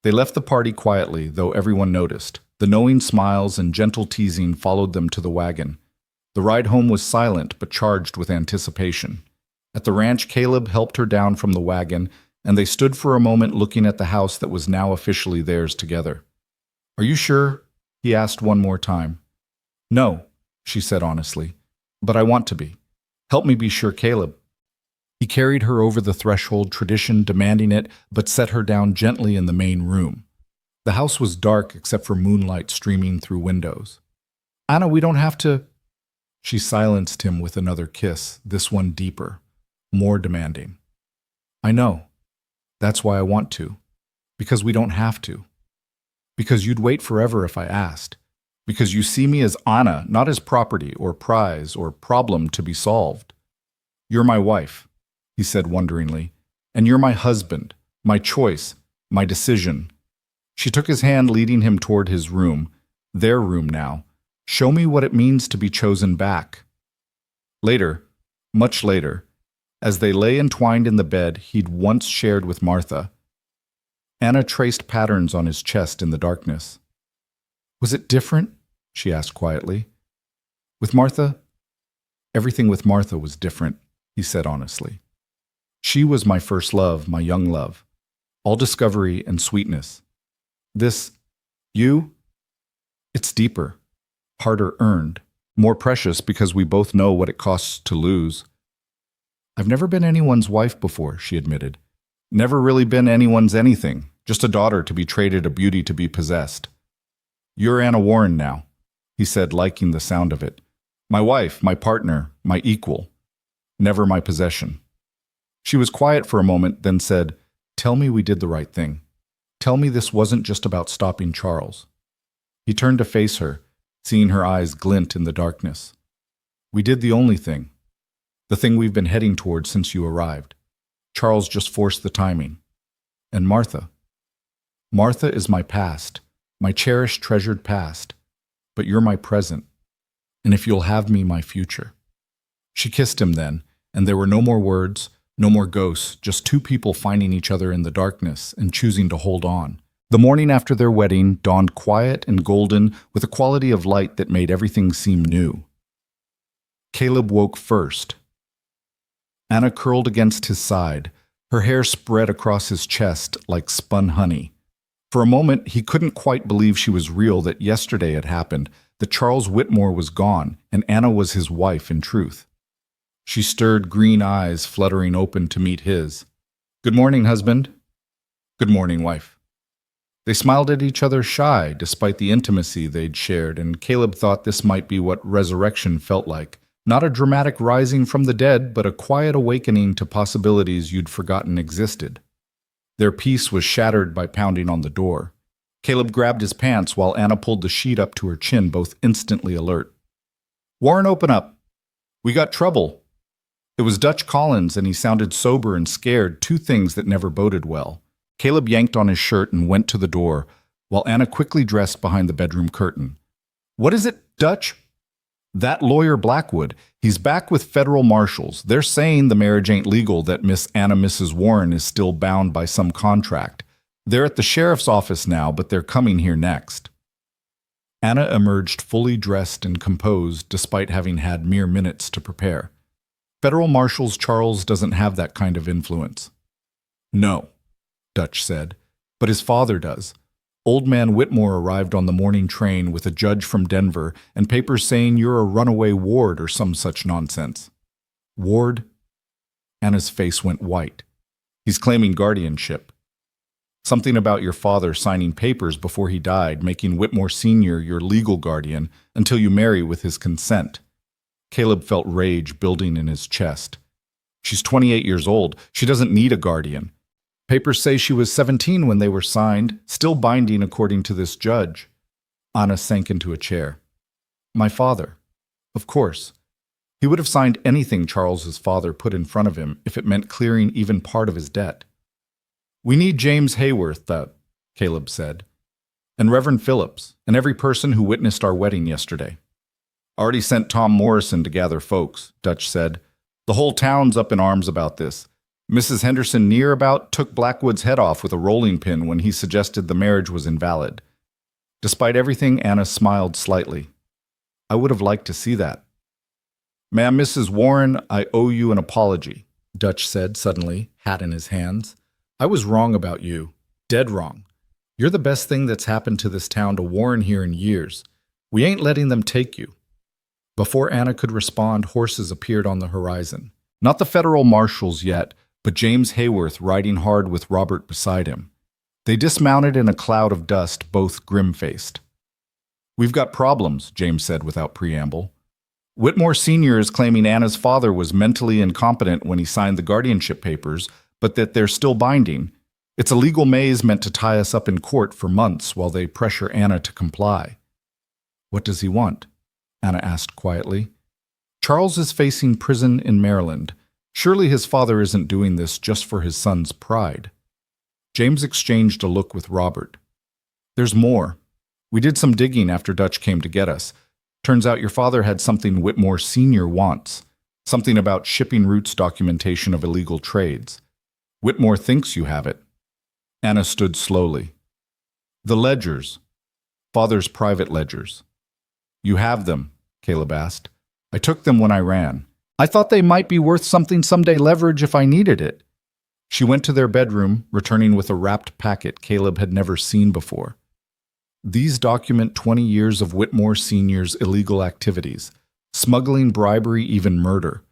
They left the party quietly, though everyone noticed. The knowing smiles and gentle teasing followed them to the wagon. The ride home was silent but charged with anticipation. At the ranch, Caleb helped her down from the wagon, and they stood for a moment looking at the house that was now officially theirs together. Are you sure? He asked one more time. No, she said honestly, but I want to be. Help me be sure, Caleb. He carried her over the threshold, tradition demanding it, but set her down gently in the main room. The house was dark except for moonlight streaming through windows. Anna, we don't have to... She silenced him with another kiss, this one deeper, more demanding. I know. That's why I want to. Because we don't have to. Because you'd wait forever if I asked. Because you see me as Anna, not as property or prize or problem to be solved. You're my wife, he said wonderingly, and you're my husband, my choice, my decision. She took his hand, leading him toward his room, their room now. Show me what it means to be chosen back. Later, much later, as they lay entwined in the bed he'd once shared with Martha, Anna traced patterns on his chest in the darkness. Was it different? She asked quietly. With Martha? Everything with Martha was different, he said honestly. She was my first love, my young love, all discovery and sweetness. This, you, it's deeper, harder earned, more precious because we both know what it costs to lose. I've never been anyone's wife before, she admitted. Never really been anyone's anything, just a daughter to be traded, a beauty to be possessed. You're Anna Warren now, he said, liking the sound of it. My wife, my partner, my equal. Never my possession. She was quiet for a moment, then said, Tell me we did the right thing. Tell me this wasn't just about stopping Charles. He turned to face her, seeing her eyes glint in the darkness. We did the only thing. The thing we've been heading towards since you arrived. Charles just forced the timing. And Martha. Martha is my past, my cherished, treasured past. But you're my present. And if you'll have me, my future. She kissed him then, and there were no more words, no more ghosts, just two people finding each other in the darkness and choosing to hold on. The morning after their wedding dawned quiet and golden with a quality of light that made everything seem new. Caleb woke first. Anna curled against his side, her hair spread across his chest like spun honey. For a moment, he couldn't quite believe she was real, that yesterday had happened, that Charles Whitmore was gone, and Anna was his wife in truth. She stirred, green eyes fluttering open to meet his. Good morning, husband. Good morning, wife. They smiled at each other shy, despite the intimacy they'd shared, and Caleb thought this might be what resurrection felt like. Not a dramatic rising from the dead, but a quiet awakening to possibilities you'd forgotten existed. Their peace was shattered by pounding on the door. Caleb grabbed his pants while Anna pulled the sheet up to her chin, both instantly alert. Warren, open up. We got trouble. It was Dutch Collins, and he sounded sober and scared, two things that never boded well. Caleb yanked on his shirt and went to the door, while Anna quickly dressed behind the bedroom curtain. What is it, Dutch? That lawyer Blackwood, he's back with federal marshals. They're saying the marriage ain't legal, that Miss Anna Mrs. Warren is still bound by some contract. They're at the sheriff's office now, but they're coming here next. Anna emerged fully dressed and composed, despite having had mere minutes to prepare. Federal marshals Charles doesn't have that kind of influence. No, Dutch said, but his father does. Old man Whitmore arrived on the morning train with a judge from Denver and papers saying you're a runaway ward or some such nonsense. Ward? Anna's face went white. He's claiming guardianship. Something about your father signing papers before he died, making Whitmore Sr. your legal guardian until you marry with his consent. Caleb felt rage building in his chest. She's 28 years old. She doesn't need a guardian. Papers say she was 17 when they were signed, still binding according to this judge. Anna sank into a chair. My father. Of course. He would have signed anything Charles's father put in front of him if it meant clearing even part of his debt. We need James Hayworth, Caleb said, and Reverend Phillips, and every person who witnessed our wedding yesterday. Already sent Tom Morrison to gather folks, Dutch said. The whole town's up in arms about this. Mrs. Henderson near about took Blackwood's head off with a rolling pin when he suggested the marriage was invalid. Despite everything, Anna smiled slightly. I would have liked to see that. Ma'am, Mrs. Warren, I owe you an apology, Dutch said suddenly, hat in his hands. I was wrong about you. Dead wrong. You're the best thing that's happened to this town to Warren here in years. We ain't letting them take you. Before Anna could respond, horses appeared on the horizon. Not the federal marshals yet, but James Hayworth riding hard with Robert beside him. They dismounted in a cloud of dust, both grim-faced. We've got problems, James said without preamble. Whitmore Sr. is claiming Anna's father was mentally incompetent when he signed the guardianship papers, but that they're still binding. It's a legal maze meant to tie us up in court for months while they pressure Anna to comply. What does he want? Anna asked quietly. Charles is facing prison in Maryland. Surely his father isn't doing this just for his son's pride. James exchanged a look with Robert. There's more. We did some digging after Dutch came to get us. Turns out your father had something Whitmore Sr. wants. Something about shipping routes documentation of illegal trades. Whitmore thinks you have it. Anna stood slowly. The ledgers. Father's private ledgers. You have them, Caleb asked. I took them when I ran. I thought they might be worth something someday leverage if I needed it. She went to their bedroom, returning with a wrapped packet Caleb had never seen before. These document 20 years of Whitmore Sr.'s illegal activities, smuggling, bribery, even murder.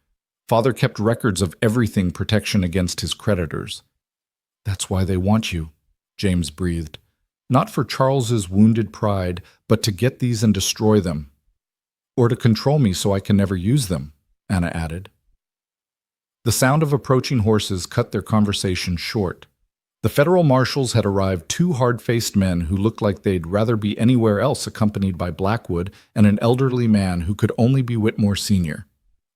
Father kept records of everything protection against his creditors. That's why they want you, James breathed. Not for Charles's wounded pride, but to get these and destroy them. Or to control me so I can never use them, Anna added. The sound of approaching horses cut their conversation short. The federal marshals had arrived, two hard-faced men who looked like they'd rather be anywhere else, accompanied by Blackwood and an elderly man who could only be Whitmore Sr.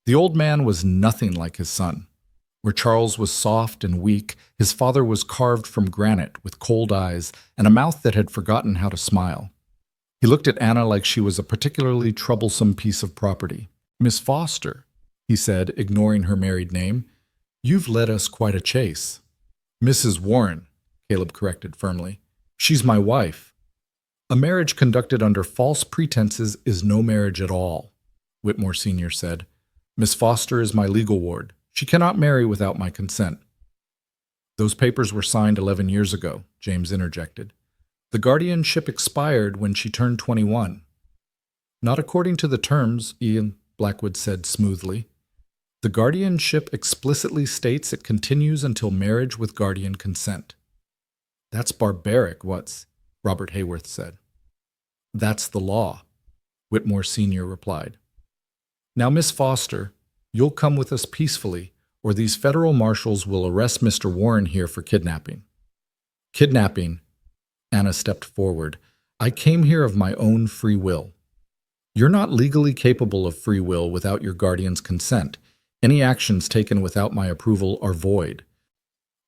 The old man was nothing like his son. Where Charles was soft and weak, his father was carved from granite with cold eyes and a mouth that had forgotten how to smile. He looked at Anna like she was a particularly troublesome piece of property. Miss Foster, he said, ignoring her married name, you've led us quite a chase. Mrs. Warren, Caleb corrected firmly. She's my wife. A marriage conducted under false pretenses is no marriage at all, Whitmore Sr. said. Miss Foster is my legal ward. She cannot marry without my consent. Those papers were signed 11 years ago, James interjected. The guardianship expired when she turned 21. Not according to the terms, Ian, Blackwood said smoothly. The guardianship explicitly states it continues until marriage with guardian consent. That's barbaric, Robert Hayworth said. That's the law, Whitmore Sr. replied. Now, Miss Foster, you'll come with us peacefully, or these federal marshals will arrest Mr. Warren here for kidnapping. Kidnapping? Anna stepped forward. I came here of my own free will. You're not legally capable of free will without your guardian's consent. Any actions taken without my approval are void.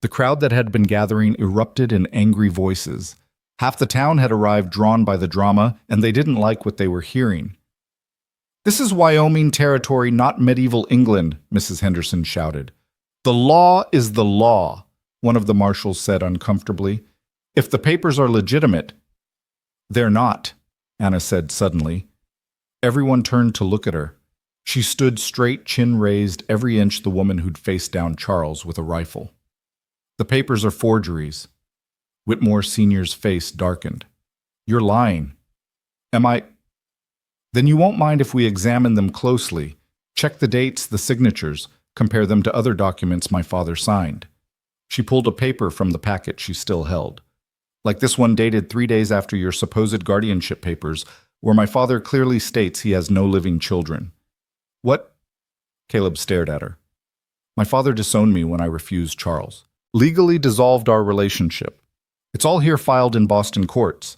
The crowd that had been gathering erupted in angry voices. Half the town had arrived drawn by the drama, and they didn't like what they were hearing. This is Wyoming territory, not medieval England, Mrs. Henderson shouted. The law is the law, one of the marshals said uncomfortably. If the papers are legitimate. They're not, Anna said suddenly. Everyone turned to look at her. She stood straight, chin raised, every inch the woman who'd faced down Charles with a rifle. The papers are forgeries. Whitmore Sr.'s face darkened. You're lying. Am I? Then you won't mind if we examine them closely, check the dates, the signatures, compare them to other documents my father signed. She pulled a paper from the packet she still held. Like this one dated 3 days after your supposed guardianship papers, where my father clearly states he has no living children. What? Caleb stared at her. My father disowned me when I refused Charles. Legally dissolved our relationship. It's all here filed in Boston courts.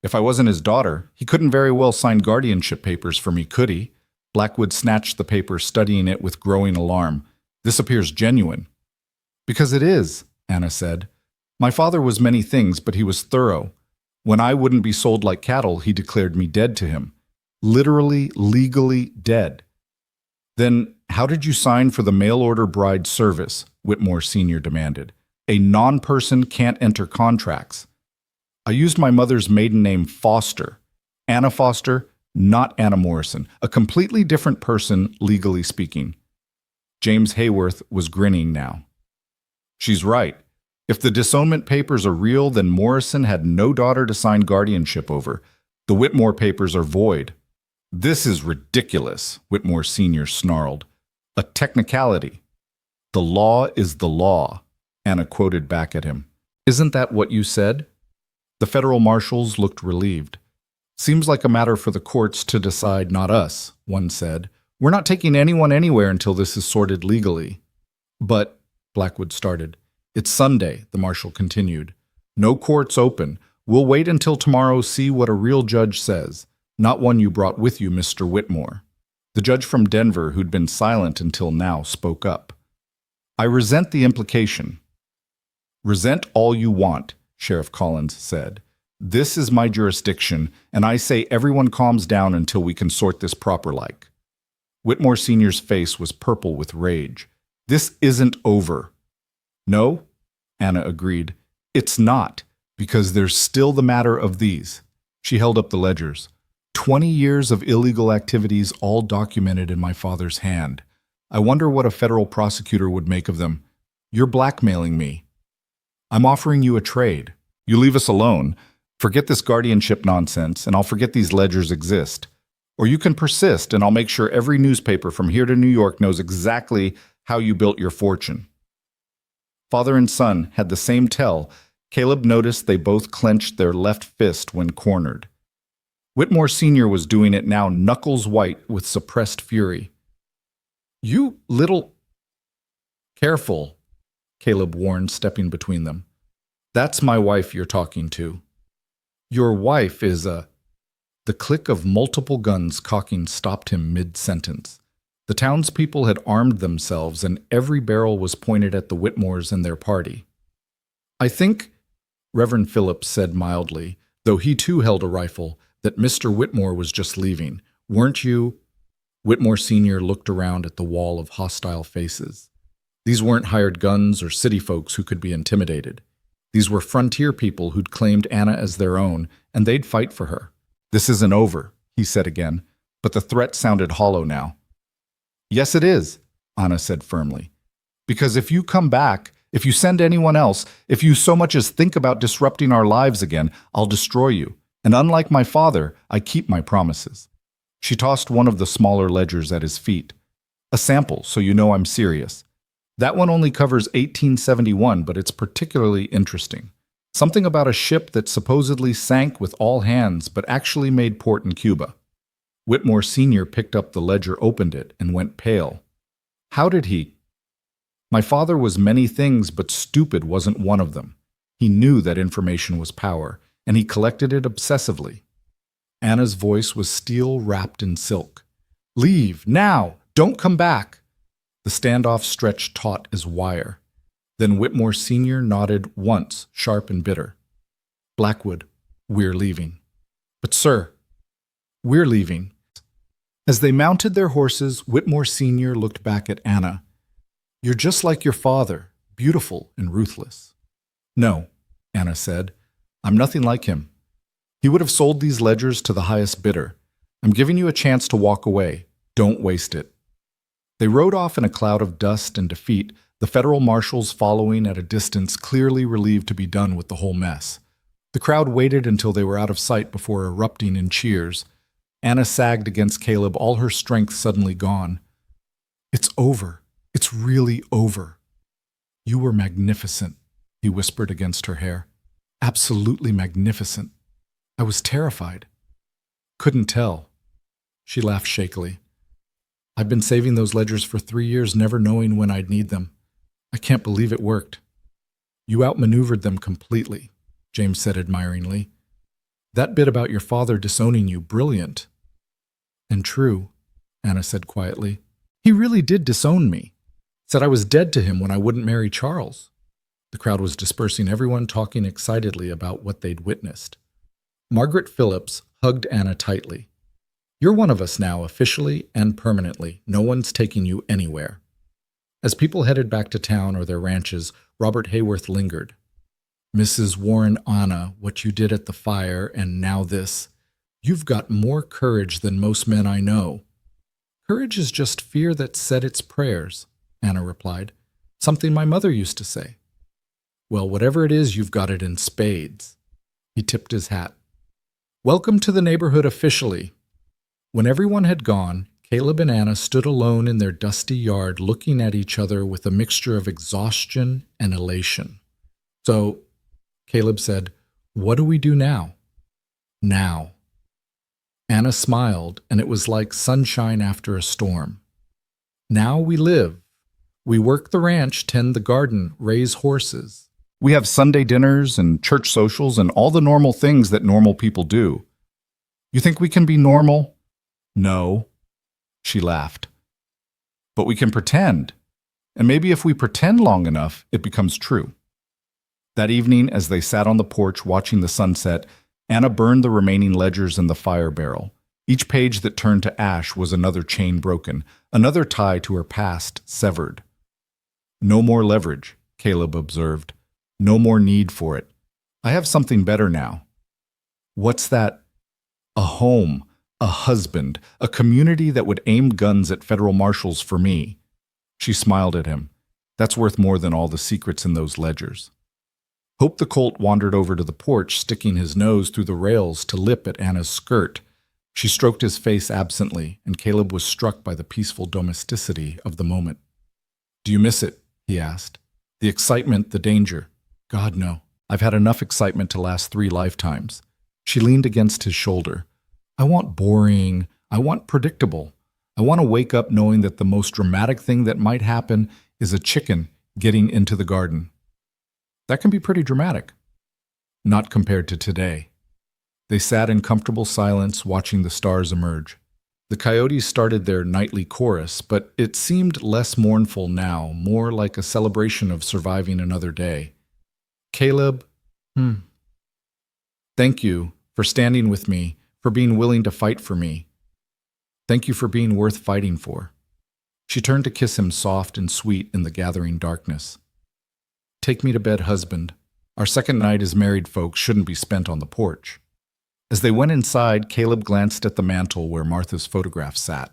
If I wasn't his daughter, he couldn't very well sign guardianship papers for me, could he? Blackwood snatched the paper, studying it with growing alarm. This appears genuine. Because it is, Anna said. My father was many things, but he was thorough. When I wouldn't be sold like cattle, he declared me dead to him. Literally, legally dead. Then how did you sign for the mail-order bride service? Whitmore Sr. demanded. A non-person can't enter contracts. I used my mother's maiden name Foster. Anna Foster, not Anna Morrison. A completely different person, legally speaking. James Hayworth was grinning now. She's right. If the disownment papers are real, then Morrison had no daughter to sign guardianship over. The Whitmore papers are void. This is ridiculous, Whitmore Sr. snarled. A technicality. The law is the law, Anna quoted back at him. Isn't that what you said? The federal marshals looked relieved. Seems like a matter for the courts to decide, not us, one said. We're not taking anyone anywhere until this is sorted legally. But, Blackwood started. It's Sunday, the marshal continued. No courts open. We'll wait until tomorrow, see what a real judge says. Not one you brought with you, Mr. Whitmore. The judge from Denver, who'd been silent until now, spoke up. I resent the implication. Resent all you want, Sheriff Collins said. This is my jurisdiction, and I say everyone calms down until we can sort this proper-like. Whitmore Sr.'s face was purple with rage. This isn't over. No, Anna agreed. It's not, because there's still the matter of these. She held up the ledgers. 20 years of illegal activities all documented in my father's hand. I wonder what a federal prosecutor would make of them. You're blackmailing me. I'm offering you a trade. You leave us alone, forget this guardianship nonsense, and I'll forget these ledgers exist. Or you can persist, and I'll make sure every newspaper from here to New York knows exactly how you built your fortune. Father and son had the same tell. Caleb noticed they both clenched their left fist when cornered. Whitmore Sr. was doing it now, knuckles white with suppressed fury. You little... Careful, Caleb warned, stepping between them. That's my wife you're talking to. Your wife is a... The click of multiple guns cocking stopped him mid-sentence. The townspeople had armed themselves, and every barrel was pointed at the Whitmores and their party. I think, Reverend Phillips said mildly, though he too held a rifle, that Mr. Whitmore was just leaving. Weren't you? Whitmore Sr. looked around at the wall of hostile faces. These weren't hired guns or city folks who could be intimidated. These were frontier people who'd claimed Anna as their own, and they'd fight for her. This isn't over, he said again, but the threat sounded hollow now. Yes, it is, Anna said firmly. Because if you come back, if you send anyone else, if you so much as think about disrupting our lives again, I'll destroy you. And unlike my father, I keep my promises. She tossed one of the smaller ledgers at his feet. A sample, so you know I'm serious. That one only covers 1871, but it's particularly interesting. Something about a ship that supposedly sank with all hands, but actually made port in Cuba. Whitmore Sr. picked up the ledger, opened it, and went pale. How did he? My father was many things, but stupid wasn't one of them. He knew that information was power, and he collected it obsessively. Anna's voice was steel wrapped in silk. Leave, now! Don't come back! The standoff stretched taut as wire. Then Whitmore Sr. nodded once, sharp and bitter. Blackwood, we're leaving. But sir, we're leaving. As they mounted their horses, Whitmore Sr. looked back at Anna. You're just like your father, beautiful and ruthless. No, Anna said. I'm nothing like him. He would have sold these ledgers to the highest bidder. I'm giving you a chance to walk away. Don't waste it. They rode off in a cloud of dust and defeat, the federal marshals following at a distance, clearly relieved to be done with the whole mess. The crowd waited until they were out of sight before erupting in cheers. Anna sagged against Caleb, all her strength suddenly gone. It's over. It's really over. You were magnificent, he whispered against her hair. Absolutely magnificent. I was terrified. Couldn't tell. She laughed shakily. I've been saving those ledgers for 3 years, never knowing when I'd need them. I can't believe it worked. You outmaneuvered them completely, James said admiringly. That bit about your father disowning you, brilliant. And true, Anna said quietly. He really did disown me. Said I was dead to him when I wouldn't marry Charles. The crowd was dispersing, everyone talking excitedly about what they'd witnessed. Margaret Phillips hugged Anna tightly. You're one of us now, officially and permanently. No one's taking you anywhere. As people headed back to town or their ranches, Robert Hayworth lingered. Mrs. Warren Anna, what you did at the fire, and now this. You've got more courage than most men I know. Courage is just fear that said its prayers, Anna replied. Something my mother used to say. Well, whatever it is, you've got it in spades. He tipped his hat. Welcome to the neighborhood officially. When everyone had gone, Caleb and Anna stood alone in their dusty yard looking at each other with a mixture of exhaustion and elation. So, Caleb said, what do we do now? Now. Anna smiled, and it was like sunshine after a storm. Now we live. We work the ranch, tend the garden, raise horses. We have Sunday dinners and church socials and all the normal things that normal people do. You think we can be normal? No. She laughed. But we can pretend. And maybe if we pretend long enough, it becomes true. That evening, as they sat on the porch watching the sunset, Anna burned the remaining ledgers in the fire barrel. Each page that turned to ash was another chain broken, another tie to her past severed. No more leverage, Caleb observed. No more need for it. I have something better now. What's that? A home, a husband, a community that would aim guns at federal marshals for me. She smiled at him. That's worth more than all the secrets in those ledgers. Hope the colt wandered over to the porch, sticking his nose through the rails to lip at Anna's skirt. She stroked his face absently, and Caleb was struck by the peaceful domesticity of the moment. Do you miss it? He asked. The excitement, the danger. God, no. I've had enough excitement to last 3 lifetimes. She leaned against his shoulder. I want boring. I want predictable. I want to wake up knowing that the most dramatic thing that might happen is a chicken getting into the garden. That can be pretty dramatic. Not compared to today. They sat in comfortable silence, watching the stars emerge. The coyotes started their nightly chorus, but it seemed less mournful now, more like a celebration of surviving another day. Caleb, thank you for standing with me, for being willing to fight for me. Thank you for being worth fighting for. She turned to kiss him soft and sweet in the gathering darkness. Take me to bed, husband. Our second night as married folks shouldn't be spent on the porch. As they went inside, Caleb glanced at the mantel where Martha's photograph sat.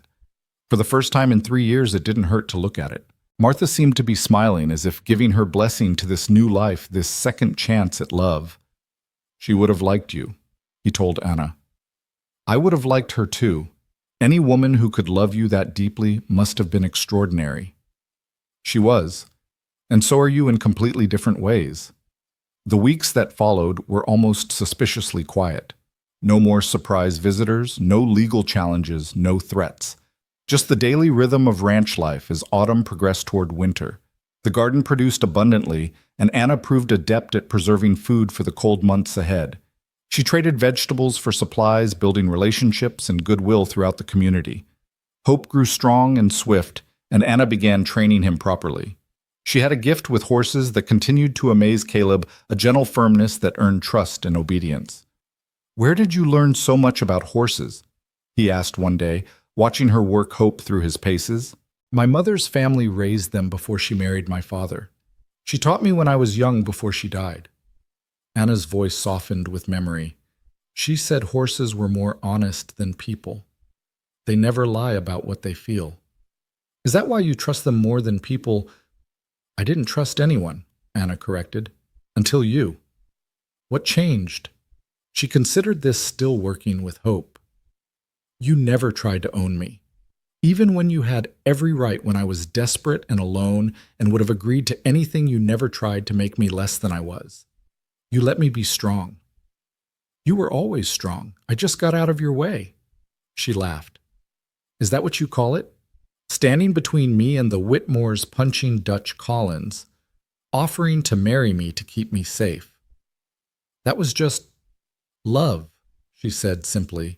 For the first time in 3 years, it didn't hurt to look at it. Martha seemed to be smiling, as if giving her blessing to this new life, this second chance at love. She would have liked you, he told Anna. I would have liked her too. Any woman who could love you that deeply must have been extraordinary. She was, and so are you in completely different ways. The weeks that followed were almost suspiciously quiet. No more surprise visitors, no legal challenges, no threats. Just the daily rhythm of ranch life as autumn progressed toward winter. The garden produced abundantly, and Anna proved adept at preserving food for the cold months ahead. She traded vegetables for supplies, building relationships and goodwill throughout the community. Hope grew strong and swift, and Anna began training him properly. She had a gift with horses that continued to amaze Caleb, a gentle firmness that earned trust and obedience. Where did you learn so much about horses? He asked one day, watching her work Hope through his paces. My mother's family raised them before she married my father. She taught me when I was young before she died. Anna's voice softened with memory. She said horses were more honest than people. They never lie about what they feel. Is that why you trust them more than people? I didn't trust anyone, Anna corrected, until you. What changed? She considered this still working with Hope. You never tried to own me. Even when you had every right, when I was desperate and alone and would have agreed to anything, you never tried to make me less than I was. You let me be strong. You were always strong. I just got out of your way. She laughed. Is that what you call it? Standing between me and the Whitmores punching Dutch Collins, offering to marry me to keep me safe. That was just love, she said simply.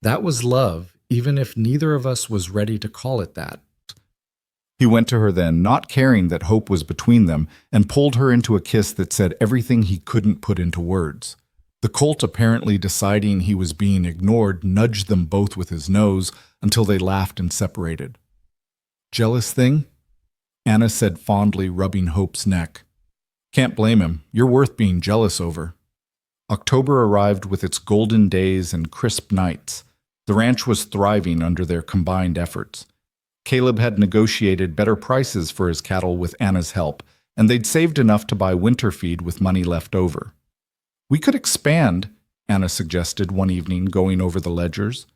That was love, even if neither of us was ready to call it that. He went to her then, not caring that hope was between them, and pulled her into a kiss that said everything he couldn't put into words. The colt, apparently deciding he was being ignored, nudged them both with his nose until they laughed and separated. Jealous thing? Anna said fondly, rubbing Hope's neck. Can't blame him. You're worth being jealous over. October arrived with its golden days and crisp nights. The ranch was thriving under their combined efforts. Caleb had negotiated better prices for his cattle with Anna's help, and they'd saved enough to buy winter feed with money left over. We could expand, Anna suggested one evening, going over the ledgers.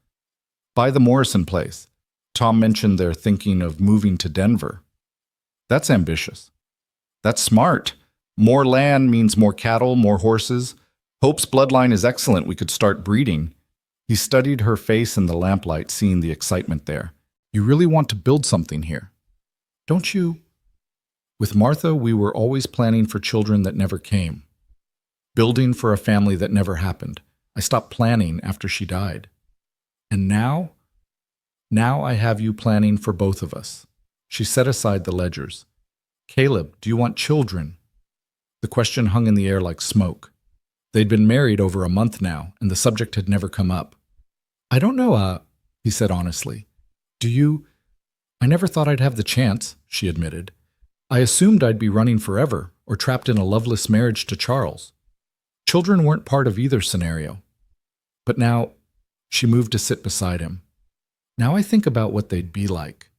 Buy the Morrison place. Tom mentioned they're thinking of moving to Denver. That's ambitious. That's smart. More land means more cattle, more horses. Hope's bloodline is excellent. We could start breeding. He studied her face in the lamplight, seeing the excitement there. You really want to build something here, don't you? With Martha, we were always planning for children that never came. Building for a family that never happened. I stopped planning after she died. And now I have you planning for both of us. She set aside the ledgers. Caleb, do you want children? The question hung in the air like smoke. They'd been married over a month now, and the subject had never come up. I don't know, he said honestly. Do you? I never thought I'd have the chance, she admitted. I assumed I'd be running forever, or trapped in a loveless marriage to Charles. Children weren't part of either scenario. But now, she moved to sit beside him. Now I think about what they'd be like.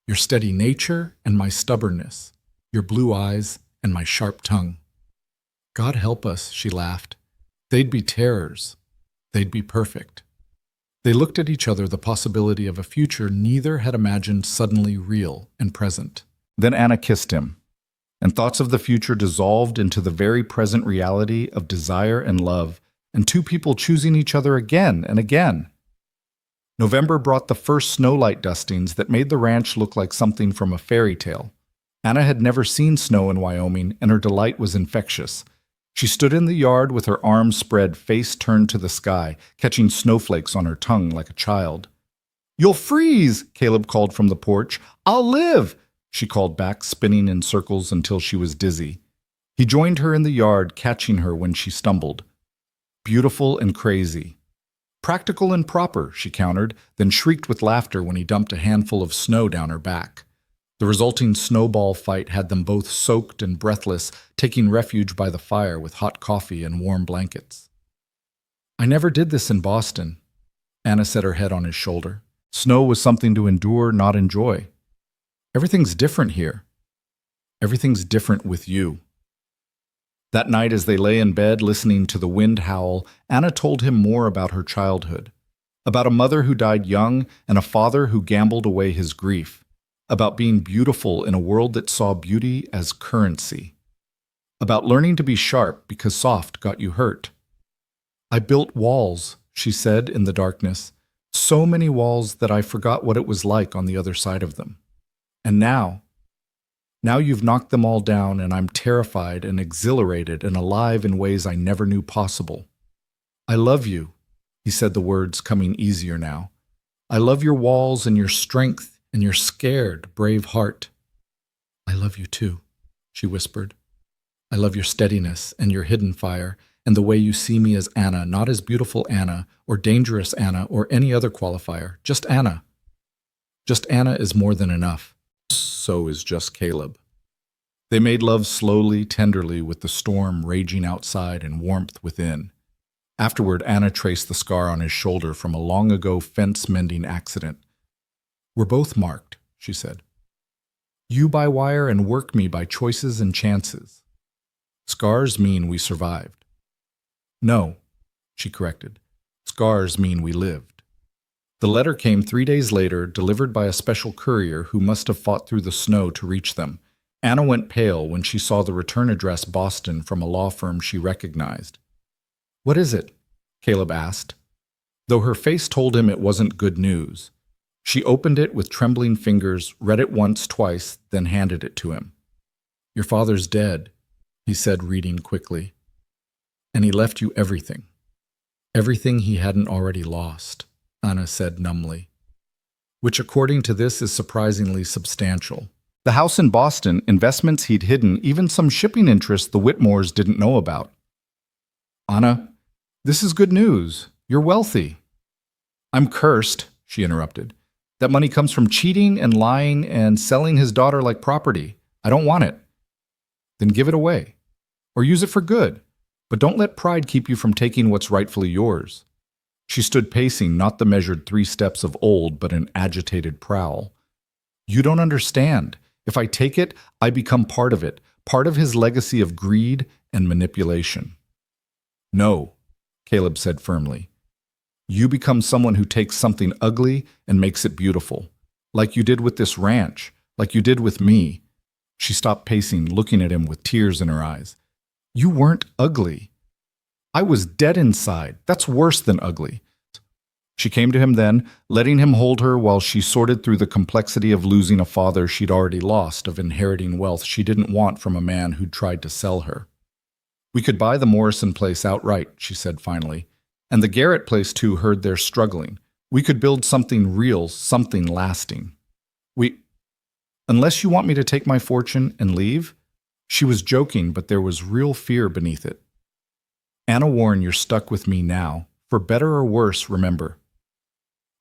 Your steady nature and my stubbornness. Your blue eyes and my sharp tongue. God help us, she laughed. They'd be terrors. They'd be perfect. They looked at each other, the possibility of a future neither had imagined suddenly real and present. Then Anna kissed him, and thoughts of the future dissolved into the very present reality of desire and love, and two people choosing each other again and again. November brought the first snowlight dustings that made the ranch look like something from a fairy tale. Anna had never seen snow in Wyoming, and her delight was infectious. She stood in the yard with her arms spread, face turned to the sky, catching snowflakes on her tongue like a child. You'll freeze, Caleb called from the porch. I'll live, she called back, spinning in circles until she was dizzy. He joined her in the yard, catching her when she stumbled. Beautiful and crazy. Practical and proper, she countered, then shrieked with laughter when he dumped a handful of snow down her back. The resulting snowball fight had them both soaked and breathless, taking refuge by the fire with hot coffee and warm blankets. I never did this in Boston, Anna set her head on his shoulder. Snow was something to endure, not enjoy. Everything's different here. Everything's different with you. That night, as they lay in bed listening to the wind howl, Anna told him more about her childhood, about a mother who died young and a father who gambled away his grief, about being beautiful in a world that saw beauty as currency, about learning to be sharp because soft got you hurt. I built walls, she said in the darkness, so many walls that I forgot what it was like on the other side of them. And now you've knocked them all down, and I'm terrified and exhilarated and alive in ways I never knew possible. I love you, he said, the words coming easier now. I love your walls and your strength and your scared, brave heart. I love you too, she whispered. I love your steadiness and your hidden fire and the way you see me as Anna, not as beautiful Anna or dangerous Anna or any other qualifier, just Anna. Just Anna is more than enough. So is just Caleb. They made love slowly, tenderly, with the storm raging outside and warmth within. Afterward, Anna traced the scar on his shoulder from a long-ago fence-mending accident. We're both marked, she said. You by wire and work me by choices and chances. Scars mean we survived. No, she corrected. Scars mean we lived. The letter came 3 days later, delivered by a special courier who must have fought through the snow to reach them. Anna went pale when she saw the return address Boston from a law firm she recognized. "What is it?" Caleb asked. Though her face told him it wasn't good news, she opened it with trembling fingers, read it once, twice, then handed it to him. "Your father's dead," he said, reading quickly. "And he left you everything. Everything he hadn't already lost," Anna said numbly. "Which according to this is surprisingly substantial. The house in Boston, investments he'd hidden, even some shipping interests the Whitmores didn't know about." "Anna, this is good news. You're wealthy." "I'm cursed," she interrupted. "That money comes from cheating and lying and selling his daughter like property. I don't want it." "Then give it away. Or use it for good. But don't let pride keep you from taking what's rightfully yours." She stood pacing, not the measured 3 steps of old, but an agitated prowl. "You don't understand. If I take it, I become part of it, part of his legacy of greed and manipulation." "No," Caleb said firmly. "You become someone who takes something ugly and makes it beautiful, like you did with this ranch, like you did with me." She stopped pacing, looking at him with tears in her eyes. "You weren't ugly. I was dead inside. That's worse than ugly." She came to him then, letting him hold her while she sorted through the complexity of losing a father she'd already lost, of inheriting wealth she didn't want from a man who'd tried to sell her. "We could buy the Morrison place outright," she said finally. "And the Garrett place too heard they're struggling. We could build something real, something lasting. Unless you want me to take my fortune and leave?" She was joking, but there was real fear beneath it. "Anna Warren, you're stuck with me now. For better or worse, remember.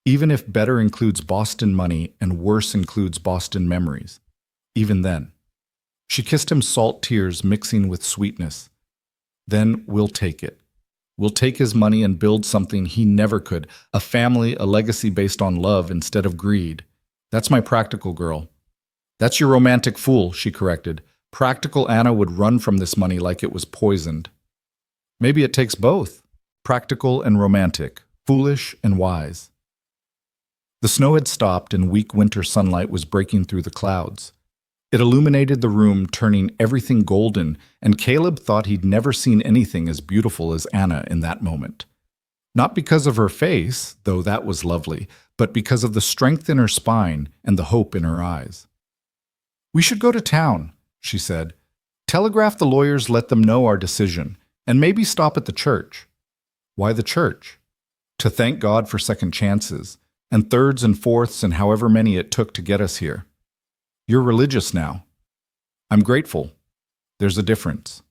Even if better includes Boston money and worse includes Boston memories. Even then." She kissed him, salt tears mixing with sweetness. "Then we'll take it. We'll take his money and build something he never could. A family, a legacy based on love instead of greed. That's my practical girl." "That's your romantic fool," she corrected. "Practical Anna would run from this money like it was poisoned." "Maybe it takes both. Practical and romantic. Foolish and wise." The snow had stopped and weak winter sunlight was breaking through the clouds. It illuminated the room, turning everything golden, and Caleb thought he'd never seen anything as beautiful as Anna in that moment. Not because of her face, though that was lovely, but because of the strength in her spine and the hope in her eyes. "We should go to town," she said. "Telegraph the lawyers, let them know our decision, and maybe stop at the church." "Why the church?" "To thank God for second chances, and thirds and fourths and however many it took to get us here." "You're religious now." "I'm grateful. There's a difference."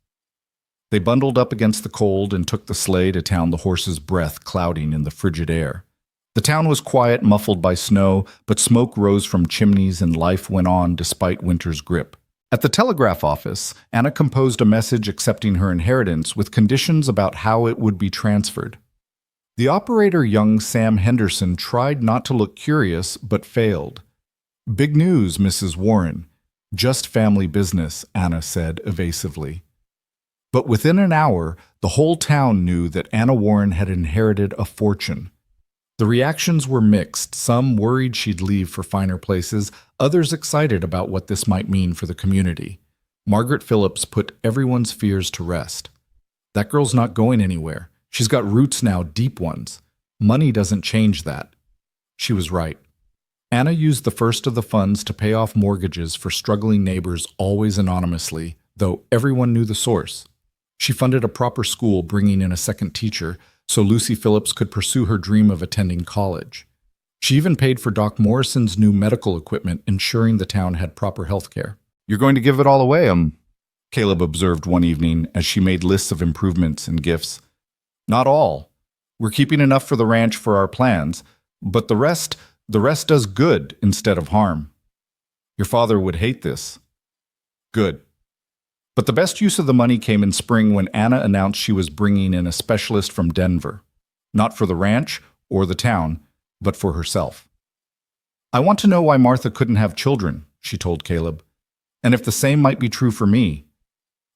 They bundled up against the cold and took the sleigh to town, the horse's breath clouding in the frigid air. The town was quiet, muffled by snow, but smoke rose from chimneys and life went on despite winter's grip. At the telegraph office, Anna composed a message accepting her inheritance with conditions about how it would be transferred. The operator, young Sam Henderson, tried not to look curious, but failed. "Big news, Mrs. Warren. Just family business," Anna said evasively. But within an hour, the whole town knew that Anna Warren had inherited a fortune. The reactions were mixed, some worried she'd leave for finer places, others excited about what this might mean for the community. Margaret Phillips put everyone's fears to rest. "That girl's not going anywhere. She's got roots now, deep ones. Money doesn't change that." She was right. Anna used the first of the funds to pay off mortgages for struggling neighbors, always anonymously, though everyone knew the source. She funded a proper school, bringing in a second teacher, so Lucy Phillips could pursue her dream of attending college. She even paid for Doc Morrison's new medical equipment, ensuring the town had proper health care. "You're going to give it all away, Caleb observed one evening as she made lists of improvements and gifts. "Not all. We're keeping enough for the ranch for our plans, but the rest does good instead of harm. Your father would hate this." "Good." But the best use of the money came in spring when Anna announced she was bringing in a specialist from Denver, not for the ranch or the town, but for herself. "I want to know why Martha couldn't have children," she told Caleb, "and if the same might be true for me."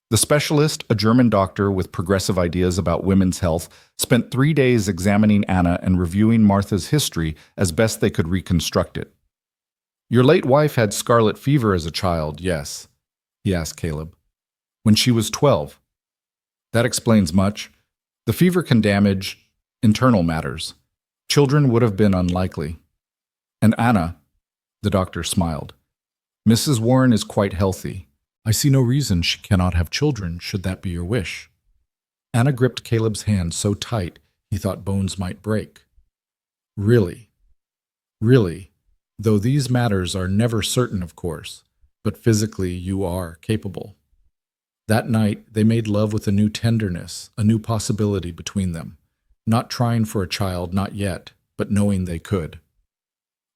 The specialist, a German doctor with progressive ideas about women's health, spent 3 days examining Anna and reviewing Martha's history as best they could reconstruct it. "Your late wife had scarlet fever as a child, yes. he asked Caleb. When she was 12. That explains much. The fever can damage internal matters. Children would have been unlikely. And Anna, the doctor smiled. Mrs. Warren is quite healthy. I see no reason she cannot have children, should that be your wish. Anna gripped Caleb's hand so tight he thought bones might break. Really, though these matters are never certain, of course, but physically you are capable. That night they made love with a new tenderness, a new possibility between them, not trying for a child, not yet, but knowing they could.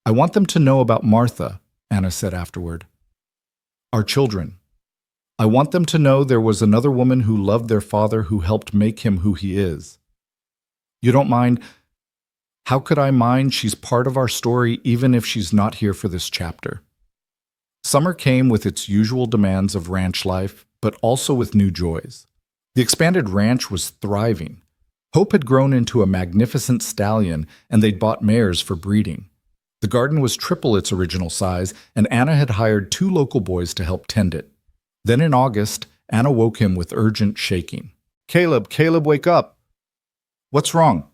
I want them to know about Martha, Anna said afterward. Our children. I want them to know there was another woman who loved their father who helped make him who he is. You don't mind? How could I mind? She's part of our story even if she's not here for this chapter. Summer came with its usual demands of ranch life, but also with new joys. The expanded ranch was thriving. Hope had grown into a magnificent stallion, and they'd bought mares for breeding. The garden was triple its original size, and Anna had hired 2 local boys to help tend it. Then in August, Anna woke him with urgent shaking. Caleb, wake up! What's wrong?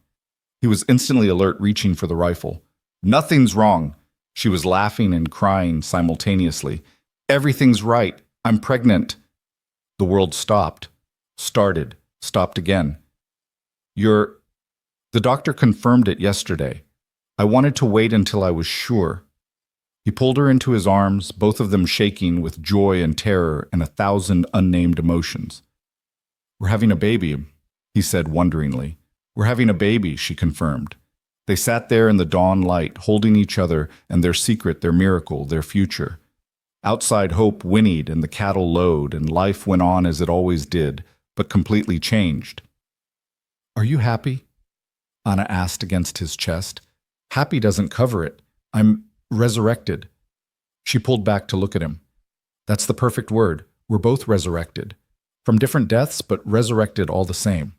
He was instantly alert, reaching for the rifle. Nothing's wrong. She was laughing and crying simultaneously. Everything's right. I'm pregnant. The world stopped. Started. Stopped again. The doctor confirmed it yesterday. I wanted to wait until I was sure. He pulled her into his arms, both of them shaking with joy and terror and 1,000 unnamed emotions. We're having a baby, he said wonderingly. We're having a baby, she confirmed. They sat there in the dawn light, holding each other and their secret, their miracle, their future. Outside, hope whinnied and the cattle lowed, and life went on as it always did, but completely changed. Are you happy? Anna asked against his chest. Happy doesn't cover it. I'm resurrected. She pulled back to look at him. That's the perfect word. We're both resurrected. From different deaths, but resurrected all the same.